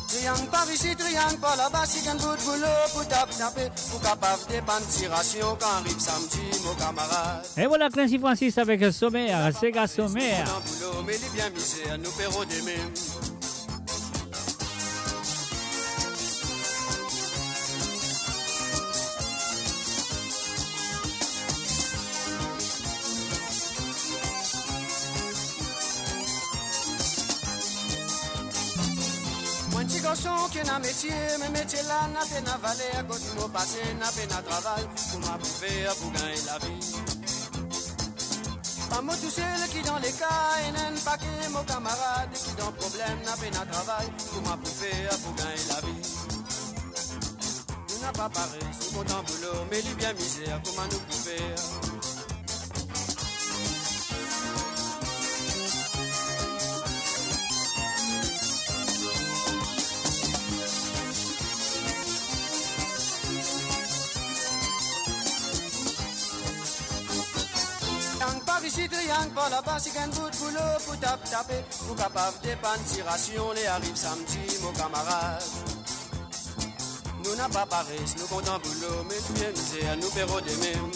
[SPEAKER 4] Triangle par ici, triangle par là-bas, si qu'un bout de boulot pour taper, pour capable dépanner tiration quand arrive samedi, mon camarade.
[SPEAKER 2] Et voilà Clancy Francis avec Sommaire, Sega Sommaire.
[SPEAKER 4] Mais il est bien misère, nous paierons des mêmes. Garçon qui a un métier, mais métier là n'a peine à valer, à côté de mon passé, n'a peine à travail, pour m'approuver, pour gagner la vie. Pas moi tout seul qui dans les cas, et n'en pas que mon camarade qui dans problème, n'a peine à travail, pour m'approuver, pour gagner la vie. Nous n'a pas pareil, nous comptons boulot, mais lui bien misère, comment nous prouver. Ici, triangle par là-bas, si qu'un bout de boulot pour taper, pour capable dépanner tiration, les arrive samedi, mon camarade. Nous n'a pas paresse, nous comptons boulot, mais bien misère, nous paierons des mêmes.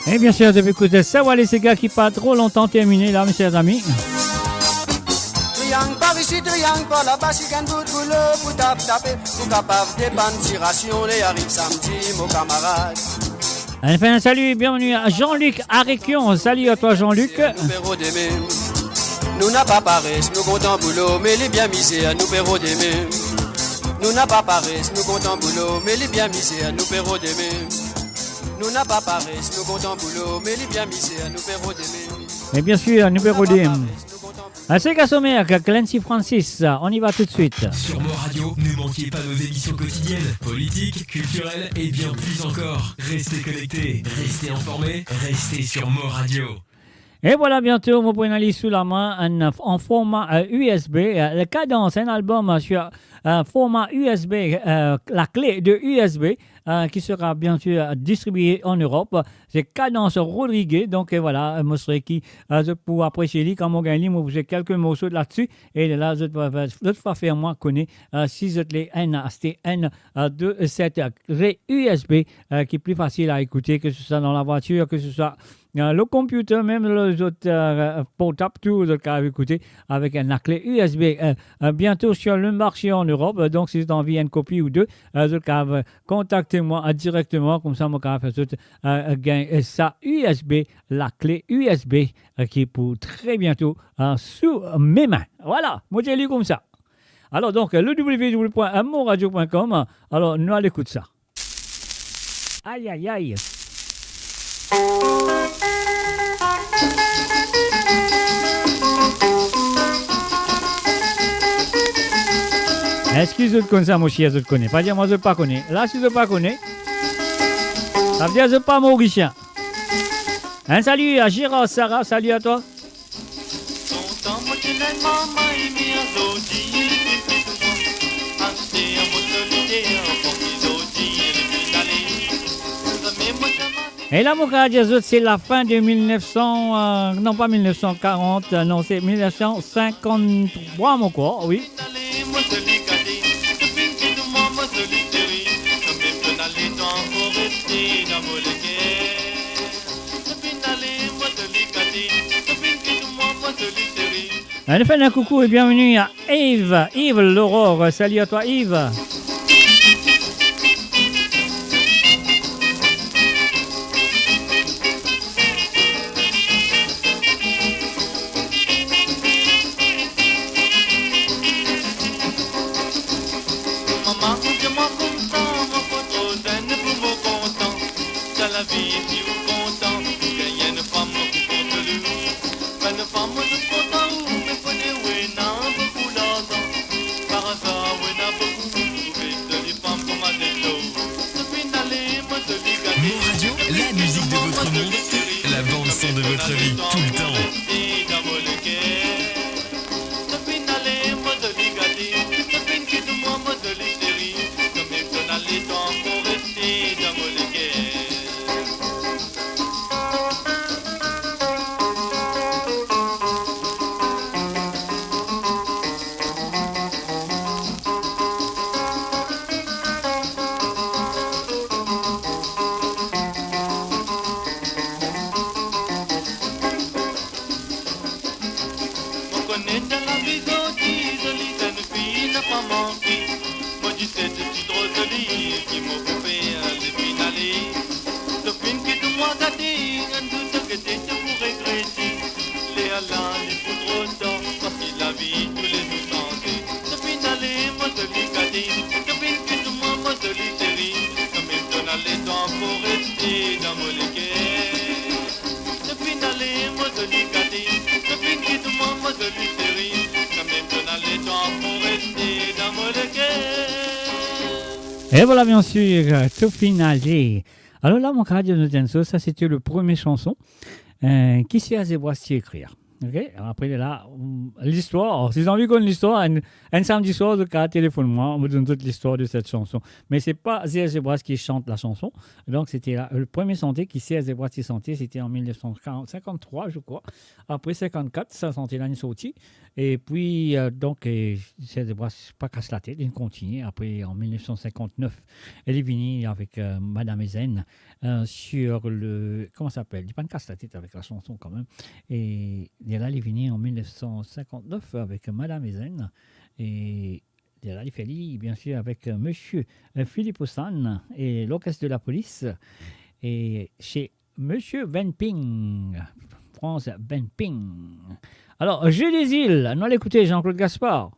[SPEAKER 2] Et bien sûr, depuis écouter ça, voilà ces gars qui pas trop longtemps terminé là, mes chers amis.
[SPEAKER 4] Triangle par ici, triangle par là-bas, si qu'un bout de boulot pour taper, pour capable dépanner tiration, les arrive samedi, mon camarade.
[SPEAKER 2] Enfin, un salut, bienvenue à Jean-Luc Aréquion. Salut à toi, Jean-Luc.
[SPEAKER 4] Nous paierons des mêmes. Nous n'a pas paresse, nous comptons boulot, mais les bien misère, nous paierons des mêmes. Nous n'a pas paresse, nous comptons boulot, mais les bien misère, nous paierons des mêmes. Nous n'a pas paresse, nous comptons boulot, mais les bien misère, nous paierons des mêmes.
[SPEAKER 2] Et bien sûr, numéro 2. Sega Sommaire, Clancy Francis, on y va tout de suite.
[SPEAKER 1] Sur Mo Radio, ne manquez pas nos émissions quotidiennes, politiques, culturelles et bien plus encore. Restez connectés, restez informés, restez sur Mo Radio.
[SPEAKER 2] Et voilà, bientôt, vous pouvez aller sous la main en format USB. Le Cadence, un album sur format USB, la clé de USB, qui sera bien sûr distribué en Europe. C'est Cadence Rodriguez. Donc voilà, je serai qui pour apprécier lui, quand on gagne, moi vous avez quelques morceaux là-dessus. Et là, je vais faire moi connaître si vous êtes les NSTN de cette clé USB qui est plus facile à écouter, que ce soit dans la voiture, que ce soit le computer, même les autres portables, tout le cas écouter avec un clé USB. Bientôt sur le marché en Europe, donc si vous avez envie une copie ou deux, contactez-moi directement, comme ça, moi, gagner ça USB, la clé USB qui est pour très bientôt sous mes mains. Voilà, moi j'ai lu comme ça. Alors donc, le www.monradio.com, alors nous allons écouter ça. Aïe, aïe, aïe. Est-ce que vous connaissez ça, mon chien, je connais? Pas dire moi je ne pas connais. Là, si je ne pas connais, ça veut dire que je ne pas mauricien. Un salut à Gérard, Sarah, salut à toi. Et là, mon gars, c'est la fin de 1900, non pas 1940, non, c'est 1953, mon corps, oui. Allez, fais un coucou et bienvenue à Yves l'Aurore. Salut à toi, Yves. Et voilà, bien sûr, tout finalisé. Alors là, mon camarade de ça c'était le premier chanson qui s'est à Zéboistier écrire. Okay? Après, là, l'histoire, si vous avez envie de l'histoire, un samedi soir, téléphone-moi, on vous donne toute l'histoire de cette chanson. Mais ce n'est pas Zébras qui chante la chanson. Donc, c'était le premier chanté qui s'est à Zébras qui chantait, c'était en 1953, je crois. Après 54, ça chantait l'année sortie. Et puis, donc, Zébras, pas casse la tête, il continue. Après, en 1959, elle est venue avec Madame Ezen sur le. Comment ça s'appelle? Il pas casse la tête avec la chanson quand même. Et là, il est venu en 1959 avec Madame Ezen. Et là, il fait bien sûr avec Monsieur Philippe Ossan et l'orchestre de la police. Et chez Monsieur Van Ping, France Van Ping. Alors, Jeu des îles, nous allons écouter Jean-Claude Gaspard.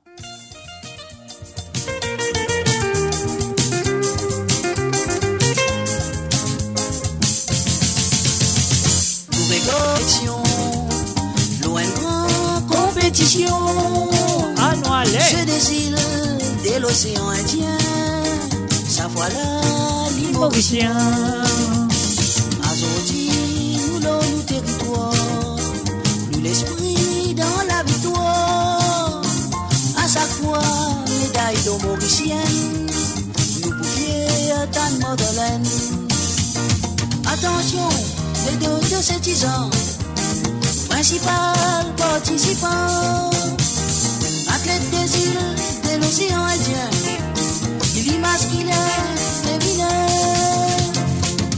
[SPEAKER 4] Loin de grande compétition, Jeu des îles de l'océan Indien, sa voilà l'Mauricien. Aujourd'hui, nous l'avons territoire, nous l'esprit dans la victoire. À chaque fois, médaille d'eau mauricienne, nous pouvions atteindre Madeleine. Attention, les deux de ces 10 ans. Principal participant, athlète des îles de l'océan Indien, il est masculin et vilain.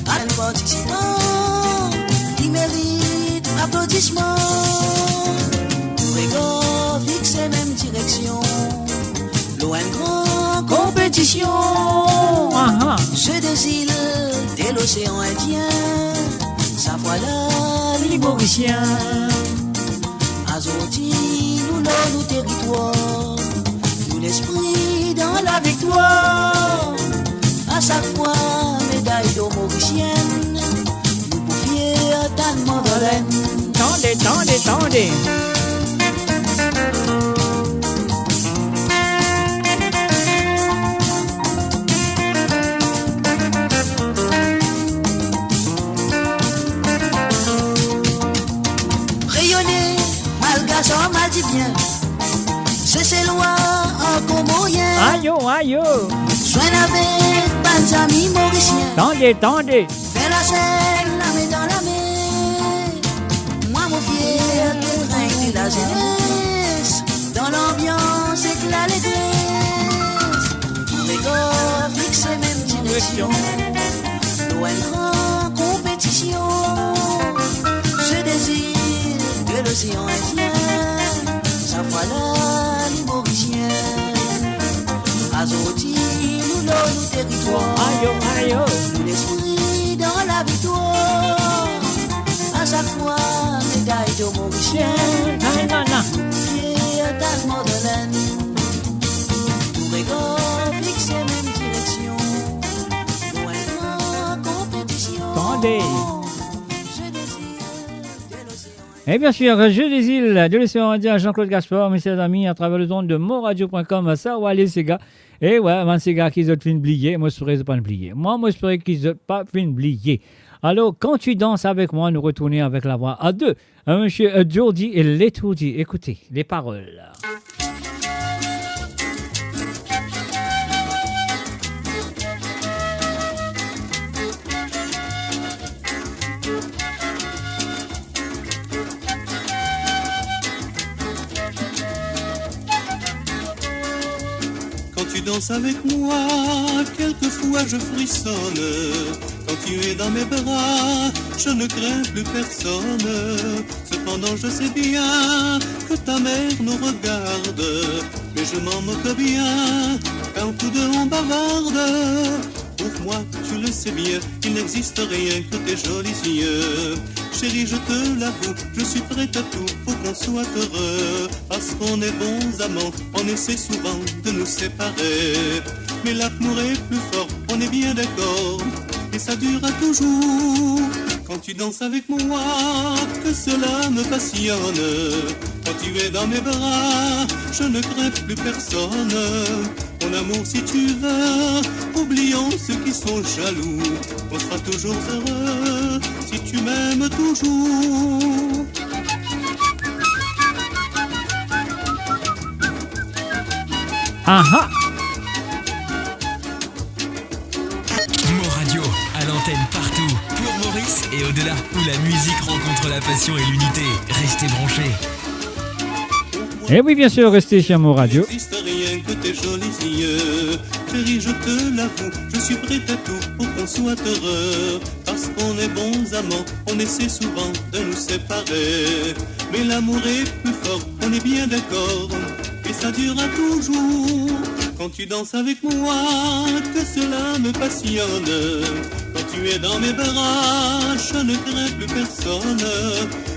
[SPEAKER 4] Un participant, il mérite doucement, regard fixe même direction. Loin grande compétition, jeu des îles de l'océan Indien, sa voilà les Mauriciens. Azoti, nous nos territoires, nous l'esprit dans la victoire. À chaque fois, médaille d'eau mauricienne, nous pour fier tellement de laine.
[SPEAKER 2] Tendez, tendez, tendez.
[SPEAKER 4] Rayonner, malgré ça, mal dit bien. C'est ses lois en moyen.
[SPEAKER 2] Aïe, aïe.
[SPEAKER 4] Soin avec pas amis mauriciens.
[SPEAKER 2] Tendez, tendez.
[SPEAKER 4] Fais la scène, la main dans la main. Moi, mon fier, de règne de la jeunesse. Dans l'ambiance, éclat les graisses. Les gars fixent même direction. Loin de compétition. Je désire que l'océan Indien. Sa voilà les Mauriciens. Azoti, nous nos territoires.
[SPEAKER 2] Aïe, aïe.
[SPEAKER 4] Nous l'esprit dans la victoire. À chaque fois, médaille de Mauricien. Pied à ta Madeleine. Nous regard fixé même direction. Loin de compétition.
[SPEAKER 2] Tendez. Et bien sûr, Jeu des îles de l'océan Indien, Jean-Claude Gaspard, mes chers amis, à travers le zone de monradio.com, ça va les gars. Et ouais, man, ces gars qui ont fait oublier, moi, je ne pas oublier. Moi, je pourrais qu'ils n'ont pas fait oublier. Alors, quand tu danses avec moi, nous retournons avec la voix à deux. Monsieur Jordi et l'étourdi. Écoutez les paroles.
[SPEAKER 15] Tu danses avec moi, quelquefois je frissonne. Quand tu es dans mes bras, je ne crains plus personne. Cependant je sais bien que ta mère nous regarde, mais je m'en moque bien quand tous deux on bavarde. Pour moi, tu le sais bien, il n'existe rien que tes jolis yeux. Chérie, je te l'avoue, je suis prête à tout pour qu'on soit heureux. Parce qu'on est bons amants, on essaie souvent de nous séparer. Mais l'amour est plus fort, on est bien d'accord, et ça durera toujours. Quand tu danses avec moi, que cela me passionne. Quand tu es dans mes bras, je ne crains plus personne. Mon amour, si tu veux, oublions ceux qui sont jaloux. On sera toujours heureux si tu m'aimes toujours.
[SPEAKER 2] Aha.
[SPEAKER 1] Mo Radio, à l'antenne partout, pour Maurice et au-delà, où la musique rencontre la passion et l'unité. Restez branchés.
[SPEAKER 2] Et oui, bien sûr, restez chez Mo Radio.
[SPEAKER 15] Il n'existe rien que tes jolis yeux. Chérie, je te l'avoue, je suis prête à tout pour qu'on soit heureux. Parce qu'on est bons amants, on essaie souvent de nous séparer. Mais l'amour est plus fort, on est bien d'accord, et ça durera toujours. Quand tu danses avec moi, que cela me passionne. Quand tu es dans mes bras, je ne crains plus personne.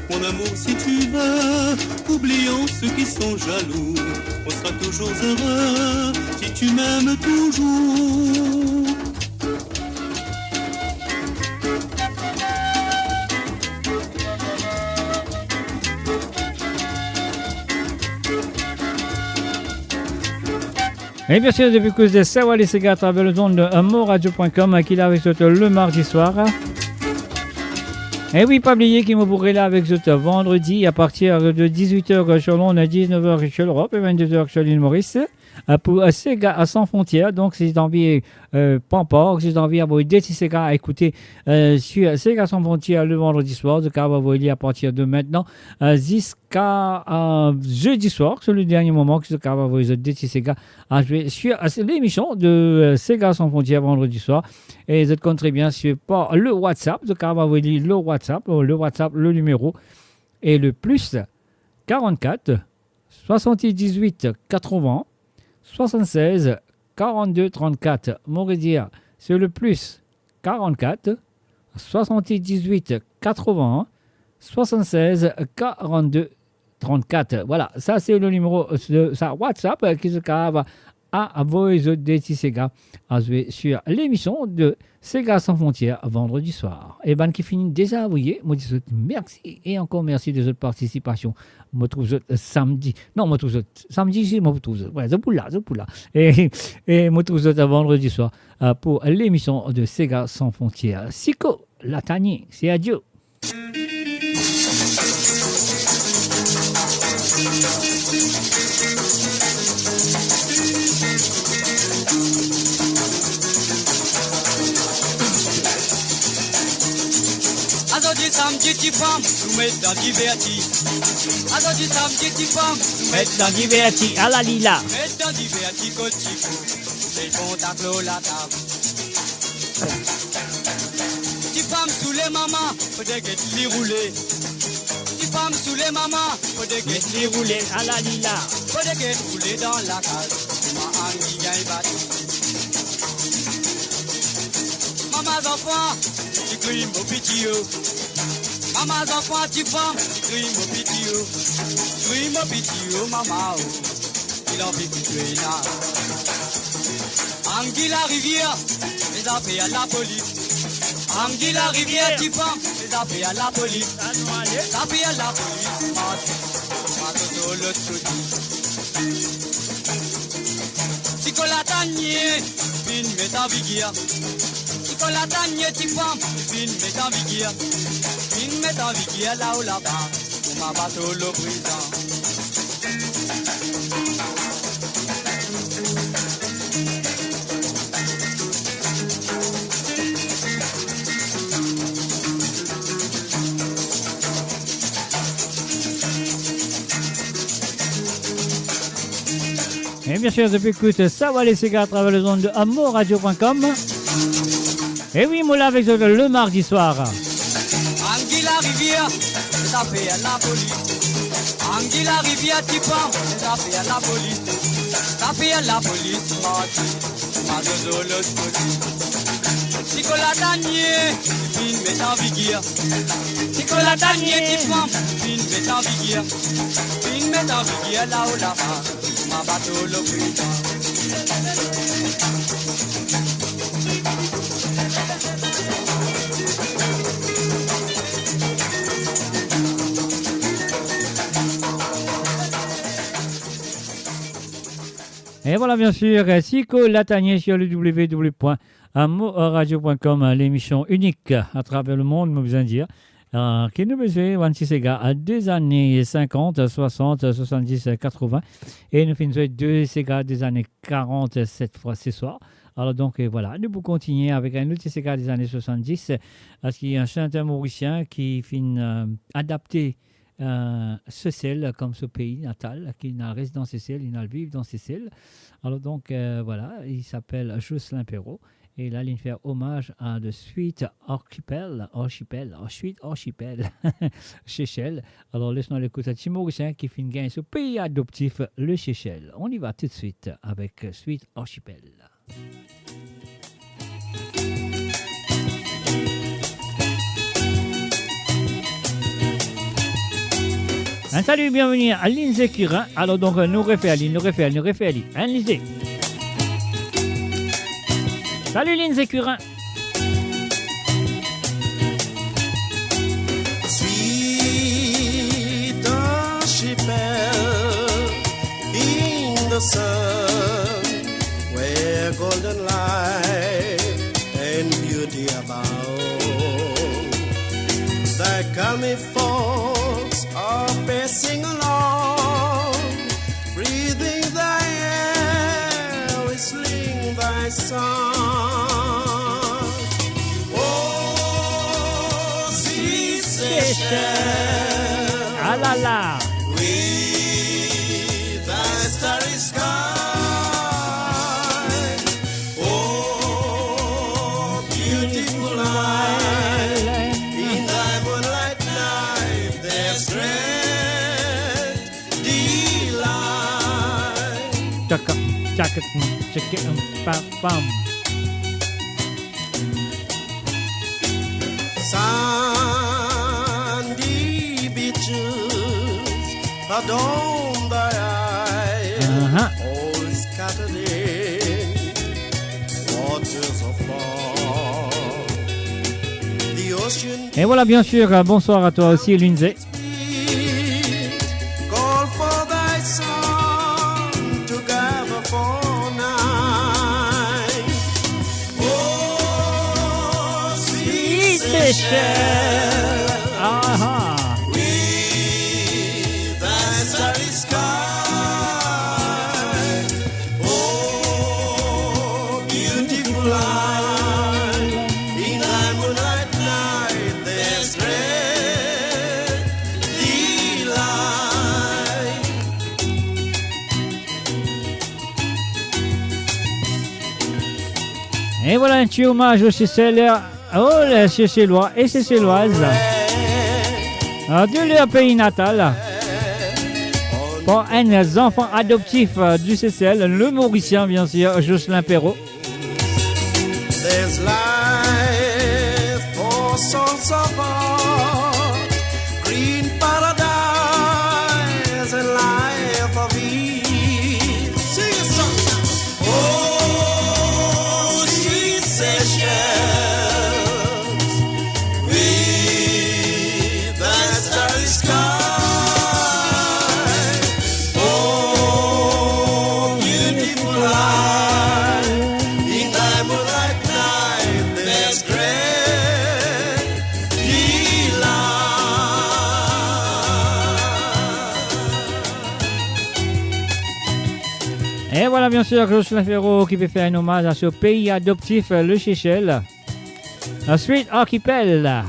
[SPEAKER 15] Mon amour, si tu veux, oublions ceux qui sont jaloux. On sera toujours heureux si tu m'aimes toujours.
[SPEAKER 2] Et bien sûr, depuis que c'est Sawa les Sega à travers le zone de moradio.com qui est avec toi le mardi soir. Et oui, pas oublier qu'il me pourrait là avec ce vendredi à partir de 18h sur Londres, 19h sur l'Europe et 22h sur l'île Maurice. Pour Sega à sans frontières. Donc, si vous avez envie, Pampor, si vous avez envie d'avoir des Sega à écouter sur Sega sans frontières le vendredi soir, donc on va vous lire à partir de maintenant jusqu'à jeudi soir, c'est le dernier moment que on va vous des Sega à jouer sur l'émission de Sega sans frontières vendredi soir. Et vous êtes très bien sur par le WhatsApp, donc on va vous lire le WhatsApp, le numéro. et le plus 44 78 80 76 42 34. Mouridia, c'est le plus 44 78 80 76 42 34. Voilà, ça c'est le numéro de sa WhatsApp qui se cave à vos autres Sega à jouer sur l'émission de Sega sans frontières vendredi soir. Et ben qui finit déjà, vous voyez, moi je dis merci et encore merci de votre participation. Moi trouve samedi, non moi trouve samedi, je moi trouve, ouais, c'est pour là. Et moi trouve vendredi soir pour l'émission de Sega sans frontières. Siko Latanier, c'est adieu.
[SPEAKER 13] Azodi samedi ti fam, nous mettre dans diverti. Azodi samedi ti fam, nous
[SPEAKER 2] mettre dans diverti à la lila.
[SPEAKER 13] Mettre dans diverti coltico, c'est bon tableau la table. Ti fam sous les mamans, peut-être les rouler. Ti fam sous les mamans, peut-être les rouler
[SPEAKER 2] à la lila.
[SPEAKER 13] Peut-être rouler dans la case, ma anguille gagne battu. Maman enfant, tu cries mon petit yo. Maman enfant, tu femme, tu cries mon petit yo. Tu cries mon petit yo, maman oh. Il en fait plus de là. Anguille la rivière, les affaires à la police. Anguille la rivière, tu femme, les affaires à la police. Les affaires à la police, ma l'autre côté. Si qu'on la tanier, une métaviguière. La tanière ti femme, une met en vigueur. Une met en vigueur là ou là-bas, pour ma bateau le brisant.
[SPEAKER 2] Et bien sûr, depuis écoute, ça va les Sega à travers les ondes de amourradio.com. Et oui, moi là avec le mardi soir.
[SPEAKER 13] Anguille la rivière, les affaires à la police. Anguille la rivière, tu prends, les affaires à la police. Les affaires à la police, ma dodo l'autre côté. Si qu'on la tanier, une met en vigueur. Si qu'on la tanier, tu prends, une met en vigueur. Une met en vigueur là ou là-bas, ma bateau le putain.
[SPEAKER 2] Et voilà, bien sûr, Siko Latanier sur le www.amourradio.com, l'émission unique à travers le monde, me besoin de dire, qui nous besoin, Wansi Sega, à des années 50, 60, 70, 80, et nous finissons deux Sega des années 40 cette fois ce soir. Alors donc voilà, nous pouvons continuer avec un autre Sega des années 70, parce qu'il y a un chanteur mauricien qui finit adapté Seychelles comme ce pays natal, qui n'a reste dans Seychelles, il n'a le vivre dans Seychelles. Alors donc voilà, il s'appelle Jocelyn Perrault et là il fait hommage à The Sweet Archipel, Seychelles. Alors laisse-nous l'écouter à Mauricien qui finit gagner ce pays adoptif, le Seychelles. On y va tout de suite avec Sweet Archipel. Un salut, bienvenue à Lindsay Curin. Alors donc, nous refait Ali. Hein, Lindsay. Salut Lindsay Curin.
[SPEAKER 16] Sweet archipel in the sun, where golden light and beauty abound. The gummy folks are passing along, breathing thy air, whistling thy song. Oh, sweet Seychelles,
[SPEAKER 2] ah la la,
[SPEAKER 16] with thy starry sky. Oh, beautiful light, in thy moonlight night, there's strength.
[SPEAKER 2] Chaka, chaka, chaka, pam, pam.
[SPEAKER 4] Sandy beaches are domed by eye, all scattered in waters of fall. The ocean.
[SPEAKER 2] Et voilà, bien sûr, bonsoir à toi aussi, Lindsay.
[SPEAKER 4] Call for thy son to gather for night. Oh, sweet Seychelles, with thy starry sky. Oh, beautiful island, in thy moonlight night, there's great delight.
[SPEAKER 2] Et voilà un petit hommage aux Seychelles, les Seychellois et Seychelloises de leur pays natal. Pour un enfant adoptif du Seychelles, le Mauricien bien sûr, Jocelyn Perrault.
[SPEAKER 4] There's life for souls of all, green paradise and life of ease. Sing a song. Oh, sweet Seychelles, with thy starry sky. Oh, beautiful island, in thy moonlight night, there's great delight.
[SPEAKER 2] Et voilà bien sûr Jocelyn Perrault qui peut faire un hommage à ce pays adoptif, le Seychelles. Ensuite, Archipel.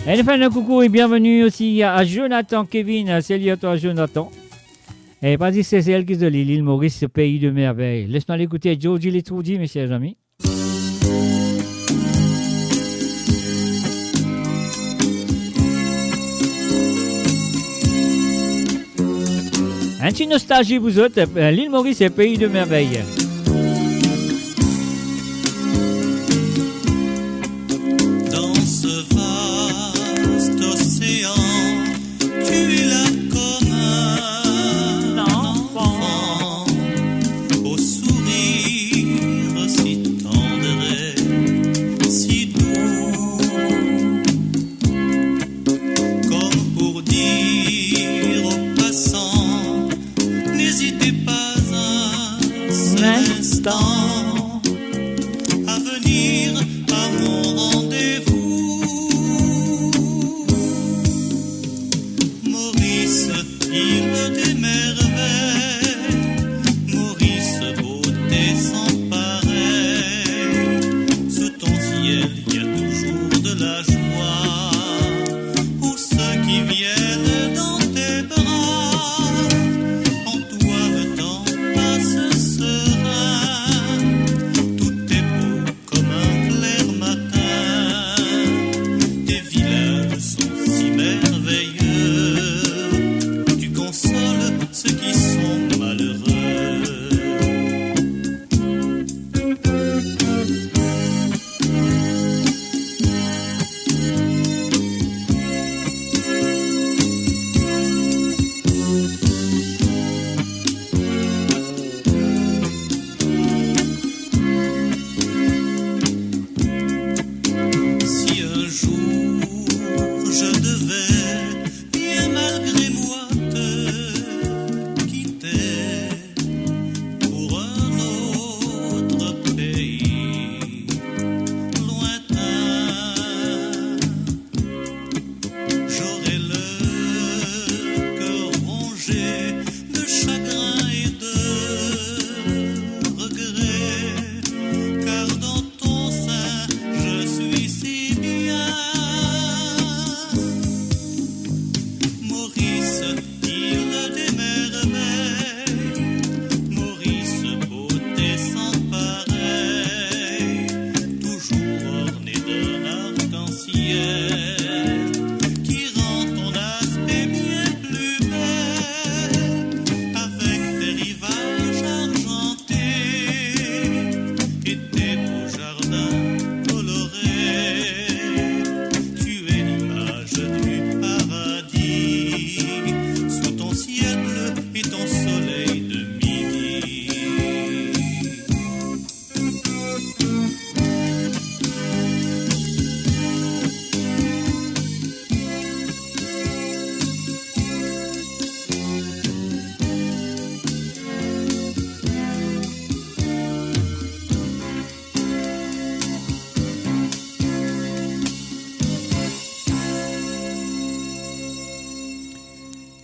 [SPEAKER 2] Et nous faisons un coucou et bienvenue aussi à Jonathan Kevin. Salut à toi Jonathan. Et vas-y, c'est elle qui se lit l'île Maurice, ce pays de merveille. Laisse-nous l'écouter Georgie Letroudi, mes chers amis. Un petit nostalgie vous autres, l'île Maurice est pays de merveille.
[SPEAKER 15] Dans ce vaste océan, tu es là comme un enfant, au sourire si tendre et si doux, comme pour dire aux passants, n'hésitez pas un seul instant à venir à mon rendez-vous. Maurice, île des merveilles, Maurice, beauté sans pareil. Sous ton ciel, il y a toujours de la joie pour ceux qui viennent dans tes bras. En toi, le temps passe serein.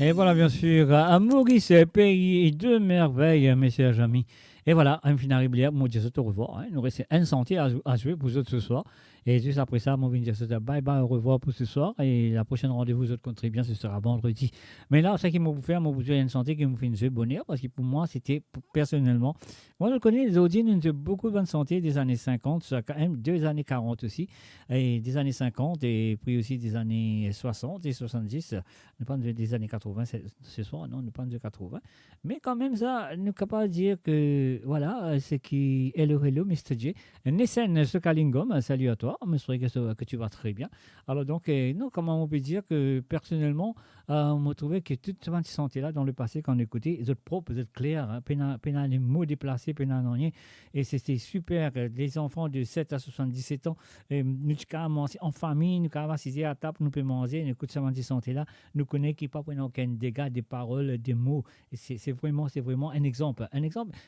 [SPEAKER 2] Et voilà, bien sûr, à Maurice, pays de merveilles, messieurs et amis. Et voilà, un final blier, moi je te revoir. Hein. Il nous reste un sentier à jouer pour vous autres ce soir. Et juste après ça, moi je te dis bye bye, au revoir pour ce soir. Et la prochaine rendez-vous, vous autres contribuants, ce sera vendredi. Mais là, ce qui m'a fait, moi vous un sentier qui me fait une bonheur, parce que pour moi, c'était personnellement. Moi, je connais les Odines de beaucoup de bonne santé des années 50, ça quand même des années 40 aussi, et des années 50, et puis aussi des années 60 et 70. Ne pas des années 80 ce soir, non, ne pas de 80. Mais quand même, ça, ne peut pas dire que, voilà, c'est qui hello, Mr. J. Nessen Sokalingom, salut à toi, je suis sûr que tu vas très bien. Alors donc, non, comment on peut dire que personnellement, on m'a trouvé que toute cette santé-là dans le passé, quand on écoutait, ils étaient propres, ils étaient clairs, hein, pénal les mots déplacés, pénal rien. Et c'était super. Les enfants de 7 à 77 ans, nous avons manger en famille, nous avons assisté à table, nous pouvons manger, nous écoutons cette santé-là, nous connaissons qu'il n'y a pas aucun dégât des paroles, des mots. C'est vraiment un exemple.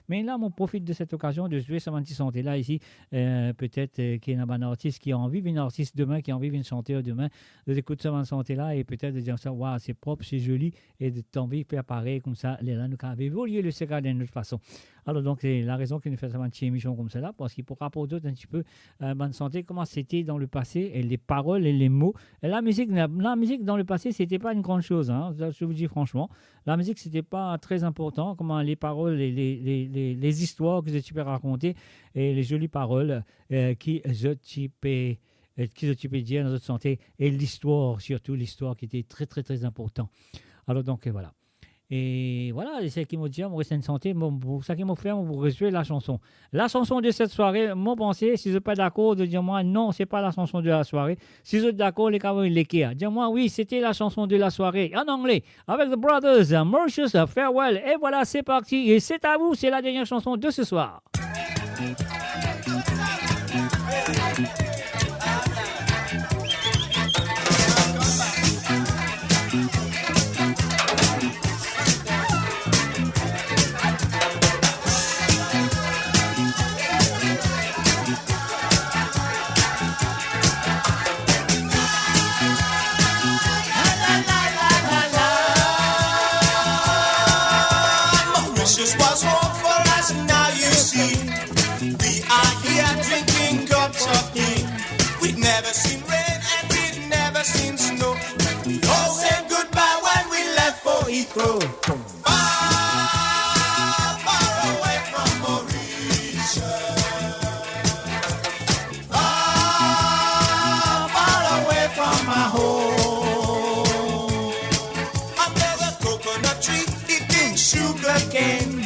[SPEAKER 2] Mais là, on profite de cette occasion de jouer cette santé-là ici. Peut-être qu'il y a un artiste qui a envie d'une artiste demain, qui a envie d'une chanteuse demain, d'écouter cette santé-là et peut-être de dire ça, waouh, c'est propre, c'est joli, et de t'envie de faire pareil comme ça. Là, nous avons évolué le secret d'une autre façon. Alors, donc, c'est la raison qu'il nous fait cette petite émission comme celle-là, parce qu'il faut rapporter un petit peu bonne santé, comment c'était dans le passé, et les paroles et les mots. Et la musique dans le passé, c'était pas une grande chose, hein, je vous dis franchement. La musique, c'était pas très important, comment les paroles, les histoires que tu peux raconter, et les jolies paroles qui je peux dire dans notre santé, et l'histoire, surtout l'histoire qui était très, très, très important. Alors, donc, voilà. Et voilà, c'est ce qui m'a dit, mon reste en santé, ça qui m'a fait, vous recevez la chanson. La chanson de cette soirée, mon pensée, si vous n'êtes pas d'accord, de dire moi, non, c'est pas la chanson de la soirée. Si vous êtes d'accord, les camarades, les kia. Dis-moi, oui, c'était la chanson de la soirée, en anglais, avec The Brothers, Mauritius, Farewell. Et voilà, c'est parti. Et c'est à vous, c'est la dernière chanson de ce soir.
[SPEAKER 16] Mauritius was home for us, now you see. We are here drinking cups of tea. We'd never seen rain and we'd never seen snow. We all said goodbye when we left for Heathrow. Far, far away from Mauritius. Far, far away from my home. Under the coconut tree, eating sugar cane.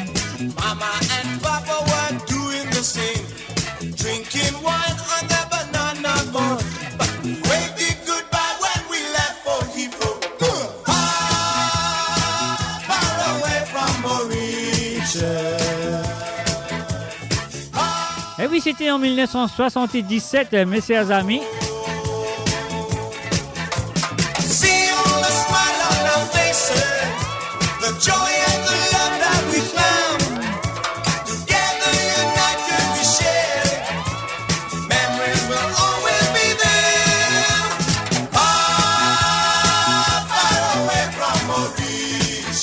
[SPEAKER 16] Mama and Papa were doing the same, drinking wine on the banana boat. But we waved goodbye when we left for Heathrow. Far away from Mauritius.
[SPEAKER 2] Et oui, c'était en 1977, mes chers amis.
[SPEAKER 16] See all the smile on our faces, the joy and the love that we found. Together united we share, memories will always be there. Far, far away from Mauritius.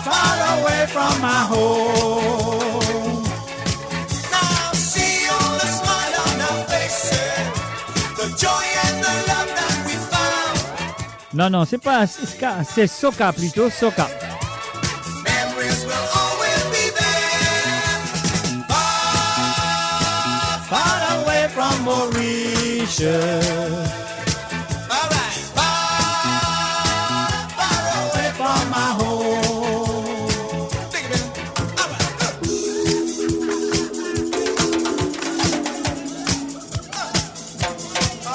[SPEAKER 16] Far away from my home. Now see all the smile on our faces, the joy and the love that we found.
[SPEAKER 2] Non, c'est pas ska, c'est soca plutôt, soca.
[SPEAKER 16] Memories will always be there. Far away from Mauritius. Alright. Far away from my home. Think of it. Alright. Far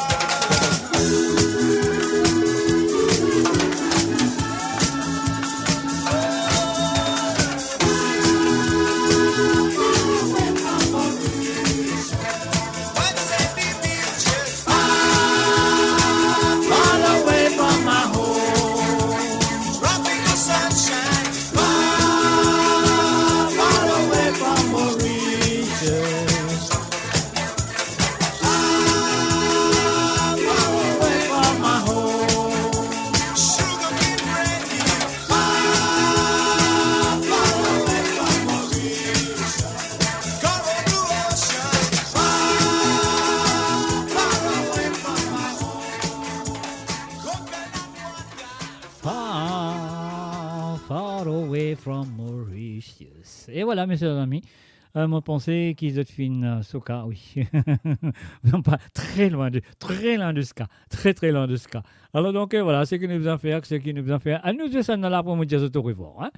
[SPEAKER 2] far away from Mauritius. Et voilà, mes chers amis. Moi, pensais qu'ils ont fin Soka, oui. Non, pas très loin de ska. Très loin de ska. Alors, donc, voilà, ce que nous allons faire, À nous, c'est ça, là, pour me dire au revoir. Hein?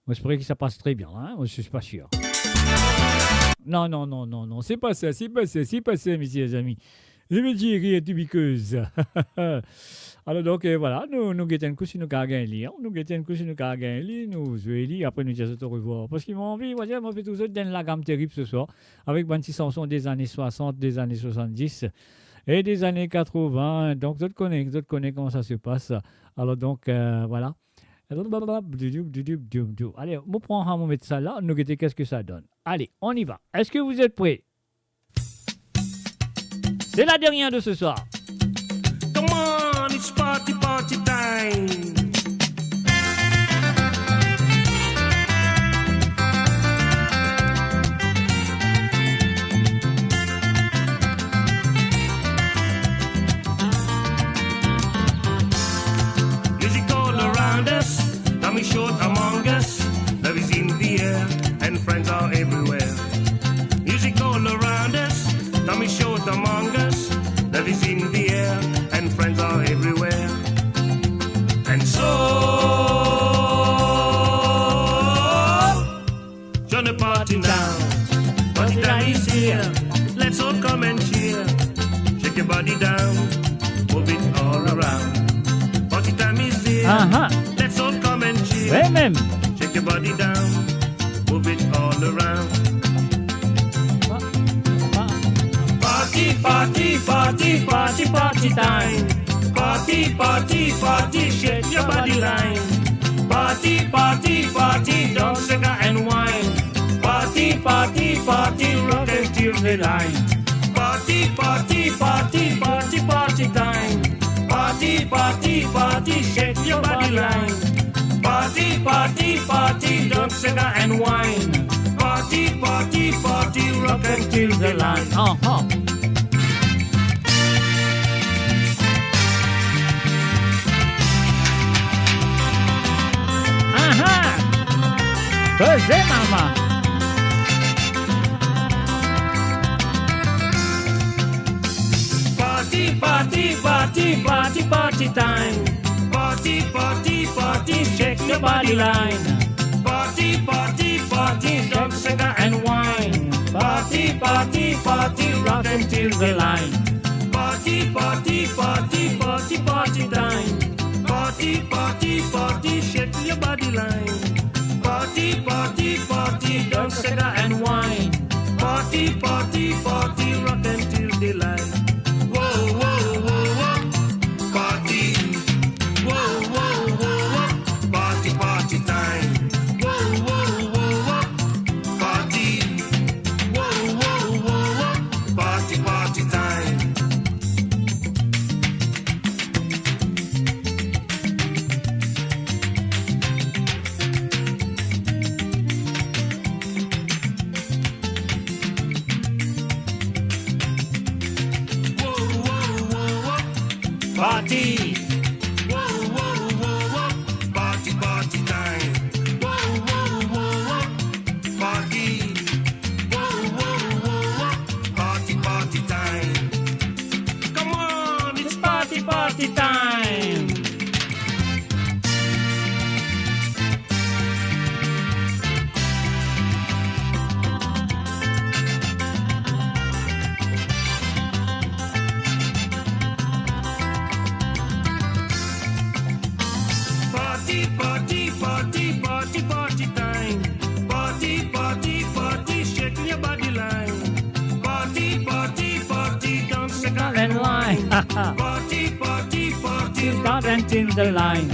[SPEAKER 2] Moi, j'espère que ça passe très bien. Hein? Moi, je suis pas sûr. Non. C'est pas ça, messieurs les amis. Je me dis que tu because. Alors donc voilà, nous guettons un coup sur nos cargans lire, nous jouons lire, après nous disons au revoir. Parce qu'ils m'ont envie, moi fait tout ça dans la gamme terrible ce soir, avec 26 chansons des années 60, des années 70 et des années 80. Donc vous connaissez comment ça se passe. Alors donc voilà. Allez, on prend on met ça là, nous guettons qu'est-ce que ça donne. Allez, on y va. Est-ce que vous êtes prêts? C'est la dernière de ce soir.
[SPEAKER 20] Come on, it's party time. Music all around us, time is short among us. Love is in the air, and friends are everywhere. Music all around us, time is short among us. Love is in the air, and friends are everywhere. And so, join the party now. Party time is here. Let's all come and cheer. Shake your body down, move it all around. Party time is here. Let's all come and cheer.
[SPEAKER 2] Ouais, même.
[SPEAKER 20] Shake your body down, move it all around. Party time. Party, shake your body line. Party, don't sugar and wine. Party, rock until the line. Party time. Party, shake your body line. Party, don't sugar and wine. Party, rock until the line.
[SPEAKER 2] Faisez, maman.
[SPEAKER 20] Party time. Party, shake your body line. Party, don't sugar and wine. Party, rock until the line. Party time. Party, shake your body line. Party, don't sugar and wine. Party, rock until the line. Whoa, whoa, whoa, whoa. Party. Whoa, whoa, whoa, whoa. Party time. Whoa, whoa, whoa, whoa. Party. Whoa, whoa, whoa, whoa. Party time. Party. Whoa, whoa, whoa, whoa. Party time. Whoa, whoa, whoa, whoa. Party. Whoa, whoa, whoa, whoa. Party time. Come on, it's party time. Party time. Party, shake your body line. Party, don't sugar and wine. Party,
[SPEAKER 2] rock until the line.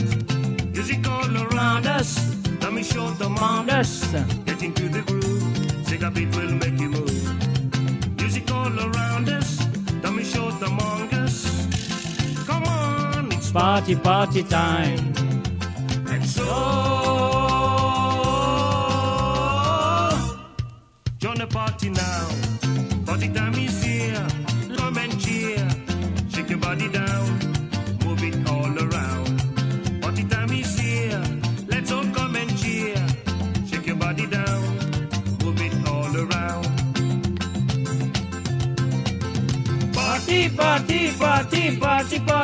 [SPEAKER 20] Music all around us, let me show the among us. Get into the groove, sing a beat will make you move. Music all around us, let me show the among us. Come on, it's
[SPEAKER 2] Party time.
[SPEAKER 20] And so, join the party now. Party time is here. Come and cheer. Shake your body down. Move it all around. Party time is here. Let's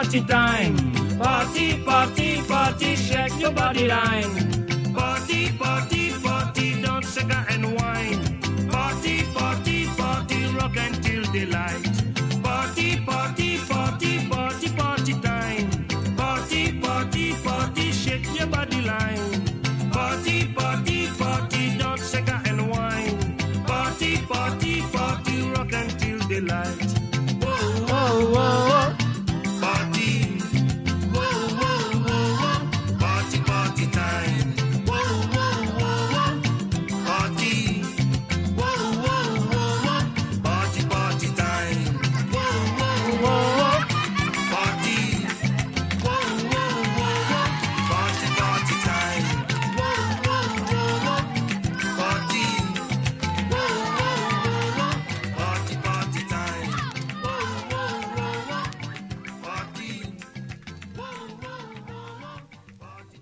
[SPEAKER 20] party time. Party, party, party, shake your body line. Party, party, party, dance, cigar and wine. Party, party, party, rock until daylight. Party, party, party, party, party time. Party, party, party, shake your body line. Party, party, party, dance, cigar and wine. Party, party, party, rock until daylight. Whoa, whoa, whoa, party. Whoa, whoa, whoa, whoa, party, party time. Whoa, whoa, whoa, whoa, party. Whoa, whoa, whoa, whoa, party, party time. Whoa, whoa, whoa, whoa, party. Whoa, whoa, whoa, whoa, party, party time. Whoa, whoa, whoa, whoa, party. Whoa, whoa, whoa, whoa, party, party time. Whoa, whoa, whoa, whoa, party. Whoa, whoa, whoa, whoa, party.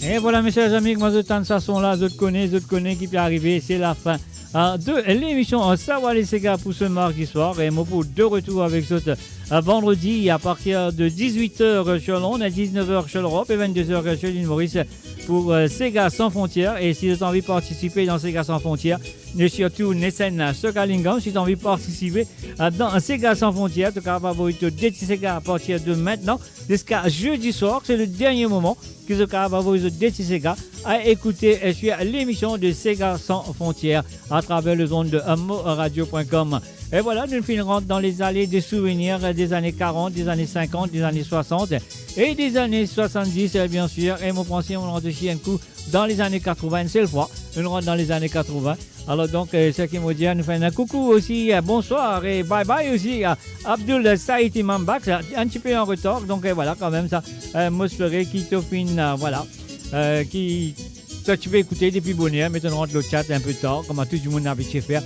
[SPEAKER 2] Et voilà, mes chers amis, moi, je tente ça son là, je te connais qui peut arriver, c'est la fin de l'émission Savoir les Ségas pour ce mardi soir. Et moi, pour de retour avec vous vendredi à partir de 18h sur Londres, à 19h sur l'Europe et 22h sur l'île Maurice pour Ségas sans frontières. Et si vous avez envie de participer dans Ségas sans frontières, et surtout Nessen Sokalingam, si tu as envie de participer dans Ségas sans frontières, tu as capable de décider Ségas à partir de maintenant jusqu'à jeudi soir, c'est le dernier moment que vous êtes capable de décider Ségas à écouter sur l'émission de Ségas sans frontières à travers le zone de moradio.com. Et voilà, nous finirons dans les allées des souvenirs des années 40, des années 50, des années 60 et des années 70, bien sûr. Et mon pensée, on rentre aussi un coup dans les années 80, une seule fois. Nous rentrons dans les années 80. Alors donc, ce qui me dit, nous faisons un coucou aussi, bonsoir et bye bye aussi à Abdul Saïd Imam Bak, un petit peu en retard. Donc voilà, quand même, ça, m'espérer qui t'offine, voilà, qui tu peux écouter depuis bonheur, mais tu rentres le chat un peu tard, comme tout le monde a habitué faire.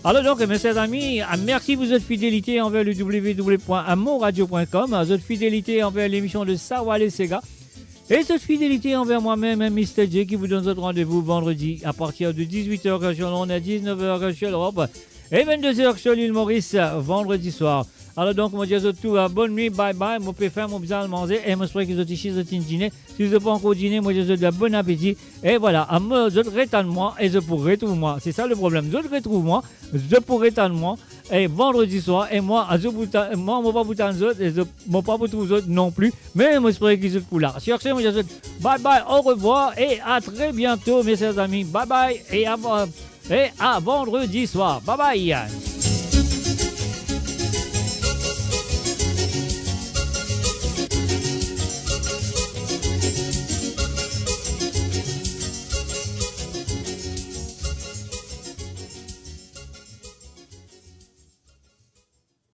[SPEAKER 2] Alors donc, mes chers amis, merci pour votre fidélité envers le www.moradio.com, votre fidélité envers l'émission de Savoir les Ségas, et cette fidélité envers moi-même, Mr. J, qui vous donne votre rendez-vous vendredi à partir de 18h sur Londres, à 19h sur l'Europe, et 22h sur l'île Maurice, vendredi soir. Alors donc, moi, je vous dis bonne nuit, bye bye, moi, je peux faire mon bizarre manger, et moi, je que vous êtes ici, vous êtes dîner. Si vous n'avez pas encore dîné, moi, je vous dis bon appétit. Et voilà, je te rétends moi, et je pourrai retrouver moi. C'est ça le problème, je te retrouve moi, je pourrai retrouver moi, et vendredi soir, et moi, je ne vais pas vous tendre autres, et je ne vais pas vous trouver autres non plus, mais moi, je pourrais qu'ils soient là. Sur ce, moi, je vous dis bye bye, au revoir, et à très bientôt, mes chers amis. Bye bye, et à vendredi soir. Bye bye.